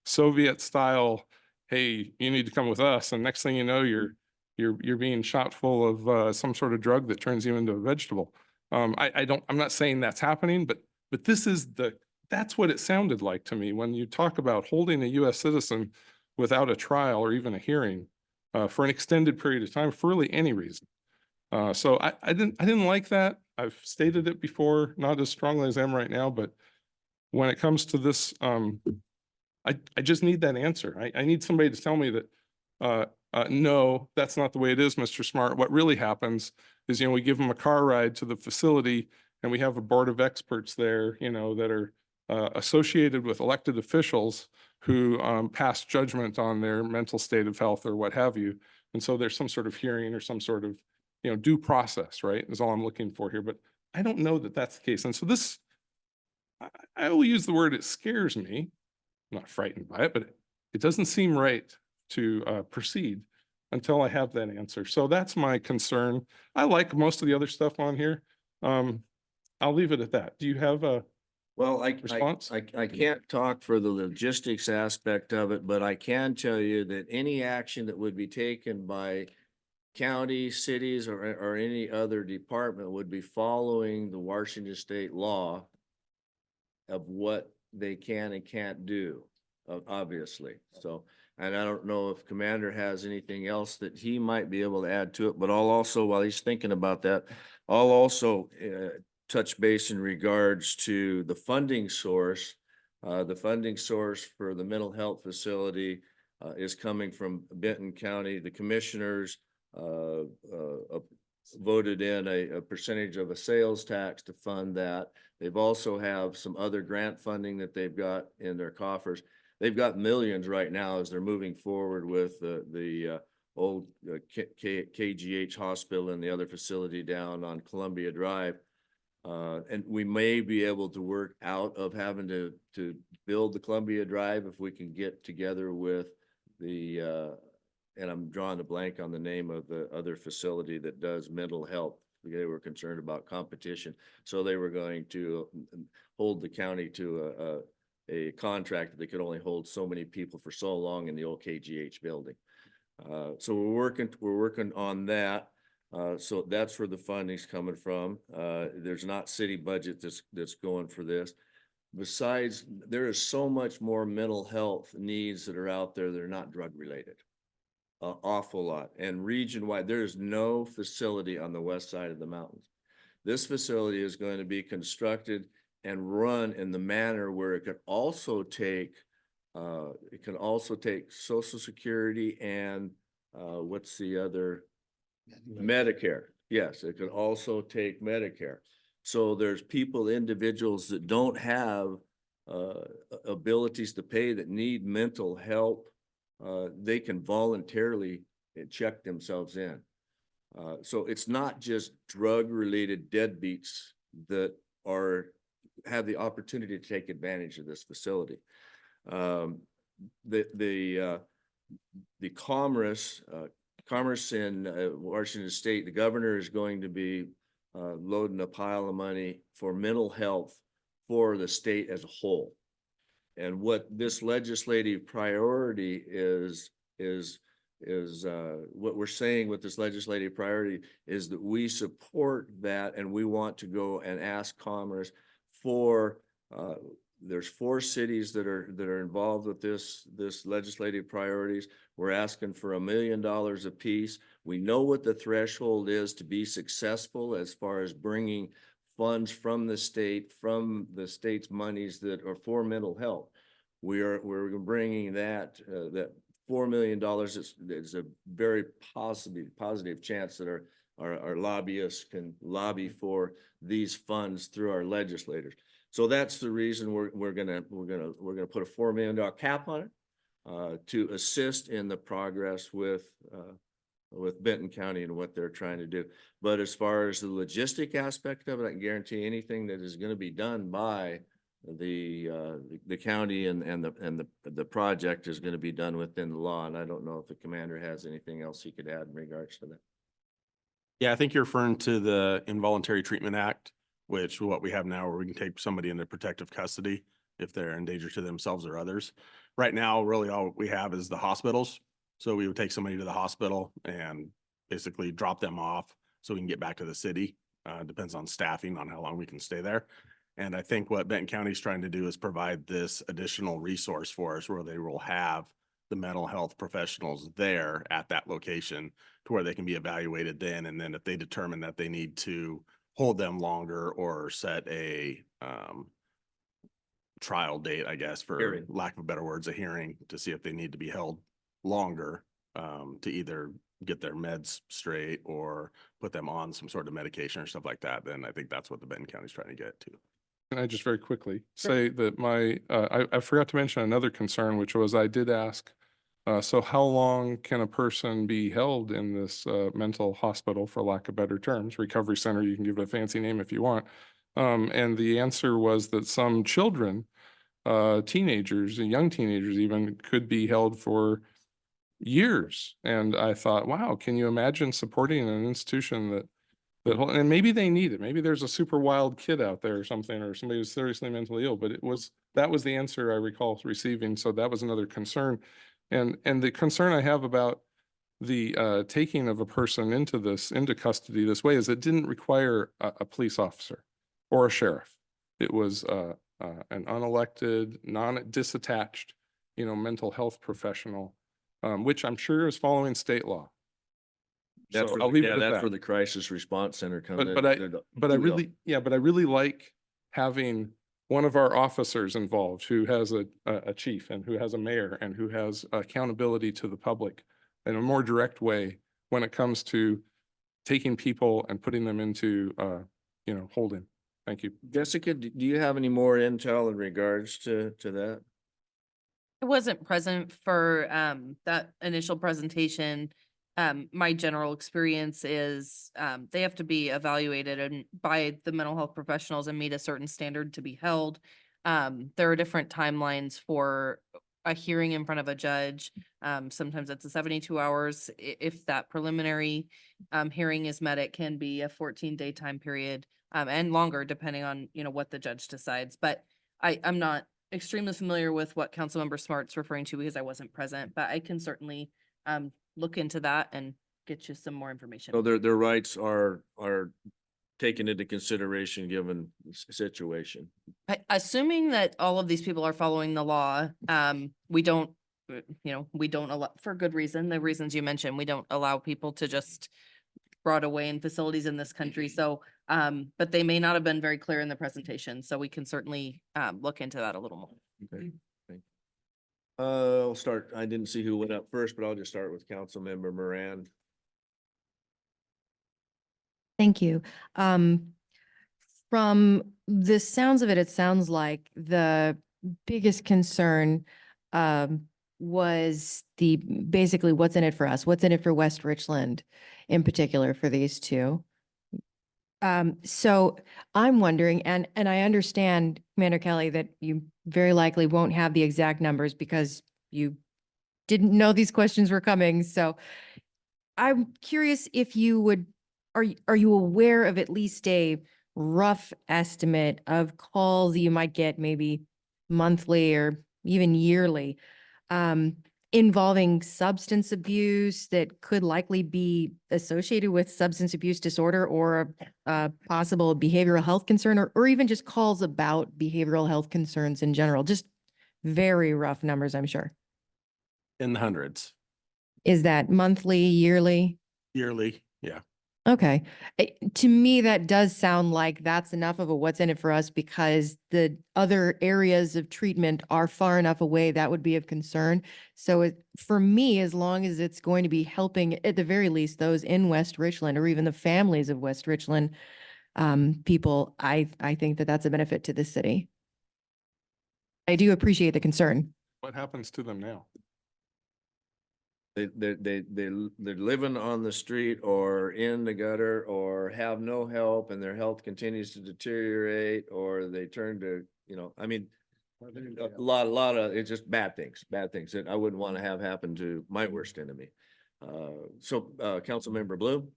Soviet style, hey, you need to come with us. And next thing you know, you're being shot full of some sort of drug that turns you into a vegetable. I'm not saying that's happening, but that's what it sounded like to me when you talk about holding a US citizen without a trial or even a hearing for an extended period of time for really any reason. So I didn't like that. I've stated it before, not as strongly as I am right now, but when it comes to this, I just need that answer. I need somebody to tell me that no, that's not the way it is, Mr. Smart. What really happens is, we give them a car ride to the facility and we have a board of experts there, that are associated with elected officials who pass judgment on their mental state of health or what have you. And so there's some sort of hearing or some sort of, due process, right? Is all I'm looking for here. But I don't know that that's the case. And so this, I will use the word, it scares me. I'm not frightened by it, but it doesn't seem right to proceed until I have that answer. So that's my concern. I like most of the other stuff on here. I'll leave it at that. Do you have a Well, response? I can't talk for the logistics aspect of it, but I can tell you that any action that would be taken by county, cities, or any other department would be following the Washington state law of what they can and can't do, obviously. So, and I don't know if Commander has anything else that he might be able to add to it, but I'll also, while he's thinking about that, I'll also touch base in regards to the funding source. The funding source for the mental health facility is coming from Benton County. The commissioners voted in a percentage of a sales tax to fund that. They've also have some other grant funding that they've got in their coffers. They've got millions right now as they're moving forward with the old KGH hospital and the other facility down on Columbia Drive. And we may be able to work out of having to build the Columbia Drive if we can get together with the and I'm drawing a blank on the name of the other facility that does mental health. They were concerned about competition, so they were going to hold the county to a contract that they could only hold so many people for so long in the old KGH building. So we're working on that. So that's where the funding's coming from. There's not city budget that's going for this. Besides, there is so much more mental health needs that are out there that are not drug related. Awful lot. And region-wide, there is no facility on the west side of the mountains. This facility is going to be constructed and run in the manner where it could also take Social Security and what's the other? Medicare. Yes, it could also take Medicare. So there's individuals that don't have abilities to pay that need mental help. They can voluntarily check themselves in. So it's not just drug-related deadbeats that have the opportunity to take advantage of this facility. The Commerce in Washington State, the governor is going to be loading a pile of money for mental health for the state as a whole. And what this legislative priority is what we're saying with this legislative priority is that we support that, and we want to go and ask Commerce for there's 4 cities that are involved with this legislative priorities. We're asking for $1 million apiece. We know what the threshold is to be successful as far as bringing funds from the state's monies that are for mental health. We're bringing that $4 million is a very positive chance that our lobbyists can lobby for these funds through our legislators. So that's the reason we're gonna put a $4 million cap on it to assist in the progress with Benton County and what they're trying to do. But as far as the logistic aspect of it, I can guarantee anything that is going to be done by the county and the project is going to be done within the law. And I don't know if the commander has anything else he could add in regards to that. Yeah, I think you're referring to the Involuntary Treatment Act, which what we have now where we can take somebody into protective custody if they're in danger to themselves or others. Right now, really all we have is the hospitals. So we would take somebody to the hospital and basically drop them off so we can get back to the city. Depends on staffing, on how long we can stay there. And I think what Benton County is trying to do is provide this additional resource for us where they will have the mental health professionals there at that location to where they can be evaluated then. And then if they determine that they need to hold them longer or set a trial date, I guess, for lack of better words, a hearing to see if they need to be held longer to either get their meds straight or put them on some sort of medication or stuff like that, then I think that's what the Benton County is trying to get to. Can I just very quickly say that I forgot to mention another concern, which was I did ask, so how long can a person be held in this mental hospital, for lack of better terms, recovery center, you can give it a fancy name if you want. And the answer was that some children, teenagers and young teenagers even, could be held for years. And I thought, wow, can you imagine supporting an institution that And maybe they need it. Maybe there's a super wild kid out there or something, or somebody who's seriously mentally ill, but that was the answer I recall receiving. So that was another concern. And the concern I have about the taking of a person into custody this way is it didn't require a police officer or a sheriff. It was an unelected, disattached, mental health professional, which I'm sure is following state law. That's So for, I'll leave it at that's that. where the crisis response center comes in. But I really like having one of our officers involved who has a chief and who has a mayor and who has accountability to the public in a more direct way when it comes to taking people and putting them into, holding. Thank you. Jessica, do you have any more intel in regards to that? I wasn't present for that initial presentation. My general experience is they have to be evaluated and by the mental health professionals and meet a certain standard to be held. There are different timelines for a hearing in front of a judge. Sometimes it's a 72 hours. If that preliminary hearing is met, it can be a 14-day time period and longer depending on, what the judge decides. But I'm not extremely familiar with what Councilmember Smart's referring to because I wasn't present, but I can certainly look into that and get you some more information. So their rights are taken into consideration given the situation. Assuming that all of these people are following the law, we don't, we don't allow, for good reason, the reasons you mentioned, we don't allow people to just brought away in facilities in this country. So, but they may not have been very clear in the presentation, so we can certainly look into that a little more. Okay, thank you. I'll start. I didn't see who went up first, but I'll just start with Councilmember Moran. Thank you. From the sounds of it, it sounds like the biggest concern was basically what's in it for us, what's in it for West Richland in particular for these two. So I'm wondering, and I understand, Commander Kelly, that you very likely won't have the exact numbers because you didn't know these questions were coming. So I'm curious if you would, are you aware of at least a rough estimate of calls you might get maybe monthly or even yearly involving substance abuse that could likely be associated with substance abuse disorder or a possible behavioral health concern, or even just calls about behavioral health concerns in general? Just very rough numbers, I'm sure. In the hundreds. Is that monthly, yearly? Yearly, yeah. Okay. To me, that does sound like that's enough of a what's in it for us because the other areas of treatment are far enough away that would be of concern. So for me, as long as it's going to be helping at the very least those in West Richland or even the families of West Richland people, I think that that's a benefit to the city. I do appreciate the concern. What happens to them now? They're living on the street or in the gutter or have no help and their health continues to deteriorate, or they turn to, I mean, a lot of, it's just bad things that I wouldn't want to have happen to my worst enemy. So Councilmember Bloom.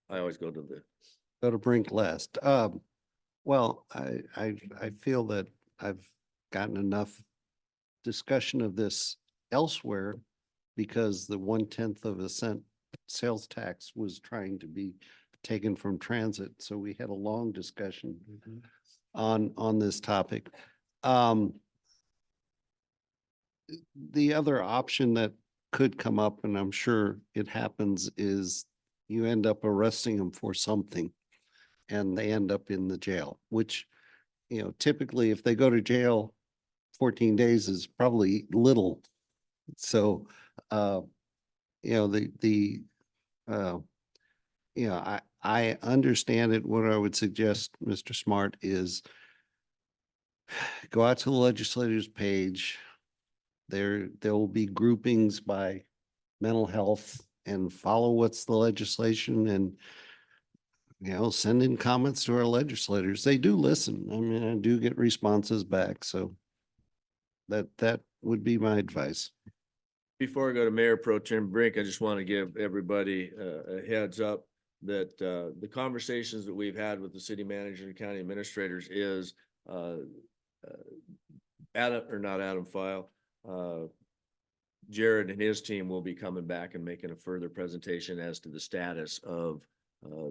I always go to Brink last. Well, I feel that I've gotten enough discussion of this elsewhere because the 1/10 of a cent sales tax was trying to be taken from transit. So we had a long discussion on this topic. The other option that could come up, and I'm sure it happens, is you end up arresting them for something and they end up in the jail, which, typically if they go to jail, 14 days is probably little. So, I understand it. What I would suggest, Mr. Smart, is go out to the legislators page. There will be groupings by mental health and follow what's the legislation and, send in comments to our legislators. They do listen. I mean, I do get responses back. So that would be my advice. Before I go to Mayor Pro Tem Brink, I just want to give everybody a heads up. the conversations that we've had with the city manager and county administrators is Adam, or not Adam File, Jared and his team will be coming back and making a further presentation as to the status of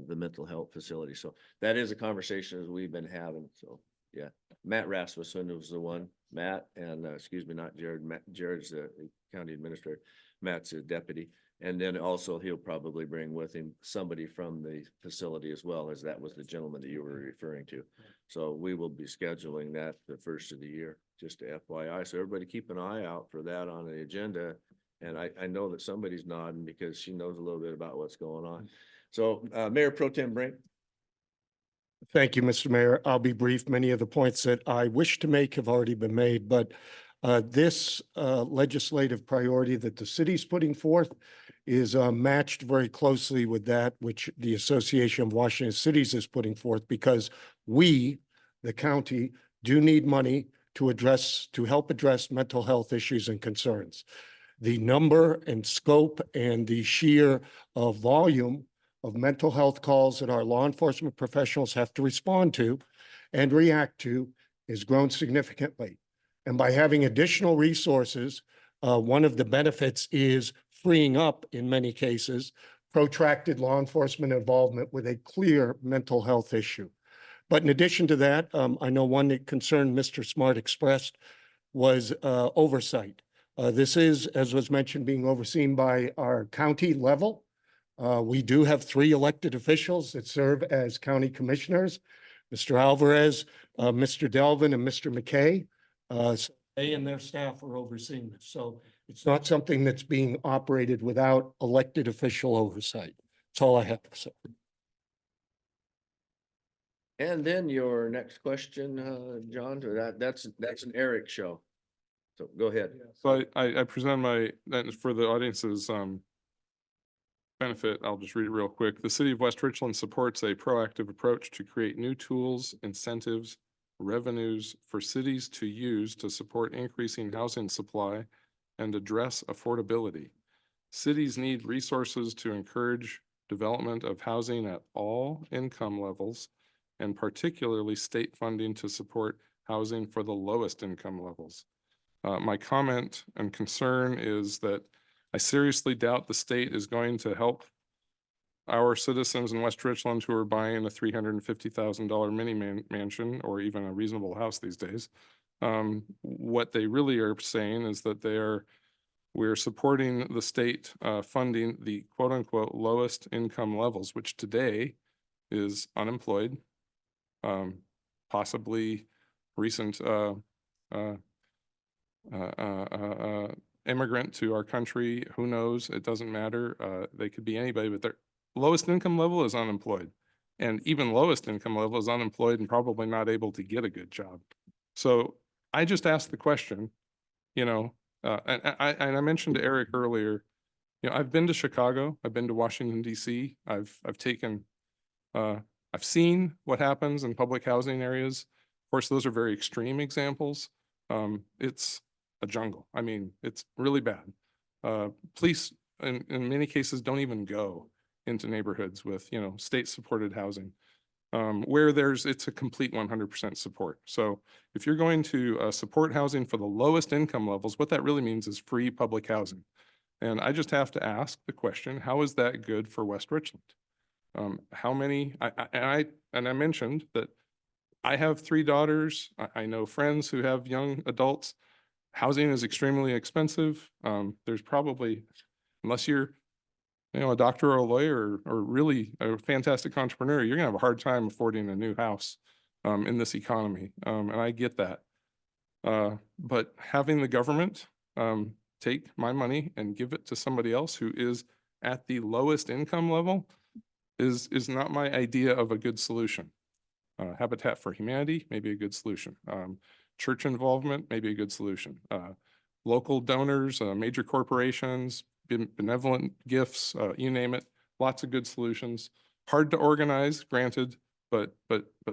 the mental health facility. So that is a conversation that we've been having. So, yeah, Matt Rasmussen was the one, Matt, and excuse me, not Jared. Jared's the county administrator. Matt's a deputy. And then also he'll probably bring with him somebody from the facility as well, as that was the gentleman that you were referring to. So we will be scheduling that the first of the year, just to FYI. So everybody keep an eye out for that on the agenda. And I know that somebody's nodding because she knows a little bit about what's going on. So Mayor Pro Tem Brink. Thank you, Mr. Mayor. I'll be brief. Many of the points that I wish to make have already been made, but this legislative priority that the city's putting forth is matched very closely with that which the Association of Washington Cities is putting forth, because we, the county, do need money to help address mental health issues and concerns. The number and scope and the sheer volume of mental health calls that our law enforcement professionals have to respond to and react to has grown significantly. And by having additional resources, one of the benefits is freeing up, in many cases, protracted law enforcement involvement with a clear mental health issue. But in addition to that, I know one that concerned Mr. Smart expressed was oversight. This is, as was mentioned, being overseen by our county level. We do have 3 elected officials that serve as county commissioners, Mr. Alvarez, Mr. Delvin, and Mr. McKay. So they and their staff are overseeing this. So it's not something that's being operated without elected official oversight. That's all I have to say. And then your next question, John, to that's an Eric show. So go ahead. So I present that for the audience's benefit. I'll just read it real quick. The city of West Richland supports a proactive approach to create new tools, incentives, revenues for cities to use to support increasing housing supply and address affordability. Cities need resources to encourage development of housing at all income levels, and particularly state funding to support housing for the lowest income levels. My comment and concern is that I seriously doubt the state is going to help our citizens in West Richland who are buying a $350,000 mini mansion or even a reasonable house these days. What they really are saying is that we're supporting the state funding the quote unquote lowest income levels, which today is unemployed, possibly recent immigrant to our country. Who knows? It doesn't matter. They could be anybody, but their lowest income level is unemployed. And even lowest income level is unemployed and probably not able to get a good job. So I just asked the question, and I mentioned to Eric earlier, I've been to Chicago, I've been to Washington, DC. I've seen what happens in public housing areas. Of course, those are very extreme examples. It's a jungle. I mean, it's really bad. Police in many cases don't even go into neighborhoods with, state supported housing, where it's a complete 100% support. So if you're going to support housing for the lowest income levels, what that really means is free public housing. And I just have to ask the question, how is that good for West Richland? How many, I mentioned that I have 3 daughters. I know friends who have young adults. Housing is extremely expensive. There's probably, unless you're, a doctor or a lawyer or really a fantastic entrepreneur, you're gonna have a hard time affording a new house in this economy. And I get that. But having the government take my money and give it to somebody else who is at the lowest income level is not my idea of a good solution. Habitat for Humanity may be a good solution. Church involvement may be a good solution. Local donors, major corporations, benevolent gifts, you name it, lots of good solutions. Hard to organize, granted, but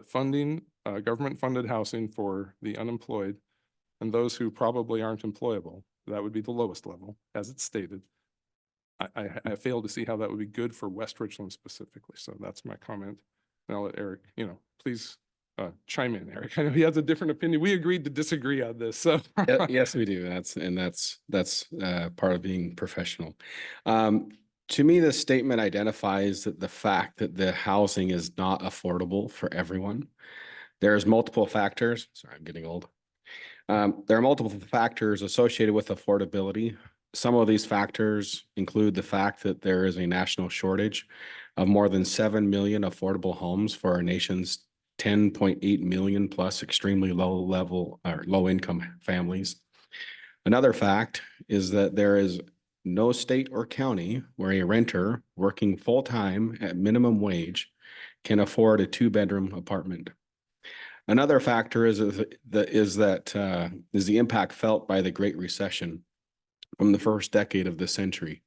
funding, government funded housing for the unemployed and those who probably aren't employable, that would be the lowest level, as it's stated, I fail to see how that would be good for West Richland specifically. So that's my comment. And I'll let Eric, please chime in, Eric. I know he has a different opinion. We agreed to disagree on this, so. Yes, we do. That's part of being professional. To me, this statement identifies that the fact that the housing is not affordable for everyone. There's multiple factors. Sorry, I'm getting old. There are multiple factors associated with affordability. Some of these factors include the fact that there is a national shortage of more than 7 million affordable homes for our nation's 10.8 million plus extremely low level or low income families. Another fact is that there is no state or county where a renter working full-time at minimum wage can afford a 2-bedroom apartment. Another factor is the impact felt by the Great Recession from the first decade of this century.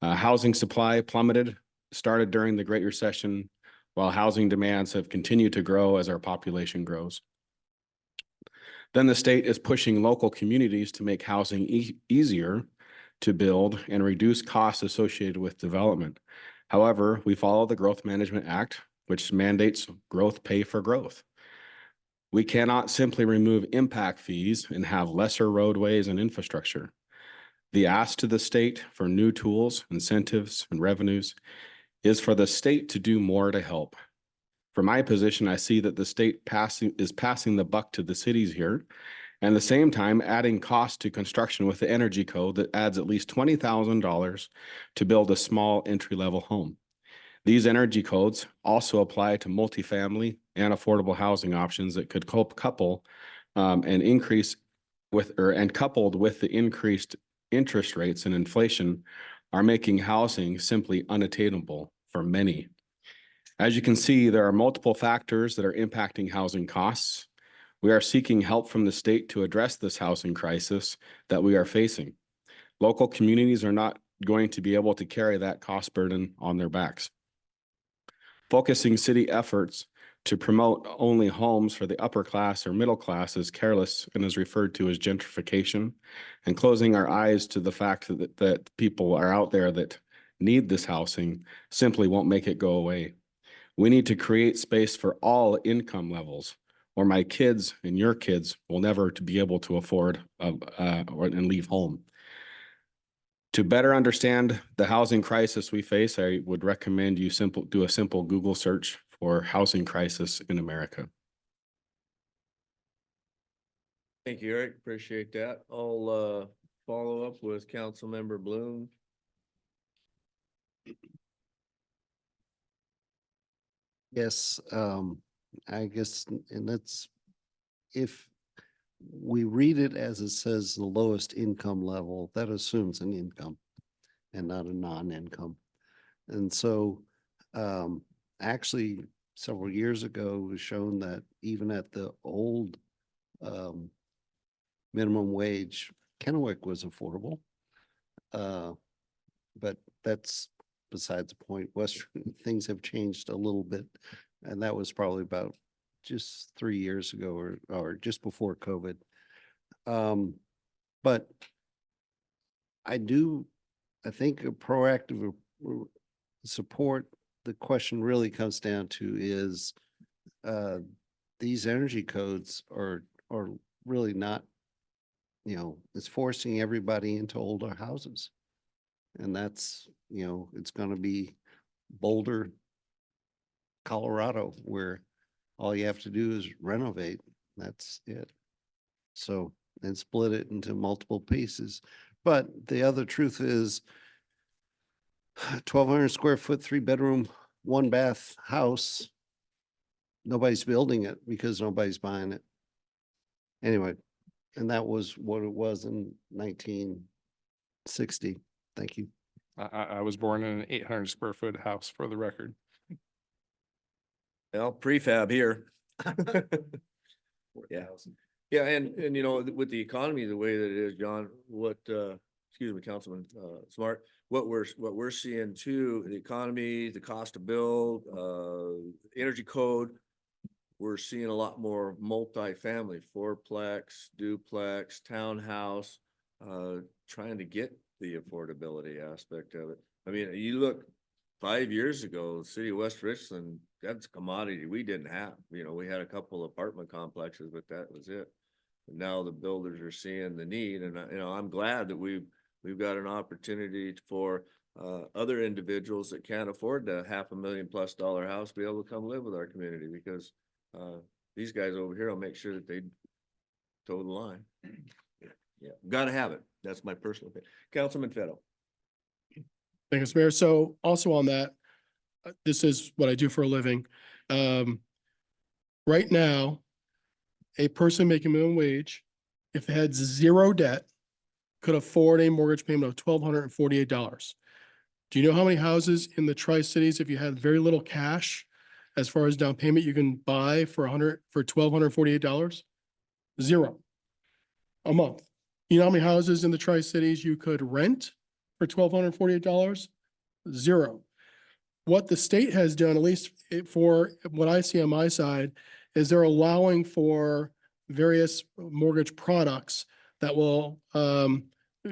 Housing supply plummeted, started during the Great Recession, while housing demands have continued to grow as our population grows. Then the state is pushing local communities to make housing easier to build and reduce costs associated with development. However, we follow the Growth Management Act, which mandates growth pay for growth. We cannot simply remove impact fees and have lesser roadways and infrastructure. The ask to the state for new tools, incentives, and revenues is for the state to do more to help. From my position, I see that the state is passing the buck to the cities here, and at the same time adding cost to construction with the energy code that adds at least $20,000 to build a small entry-level home. These energy codes also apply to multifamily and affordable housing options that could couple and coupled with the increased interest rates and inflation are making housing simply unattainable for many. As you can see, there are multiple factors that are impacting housing costs. We are seeking help from the state to address this housing crisis that we are facing. Local communities are not going to be able to carry that cost burden on their backs. Focusing city efforts to promote only homes for the upper class or middle class is careless and is referred to as gentrification, and closing our eyes to the fact that people are out there that need this housing simply won't make it go away. We need to create space for all income levels, or my kids and your kids will never be able to afford and leave home. To better understand the housing crisis we face, I would recommend you do a simple Google search for housing crisis in America. Thank you, Eric. Appreciate that. I'll follow up with Councilmember Bloom. Yes, I guess, and that's, if we read it as it says the lowest income level, that assumes an income and not a non-income. And so actually several years ago it was shown that even at the old minimum wage, Kennewick was affordable. But that's besides the point. Western things have changed a little bit, and that was probably about just 3 years ago or just before COVID. But I think a proactive support, the question really comes down to is these energy codes are really not, it's forcing everybody into older houses. And that's, it's going to be Boulder, Colorado, where all you have to do is renovate. That's it. So, and split it into multiple pieces. But the other truth is 1,200 square foot, 3-bedroom, 1-bath house. Nobody's building it because nobody's buying it. Anyway, and that was what it was in 1960. Thank you. I was born in an 800 square foot house, for the record. Well, prefab here. Yeah. Yeah, and with the economy the way that it is, John, excuse me, Councilman Smart, what we're seeing too, the economy, the cost to build, energy code, we're seeing a lot more multifamily, fourplex, duplex, townhouse, trying to get the affordability aspect of it. I mean, you look 5 years ago, the city of West Richland, that's a commodity we didn't have. You know, we had a couple apartment complexes, but that was it. And now the builders are seeing the need, and I'm glad that we've got an opportunity for other individuals that can't afford the $500,000+ house be able to come live with our community, because these guys over here will make sure that they toe the line. Yeah, gotta have it. That's my personal opinion. Councilman Fettle. Thank you, Mr. Mayor. So also on that, this is what I do for a living. Right now, a person making minimum wage, if they had zero debt, could afford a mortgage payment of $1,248. Do you know how many houses in the Tri-Cities, if you had very little cash, as far as down payment, you can buy for $1,248? Zero a month. You know how many houses in the Tri-Cities you could rent for $1,248? Zero. What the state has done, at least for what I see on my side, is they're allowing for various mortgage products that will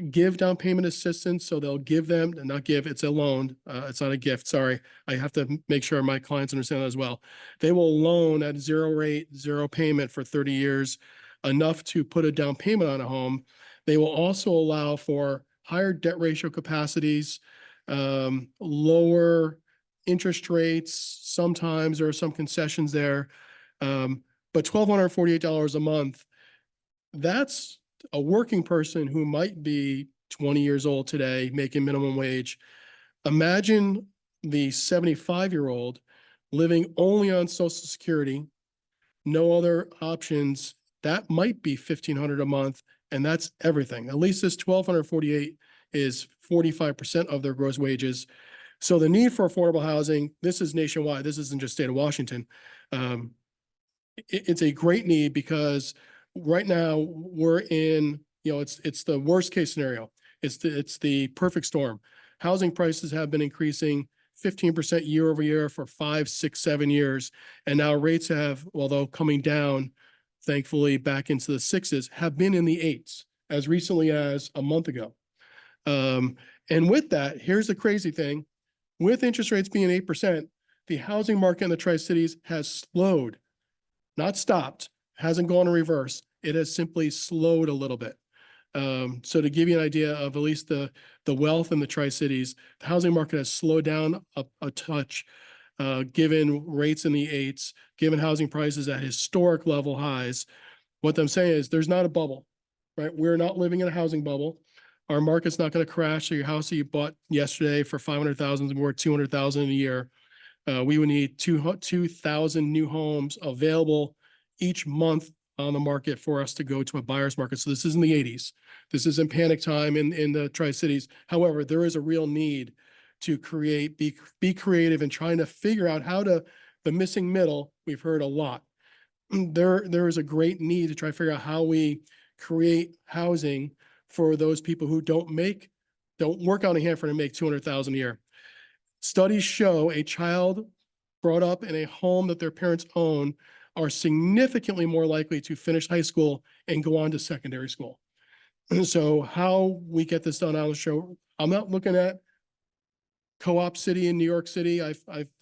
give down payment assistance. So they'll give them, not give, it's a loan. It's not a gift. Sorry. I have to make sure my clients understand that as well. They will loan at 0 rate, 0 payment for 30 years, enough to put a down payment on a home. They will also allow for higher debt ratio capacities, lower interest rates. Sometimes there are some concessions there. But $1,248 a month, that's a working person who might be 20 years old today, making minimum wage. Imagine the 75-year-old living only on Social Security, no other options. That might be $1,500 a month, and that's everything. At least this $1,248 is 45% of their gross wages. So the need for affordable housing, this is nationwide. This isn't just state of Washington. It's a great need, because right now we're in, it's the worst case scenario. It's the perfect storm. Housing prices have been increasing 15% year over year for 5, 6, 7 years. And now rates have, although coming down, thankfully back into the 6s, have been in the 8s as recently as a month ago. And with that, here's the crazy thing. With interest rates being 8%, the housing market in the Tri-Cities has slowed, not stopped, hasn't gone in reverse. It has simply slowed a little bit. So to give you an idea of at least the wealth in the Tri-Cities, the housing market has slowed down a touch, given rates in the 8s, given housing prices at historic level highs. What I'm saying is there's not a bubble, right? We're not living in a housing bubble. Our market's not going to crash. So your house that you bought yesterday for $500,000 is worth $200,000 a year. We would need 2,000 new homes available each month on the market for us to go to a buyer's market. So this isn't the 80s. This isn't panic time in the Tri-Cities. However, there is a real need to be creative in trying to figure out how to, the missing middle, we've heard a lot. There is a great need to try to figure out how we create housing for those people who don't work out in Hanford and make $200,000 a year. Studies show a child brought up in a home that their parents own are significantly more likely to finish high school and go on to secondary school. And so how we get this done on the show, I'm not looking at Co-op City in New York City.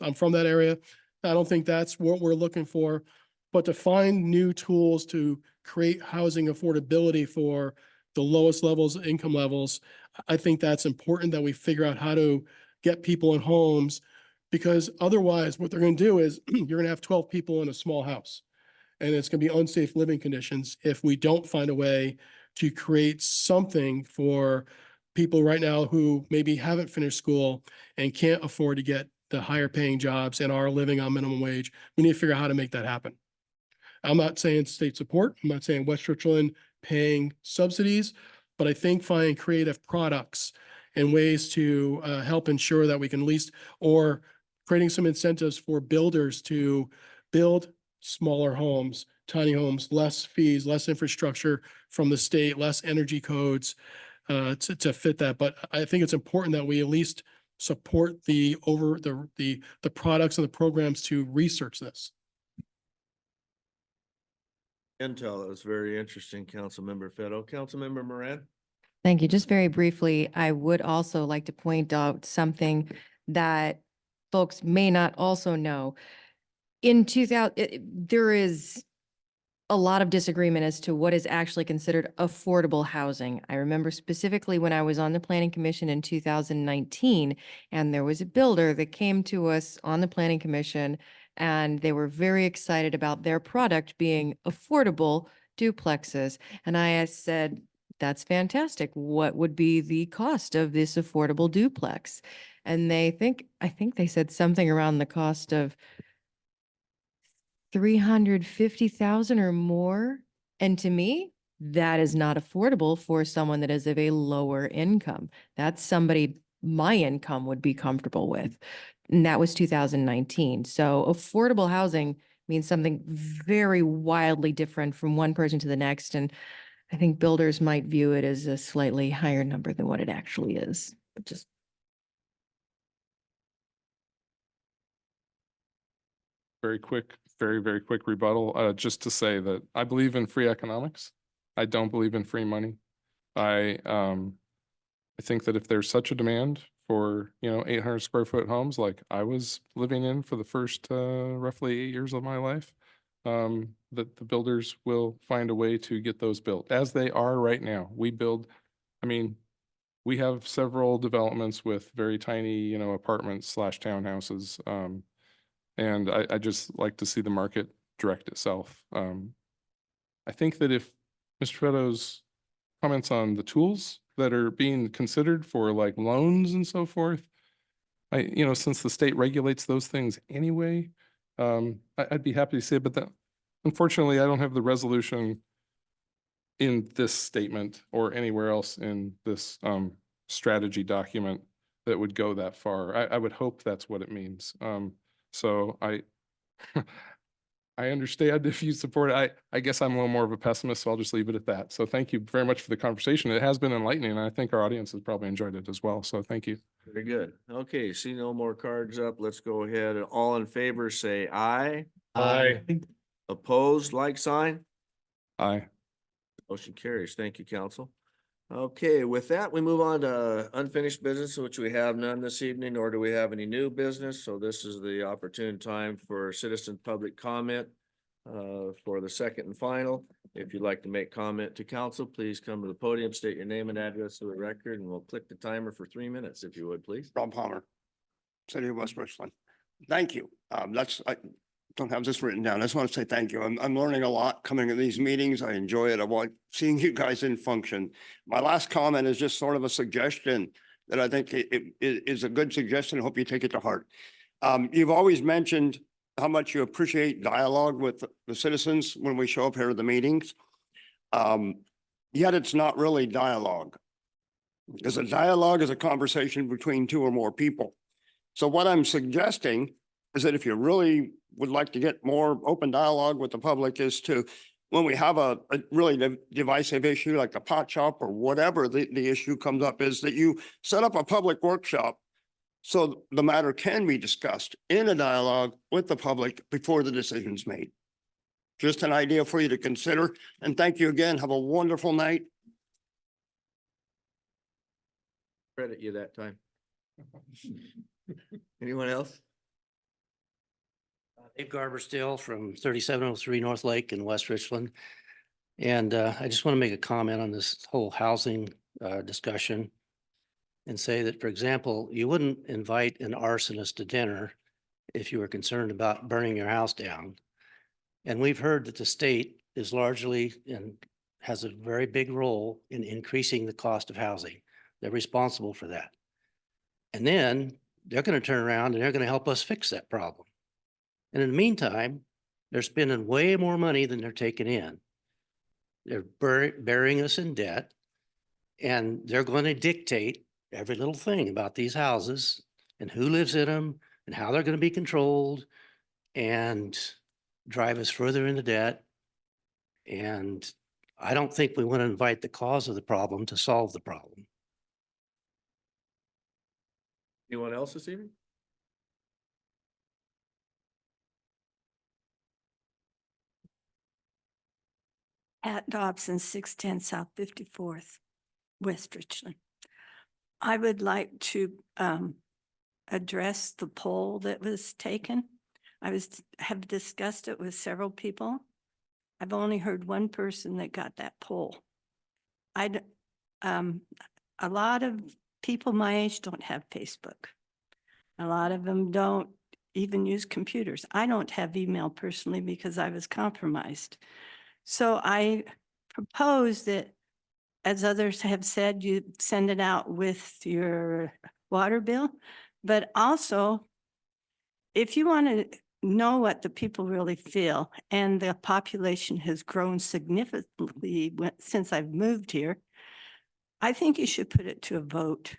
I'm from that area. I don't think that's what we're looking for, but to find new tools to create housing affordability for the lowest levels, income levels, I think that's important that we figure out how to get people in homes, because otherwise what they're going to do is you're going to have 12 people in a small house, and it's going to be unsafe living conditions if we don't find a way to create something for people right now who maybe haven't finished school and can't afford to get the higher paying jobs and are living on minimum wage. We need to figure out how to make that happen. I'm not saying state support. I'm not saying West Richland paying subsidies, but I think finding creative products and ways to help ensure that we can lease, or creating some incentives for builders to build smaller homes, tiny homes, less fees, less infrastructure from the state, less energy codes to fit that. But I think it's important that we at least support the products and the programs to research this. Intel is very interesting, Councilmember Fetto. Councilmember Moran? Thank you. Just very briefly, I would also like to point out something that folks may not also know. In 2000, there is a lot of disagreement as to what is actually considered affordable housing. I remember specifically when I was on the Planning Commission in 2019, and there was a builder that came to us on the Planning Commission, and they were very excited about their product being affordable duplexes. And I said, that's fantastic. What would be the cost of this affordable duplex? And I think they said something around the cost of 350,000 or more. And to me, that is not affordable for someone that is of a lower income. That's somebody my income would be comfortable with. And that was 2019. So affordable housing means something very wildly different from one person to the next. And I think builders might view it as a slightly higher number than what it actually is. But just Very quick, very quick rebuttal, just to say that I believe in free economics. I don't believe in free money. I think that if there's such a demand for, 800 square foot homes like I was living in for the first, roughly 8 years of my life, that the builders will find a way to get those built, as they are right now. We have several developments with very tiny, apartments / townhouses. And I just like to see the market direct itself. I think that if Mr. Feto's comments on the tools that are being considered for like loans and so forth, since the state regulates those things anyway, I'd be happy to say it, but that unfortunately, I don't have the resolution in this statement or anywhere else in this strategy document that would go that far. I would hope that's what it means. So I understand if you support it. I guess I'm a little more of a pessimist, so I'll just leave it at that. So thank you very much for the conversation. It has been enlightening, and I think our audience has probably enjoyed it as well. So thank you. Very good. Okay, see no more cards up. Let's go ahead. All in favor, say aye. Aye. Opposed, like sign. Aye. Motion carries. Thank you, council. Okay, with that, we move on to unfinished business, which we have none this evening, nor do we have any new business. So this is the opportune time for citizen public comment for the second and final. If you'd like to make comment to council, please come to the podium, state your name and address to the record, and we'll click the timer for 3 minutes, if you would, please. Rob Palmer, City of West Richland. Thank you. I don't have this written down. I just want to say thank you. I'm learning a lot coming to these meetings. I enjoy it. I want seeing you guys in function. My last comment is just sort of a suggestion that I think it is a good suggestion. I hope you take it to heart. You've always mentioned how much you appreciate dialogue with the citizens when we show up here at the meetings. Yet it's not really dialogue, because a dialogue is a conversation between two or more people. So what I'm suggesting is that if you really would like to get more open dialogue with the public, is to, when we have a really divisive issue like the pot shop or whatever the issue comes up, is that you set up a public workshop so the matter can be discussed in a dialogue with the public before the decision's made. Just an idea for you to consider. And thank you again. Have a wonderful night. Credit you that time. Anyone else? Dave Garber still from 3703 North Lake in West Richland. And I just want to make a comment on this whole housing discussion and say that, for example, you wouldn't invite an arsonist to dinner if you were concerned about burning your house down. And we've heard that the state is largely and has a very big role in increasing the cost of housing. They're responsible for that. And then they're going to turn around and they're going to help us fix that problem. And in the meantime, they're spending way more money than they're taking in. They're burying us in debt, and they're going to dictate every little thing about these houses and who lives in them and how they're going to be controlled, and drive us further into debt. And I don't think we want to invite the cause of the problem to solve the problem. Anyone else this evening? Pat Dobson, 610 South 54th. West Richland. I would like to address the poll that was taken. Have discussed it with several people. I've only heard one person that got that poll. A lot of people my age don't have Facebook. A lot of them don't even use computers. I don't have email personally because I was compromised. So I propose that, as others have said, you send it out with your water bill. But also, if you want to know what the people really feel, and the population has grown significantly since I've moved here, I think you should put it to a vote.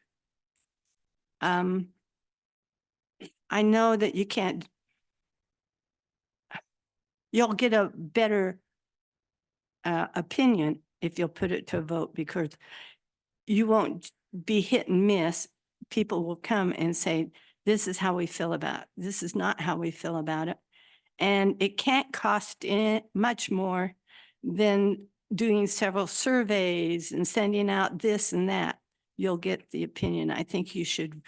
I know that you can't, you'll get a better opinion if you'll put it to a vote, because you won't be hit and miss. People will come and say, this is how we feel about it. This is not how we feel about it. And it can't cost much more than doing several surveys and sending out this and that. You'll get the opinion. I think you should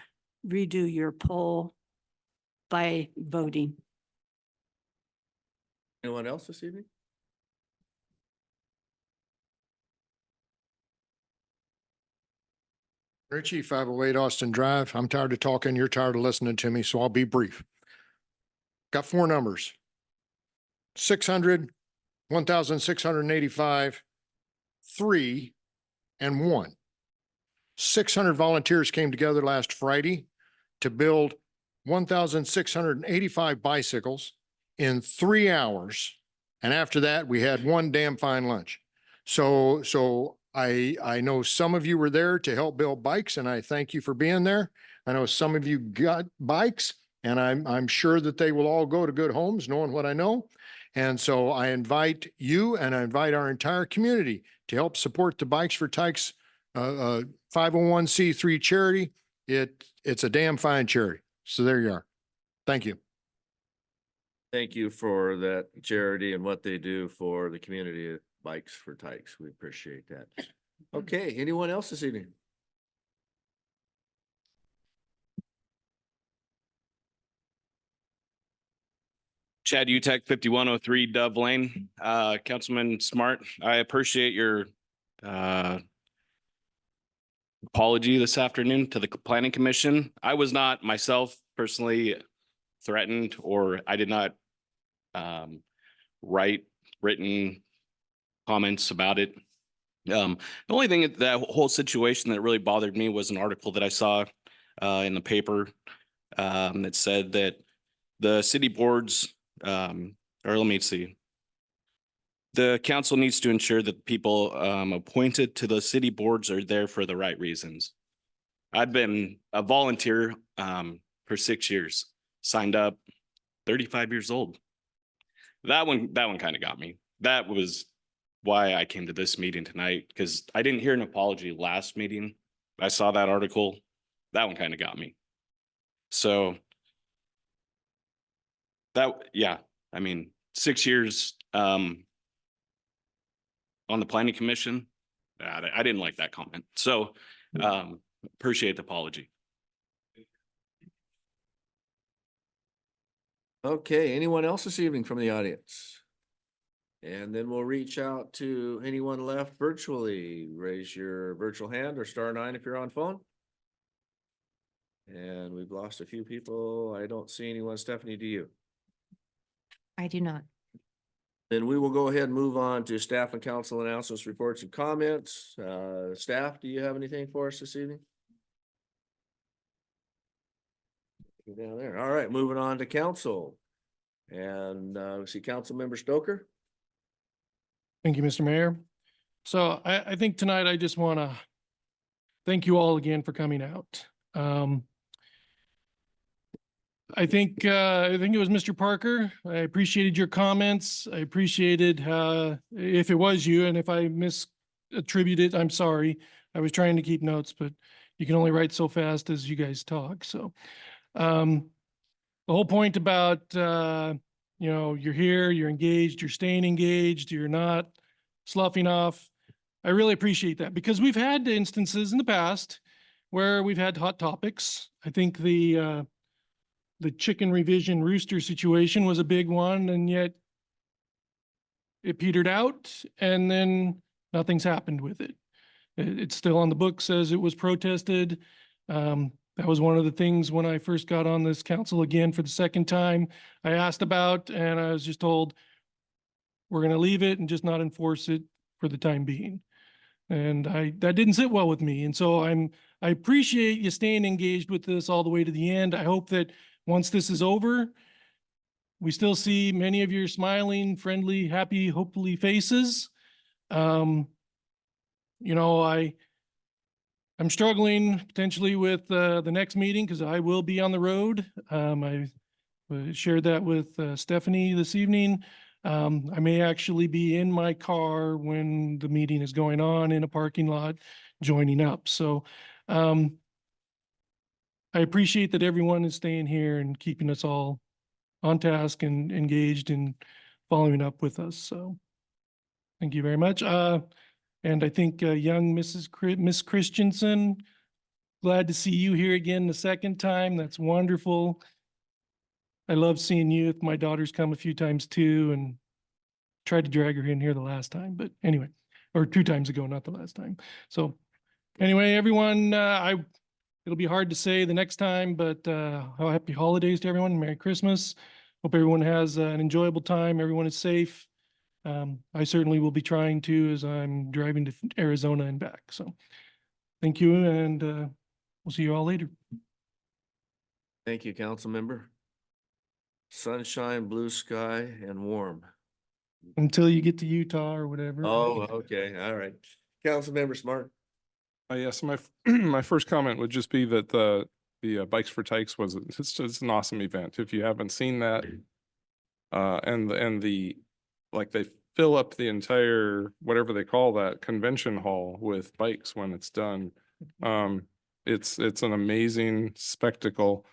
redo your poll by voting. Anyone else this evening? Mayor Chief, 508 Austin Drive. I'm tired of talking. You're tired of listening to me, so I'll be brief. Got four numbers. 600, 1,685, 3, and 1. 600 volunteers came together last Friday to build 1,685 bicycles in 3 hours. And after that, we had one damn fine lunch. So I know some of you were there to help build bikes, and I thank you for being there. I know some of you got bikes, and I'm sure that they will all go to good homes, knowing what I know. And so I invite you and I invite our entire community to help support the Bikes for Tykes 501c3 charity. It's a damn fine charity. So there you are. Thank you. Thank you for that charity and what they do for the community at Bikes for Tykes. We appreciate that. Okay, anyone else this evening? Chad Utek, 5103 Dove Lane. Councilman Smart, I appreciate your apology this afternoon to the Planning Commission. I was not myself personally threatened, or I did not write written comments about it. The only thing that whole situation that really bothered me was an article that I saw in the paper that said that the city boards, or let me see, the council needs to ensure that people appointed to the city boards are there for the right reasons. I've been a volunteer for 6 years, signed up, 35 years old. That one kind of got me. That was why I came to this meeting tonight, because I didn't hear an apology last meeting. I saw that article. That one kind of got me. So yeah, I mean, 6 years on the Planning Commission. I didn't like that comment. So appreciate the apology. Okay, anyone else this evening from the audience? And then we'll reach out to anyone left virtually. Raise your virtual hand or *9 if you're on phone. And we've lost a few people. I don't see anyone. Stephanie, do you? I do not. Then we will go ahead and move on to staff and council announcements, reports and comments. Staff, do you have anything for us this evening? Down there. All right, moving on to council. And we see Council Member Stoker. Thank you, Mr. Mayor. So I think tonight I just want to thank you all again for coming out. I think it was Mr. Parker. I appreciated your comments. I appreciated if it was you, and if I misattributed, I'm sorry. I was trying to keep notes, but you can only write so fast as you guys talk. So the whole point about you're here, you're engaged, you're staying engaged, you're not sloughing off. I really appreciate that because we've had instances in the past where we've had hot topics. I think the chicken revision rooster situation was a big one, and yet it petered out and then nothing's happened with it. It's still on the books as it was protested. That was one of the things when I first got on this council again for the second time, I asked about, and I was just told, we're going to leave it and just not enforce it for the time being. And that didn't sit well with me. And so I appreciate you staying engaged with this all the way to the end. I hope that once this is over, we still see many of your smiling, friendly, happy, hopefully faces. You know, I'm struggling potentially with the next meeting because I will be on the road. I shared that with Stephanie this evening. I may actually be in my car when the meeting is going on in a parking lot, joining up. So I appreciate that everyone is staying here and keeping us all on task and engaged and following up with us. So thank you very much. And I think young Miss Christensen, glad to see you here again the second time. That's wonderful. I love seeing you. My daughter's come a few times too, and tried to drag her in here the last time, but anyway, or 2 times ago, not the last time. So anyway, everyone, it'll be hard to say the next time, but happy holidays to everyone. Merry Christmas. Hope everyone has an enjoyable time. Everyone is safe. I certainly will be trying to as I'm driving to Arizona and back. So thank you, and we'll see you all later. Thank you, council member. Sunshine, blue sky, and warm. Until you get to Utah or whatever. Oh, okay, all right. Council member Smart. Yes, my my first comment would just be that the Bikes for Tykes it's an awesome event. If you haven't seen that, and the like they fill up the entire whatever they call that convention hall with bikes when it's done. It's an amazing spectacle.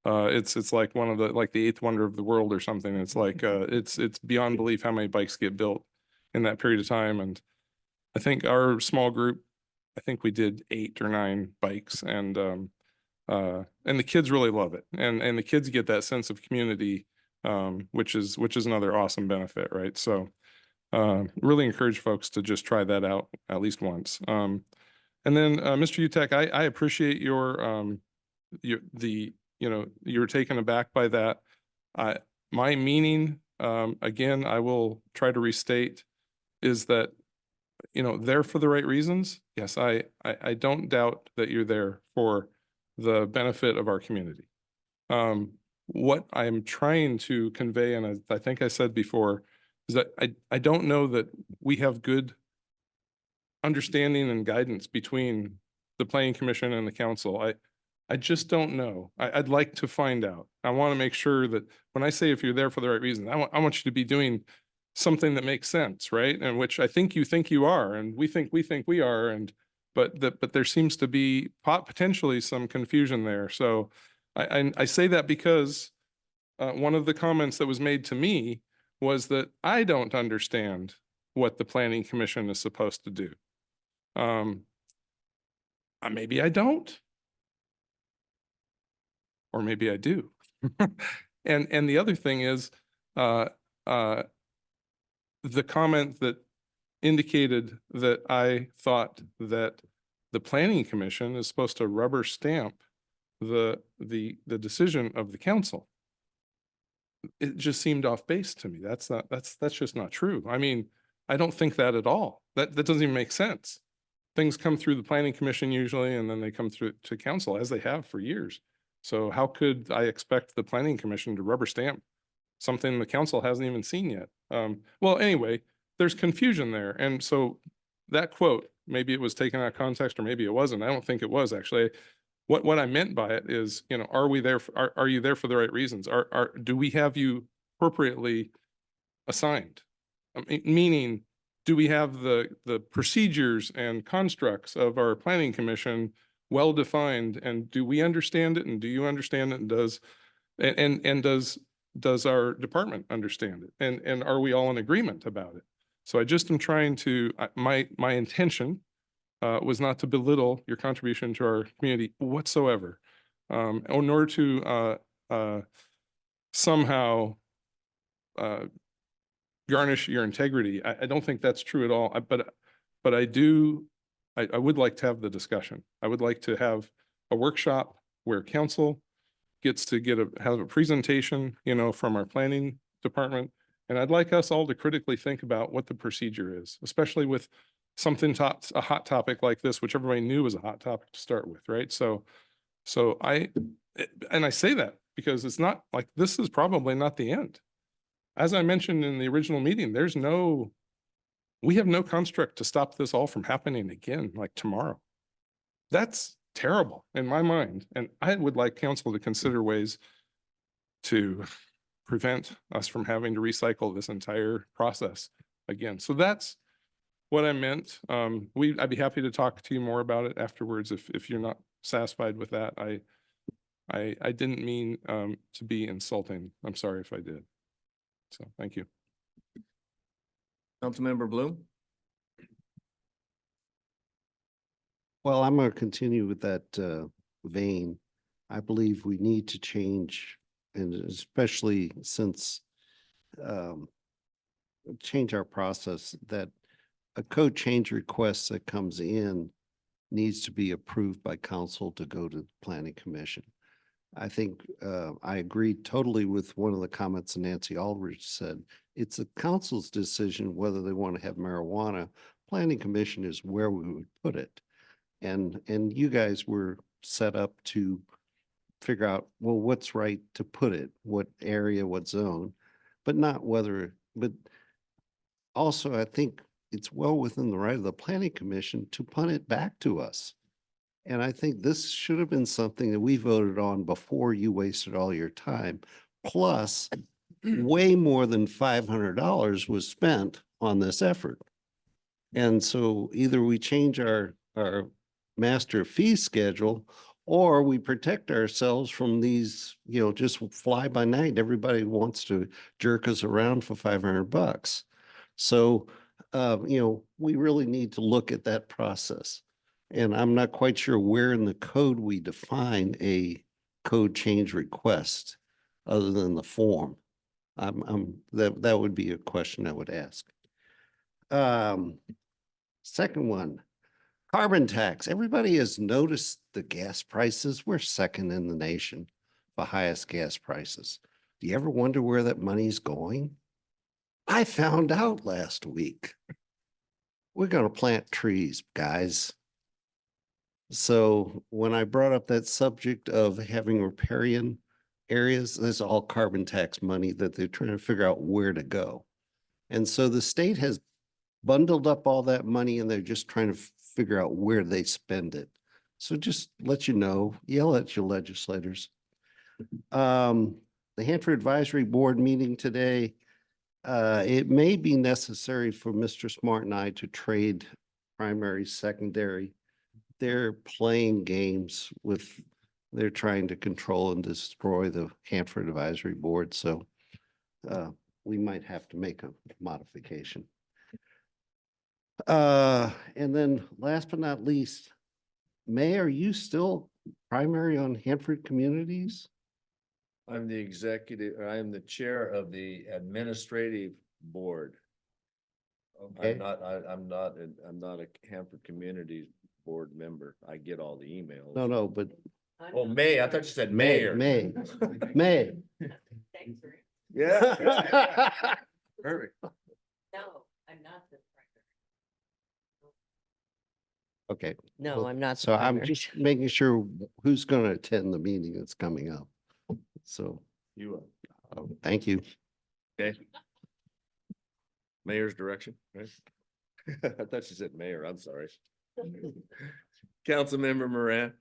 It's like one of the the 8th wonder of the world or something. It's like it's beyond belief how many bikes get built in that period of time. And I think our small group, I think we did 8 or 9 bikes, and the kids really love it, and the kids get that sense of community, which is another awesome benefit, right? So really encourage folks to just try that out at least once. And then Mr. Utek, I appreciate your you're taken aback by that. My meaning, again, I will try to restate, is that there for the right reasons. Yes, I don't doubt that you're there for the benefit of our community. What I'm trying to convey, and I think I said before, is that I don't know that we have good understanding and guidance between the Planning Commission and the council. I just don't know. I'd like to find out. I want to make sure that when I say if you're there for the right reason, I want you to be doing something that makes sense, right? And which I think you are, and we think we are, but there seems to be potentially some confusion there. So I say that because one of the comments that was made to me was that I don't understand what the Planning Commission is supposed to do. Maybe I don't, or maybe I do. And the other thing is the comment that indicated that I thought that the Planning Commission is supposed to rubber stamp the decision of the council. It just seemed off base to me. That's just not true. I mean, I don't think that at all. That doesn't even make sense. Things come through the Planning Commission usually, and then they come through to council, as they have for years. So how could I expect the Planning Commission to rubber stamp something the council hasn't even seen yet? Well, anyway, there's confusion there. And so that quote, maybe it was taken out of context or maybe it wasn't. I don't think it was actually. What I meant by it is, are we there? Are you there for the right reasons? Do we have you appropriately assigned? Meaning, do we have the procedures and constructs of our Planning Commission well defined, and do we understand it, and do you understand it, and does our department understand it, and are we all in agreement about it? So I just am trying to, my intention was not to belittle your contribution to our community whatsoever, or nor to somehow garnish your integrity. I don't think that's true at all. But I would like to have the discussion. I would like to have a workshop where council gets to have a presentation, from our planning department. And I'd like us all to critically think about what the procedure is, especially with a hot topic like this, which everybody knew was a hot topic to start with, right? So I say that because it's not like, this is probably not the end. As I mentioned in the original meeting, we have no construct to stop this all from happening again, like tomorrow. That's terrible in my mind. And I would like council to consider ways to prevent us from having to recycle this entire process again. So that's what I meant. I'd be happy to talk to you more about it afterwards if you're not satisfied with that. I didn't mean to be insulting. I'm sorry if I did. So thank you. Councilmember Bloom? Well, I'm going to continue with that vein. I believe we need to change, and especially since change our process, that a code change request that comes in needs to be approved by council to go to the planning commission. I think I agree totally with one of the comments Nancy Aldridge said. It's the council's decision whether they want to have marijuana. Planning commission is where we would put it. And you guys were set up to figure out, well, what's right to put it, what area, what zone, but not whether, but also I think it's well within the right of the planning commission to punt it back to us. And I think this should have been something that we voted on before you wasted all your time. Plus, way more than $500 was spent on this effort. And so either we change our master fee schedule, or we protect ourselves from these, just fly by night. Everybody wants to jerk us around for $500. So, we really need to look at that process. And I'm not quite sure where in the code we define a code change request other than the form. That would be a question I would ask. Second one, carbon tax. Everybody has noticed the gas prices. We're second in the nation for highest gas prices. Do you ever wonder where that money's going? I found out last week. We're going to plant trees, guys. So when I brought up that subject of having riparian areas, there's all carbon tax money that they're trying to figure out where to go. And so the state has bundled up all that money and they're just trying to figure out where they spend it. So just let you know, yell at your legislators. The Hanford Advisory Board meeting today, it may be necessary for Mr. Smart and I to trade primary, secondary. They're playing games with, they're trying to control and destroy the Hanford Advisory Board. So we might have to make a modification. And then last but not least, May, are you still primary on Hanford Communities? I'm the chair of the administrative board. Okay. I'm not a Hanford Communities board member. I get all the emails. No, but. Oh, May, I thought you said mayor. May. Yeah. Perfect. No, I'm not the Okay. No, Well, I'm not the So I'm primary. just making sure who's going to attend the meeting that's coming up. So, You thank you. okay? Mayor's direction, right? I thought you said mayor. I'm sorry. Councilmember Moran.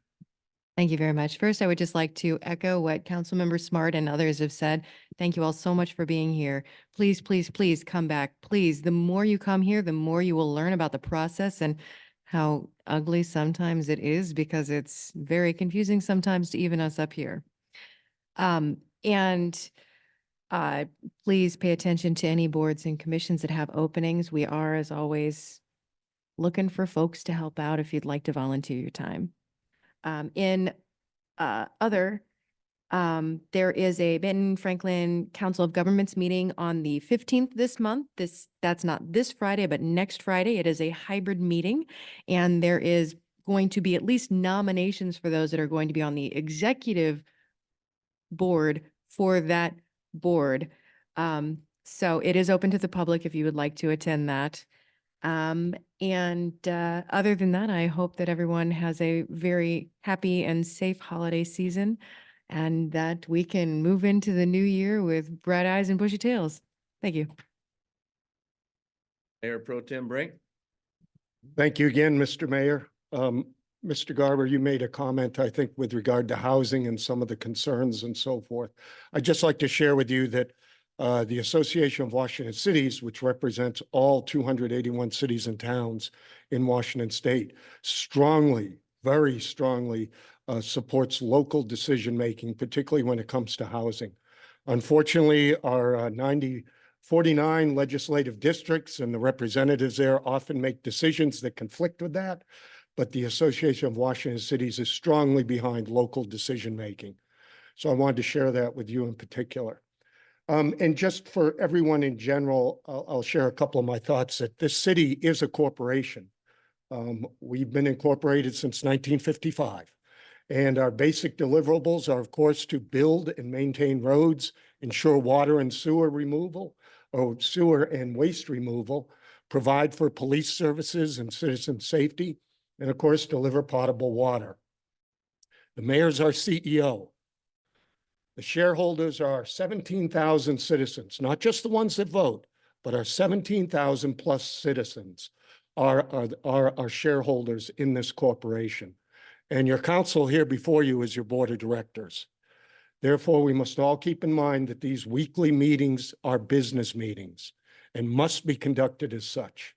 Thank you very much. First, I would just like to echo what Councilmember Smart and others have said. Thank you all so much for being here. Please, please, please come back. Please, the more you come here, the more you will learn about the process and how ugly sometimes it is, because it's very confusing sometimes to even us up here. And please pay attention to any boards and commissions that have openings. We are, as always, looking for folks to help out if you'd like to volunteer your time. There is a Benton Franklin Council of Governments meeting on the 15th this month. That's not this Friday, but next Friday. It is a hybrid meeting, and there is going to be at least nominations for those that are going to be on the executive board for that board. So it is open to the public if you would like to attend that. Other than that, I hope that everyone has a very happy and safe holiday season and that we can move into the new year with bright eyes and bushy tails. Thank you. Mayor Pro Tem Brink. Thank you again, Mr. Mayor. Mr. Garber, you made a comment, I think, with regard to housing and some of the concerns and so forth. I'd just like to share with you that the Association of Washington Cities, which represents all 281 cities and towns in Washington State, strongly, very strongly supports local decision-making, particularly when it comes to housing. Unfortunately, our 49 legislative districts and the representatives there often make decisions that conflict with that, but the Association of Washington Cities is strongly behind local decision-making. So I wanted to share that with you in particular. And just for everyone in general, I'll share a couple of my thoughts that this city is a corporation. We've been incorporated since 1955. And our basic deliverables are, of course, to build and maintain roads, ensure water and sewer removal, or sewer and waste removal, provide for police services and citizen safety, and of course, deliver potable water. The mayor's our CEO. The shareholders are 17,000 citizens, not just the ones that vote, but our 17,000 plus citizens are our shareholders in this corporation. And your council here before you is your board of directors. Therefore, we must all keep in mind that these weekly meetings are business meetings and must be conducted as such.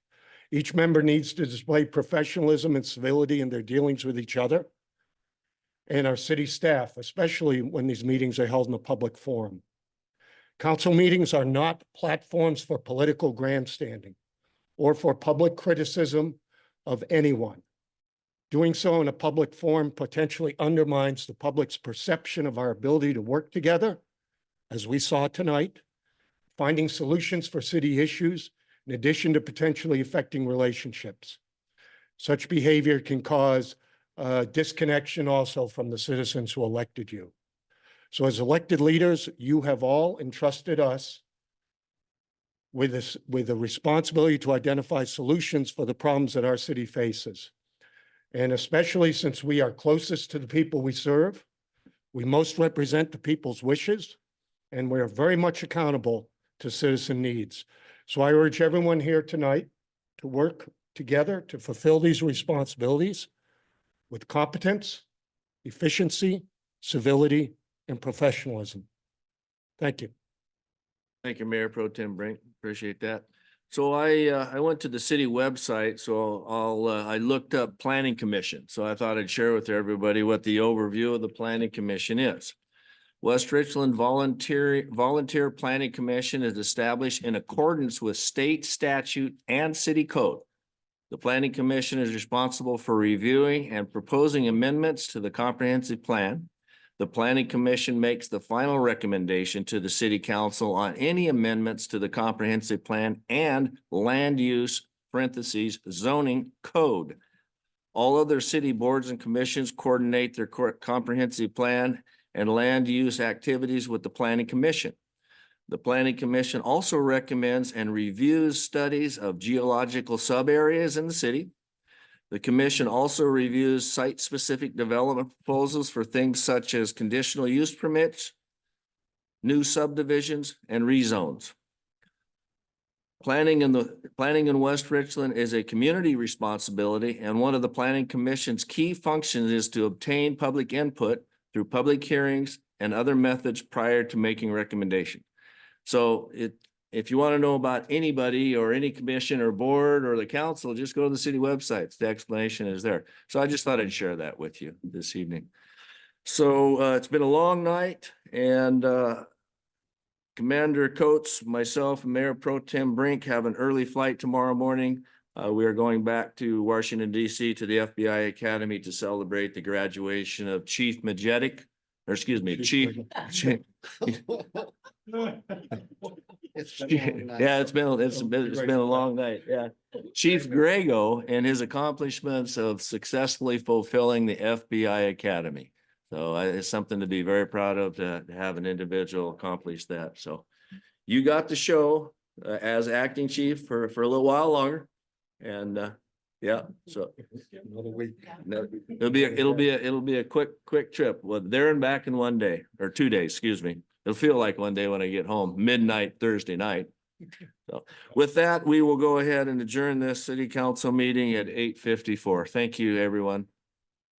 Each member needs to display professionalism and civility in their dealings with each other and our city staff, especially when these meetings are held in a public forum. Council meetings are not platforms for political grandstanding or for public criticism of anyone. Doing so in a public forum potentially undermines the public's perception of our ability to work together, as we saw tonight, finding solutions for city issues, in addition to potentially affecting relationships. Such behavior can cause disconnection also from the citizens who elected you. So as elected leaders, you have all entrusted us with the responsibility to identify solutions for the problems that our city faces. And especially since we are closest to the people we serve, we most represent the people's wishes, and we are very much accountable to citizen needs. So I urge everyone here tonight to work together to fulfill these responsibilities with competence, efficiency, civility, and professionalism. Thank you. Thank you, Mayor Pro Tem Brink. Appreciate that. So I went to the city website, so I looked up Planning Commission. So I thought I'd share with everybody what the overview of the Planning Commission is. West Richland Volunteer Planning Commission is established in accordance with state statute and city code. The Planning Commission is responsible for reviewing and proposing amendments to the comprehensive plan. The Planning Commission makes the final recommendation to the City Council on any amendments to the comprehensive plan and land use (zoning) code. All other city boards and commissions coordinate their comprehensive plan and land use activities with the Planning Commission. The Planning Commission also recommends and reviews studies of geological subareas in the city. The commission also reviews site-specific development proposals for things such as conditional use permits, new subdivisions, and rezones. Planning in West Richland is a community responsibility, and one of the Planning Commission's key functions is to obtain public input through public hearings and other methods prior to making recommendation. So if you want to know about anybody or any commission or board or the council, just go to the city websites. The explanation is there. So I just thought I'd share that with you this evening. So it's been a long night, and Commander Coates, myself, and Mayor Pro Tem Brink have an early flight tomorrow morning. We are going back to Washington DC to the FBI Academy to celebrate the graduation of Chief Majetic, or excuse me, Chief. Yeah, it's been a long night, yeah. Chief Grego and his accomplishments of successfully fulfilling the FBI Academy. So it's something to be very proud of to have an individual accomplish that. So you got the show as acting chief for a little while longer. And yeah, so no, it'll be a quick trip. Well, there and back in 1 day or 2 days, excuse me. It'll feel like 1 day when I get home, midnight Thursday night. So with that, we will go ahead and adjourn this city council meeting at 8:54. Thank you, everyone.